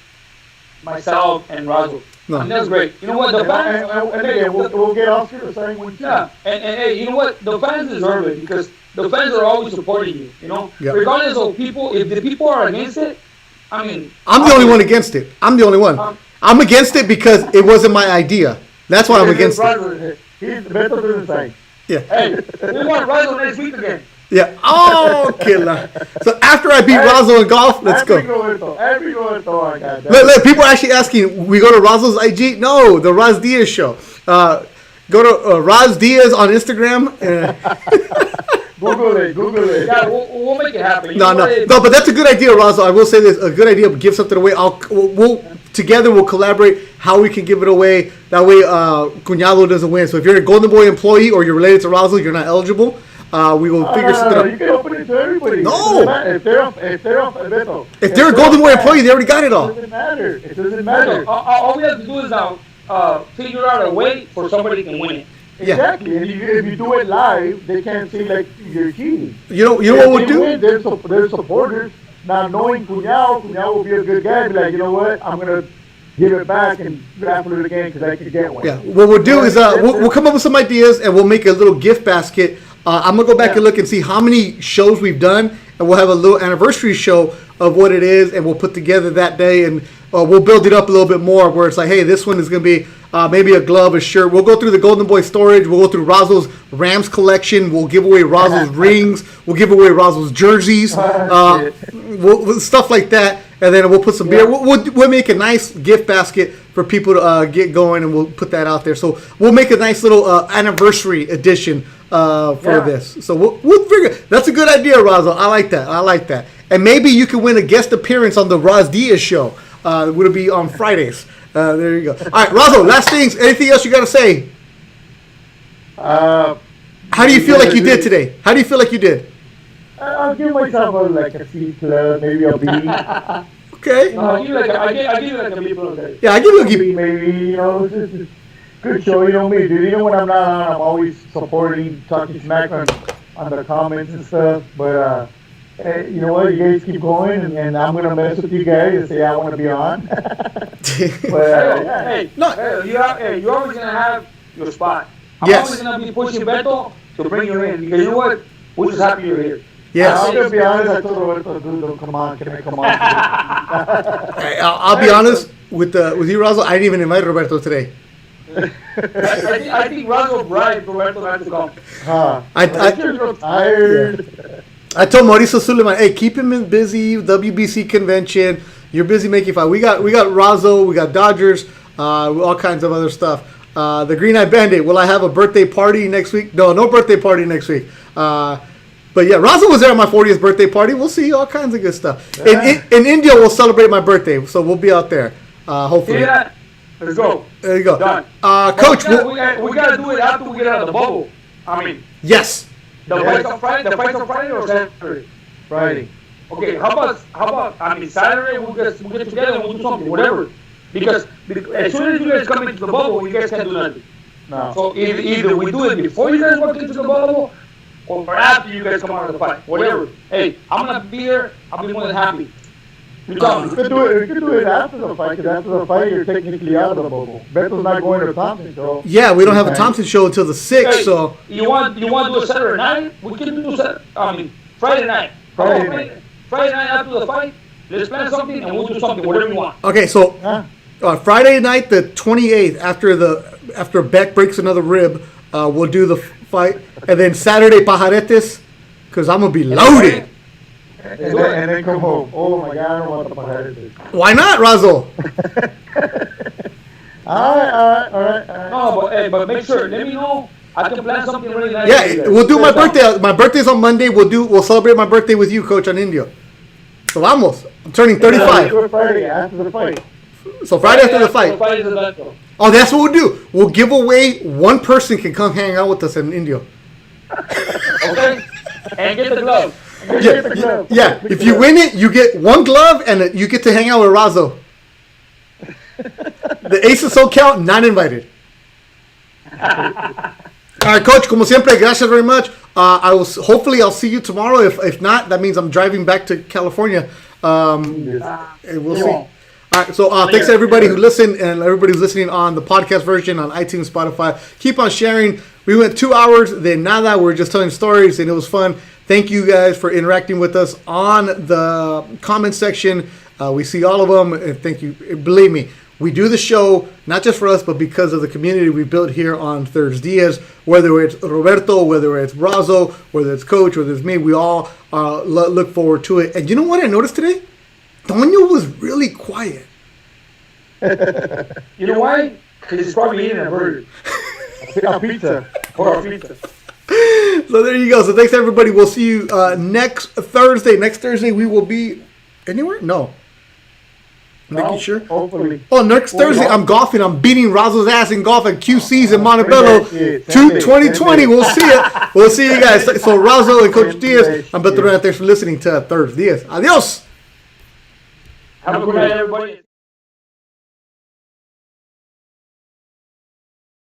myself, and Razo? No. And that's great. You know what? The fans. And again, we'll get Oscar to sign one too. Yeah, and hey, you know what? The fans deserve it because the fans are always supporting you. You know, regardless of people, if the people are against it, I mean, I'm the only one against it. I'm the only one. I'm against it because it wasn't my idea. That's why I'm against it. He's the Beto doesn't sign. Yeah. Hey, we want Razo next week again. Yeah. Oh, killer. So after I beat Razo in golf, let's go. Look, people are actually asking, we go to Razo's IG? No, the ThursDIAZ show. Go to ThursDIAZ on Instagram. Google it. Yeah, we'll make it happen. No, but that's a good idea, Razo. I will say this: a good idea. Give something away. We'll collaborate how we can give it away. That way, Cuñado doesn't win. So if you're a Golden Boy employee or you're related to Razo, you're not eligible. We will figure something out. You can open it to everybody. No. If they're off Beto. If they're a Golden Boy employee, they already got it all. It doesn't matter. All we have to do is now figure out a way for somebody to win it. Exactly. And if you do it live, they can't say like you're cheating. You know what we'll do? There's supporters. Now knowing Cuñado will be a good guy. Be like, you know what? I'm gonna give it back and raffle it again because I could get one. Yeah. What we'll do is we'll come up with some ideas and we'll make a little gift basket. I'm gonna go back and look and see how many shows we've done, and we'll have a little anniversary show of what it is, and we'll put together that day, and we'll build it up a little bit more. Where it's like, hey, this one is gonna be maybe a glove, a shirt. We'll go through the Golden Boy storage. We'll go through Razo's Rams collection. We'll give away Razo's rings. We'll give away Razo's jerseys. Stuff like that. And then we'll put some beer. We'll make a nice gift basket for people to get going, and we'll put that out there. So we'll make a nice little anniversary edition for this. So we'll figure. That's a good idea, Razo. I like that. And maybe you can win a guest appearance on the ThursDIAZ show. Would it be on Fridays? There you go. All right, Razo, last things. Anything else you got to say? How do you feel like you did today? How do you feel like you did? I'll give myself a C+, maybe a B. Okay. I give you like a B plus. Yeah, I give you a B. Maybe, it's just a good show. You know me, dude. Even when I'm not on, I'm always supporting, talking smack on the comments and stuff. But, you know what? You guys keep going, and I'm going to mess with you guys and say I want to be on. But, you're always going to have your spot. I'm Yes. always going to be pushing Beto to bring you in. Because you know what? We're just happy you're here. Yes. I'm going to be honest. I told Roberto, dude, come on. Can I come on? I'll be honest with you, Razo. I didn't even invite Roberto today. I think Razo bribed Roberto not to come. I'm tired. I told Mauricio Suleiman, hey, keep him busy. WBC convention. You're busy making fun. We got Razo. We got Dodgers. All kinds of other stuff. The Green Eye Bandit. Will I have a birthday party next week? No birthday party next week. But yeah, Razo was there at my 40th birthday party. We'll see all kinds of good stuff. In India, we'll celebrate my birthday, so we'll be out there. Hopefully. Yeah. Let's go. There you go. Done. Coach, we gotta do it after we get out of the bubble. I mean, yes. the fight's on Friday or Saturday? Friday. Okay. How about? I mean, Saturday we'll get together and we'll do something, whatever. Because as soon as you guys come into the bubble, you guys can't do nothing. No. So either we do it before you guys walk into the bubble, or after you guys come out of the fight, whatever. Hey, I'm gonna be here. I'll be more than happy. You tell me. We could do it after the fight, because after the fight, you're technically out of the bubble. Beto's not going to Thompson, so. Yeah, we don't have a Thompson show until the 6th, Hey, so. You want to do a Saturday night? We can do Friday night. Friday night after the fight. Let's plan something and we'll do something, whatever you want. Okay, so Friday night, the 28th, after Beck breaks another rib, we'll do the fight, and then Saturday Pajaretes, because I'm gonna be loaded. And then come home. Oh my God, I don't want the Pajaretes. Why not, Razo? All right. No, but make sure. Let me know. I can plan something really nice. Yeah, we'll do my birthday. My birthday's on Monday. We'll celebrate my birthday with you, Coach, on India. So vamos. I'm turning 35. Friday after the fight. So Friday after the fight. Friday is the Beto. Oh, that's what we'll do. We'll give away one person can come hang out with us in India. Okay? And get the glove. Yeah. If you win it, you get one glove and you get to hang out with Razo. The Ace of SoCal, not invited. All right, Coach. Como siempre, gracias very much. Hopefully I'll see you tomorrow. If not, that means I'm driving back to California. And we'll see. All right, so thanks to everybody who listened and everybody who's listening on the podcast version on iTunes, Spotify. Keep on sharing. We went 2 hours, then nada. We're just telling stories, and it was fun. Thank you guys for interacting with us on the comment section. We see all of them, and thank you. Believe me, we do the show not just for us, but because of the community we built here on ThursDIAZ. Whether it's Roberto, whether it's Razo, whether it's Coach, whether it's me, we all look forward to it. And you know what I noticed today? Tonyo was really quiet. You know why? Because he's probably eating a burger. A pizza. Or a pizza. So there you go. So thanks everybody. We'll see you next Thursday. Next Thursday we will be anywhere? No. Making sure. Hopefully. Oh, next Thursday I'm golfing. I'm beating Razo's ass in golf at QC's in Montebello. 2020. We'll see it. We'll see you guys. So Razo and Coach Diaz. I'm Beto. Thanks for listening to ThursDIAZ. Adios. Have a good night, everybody.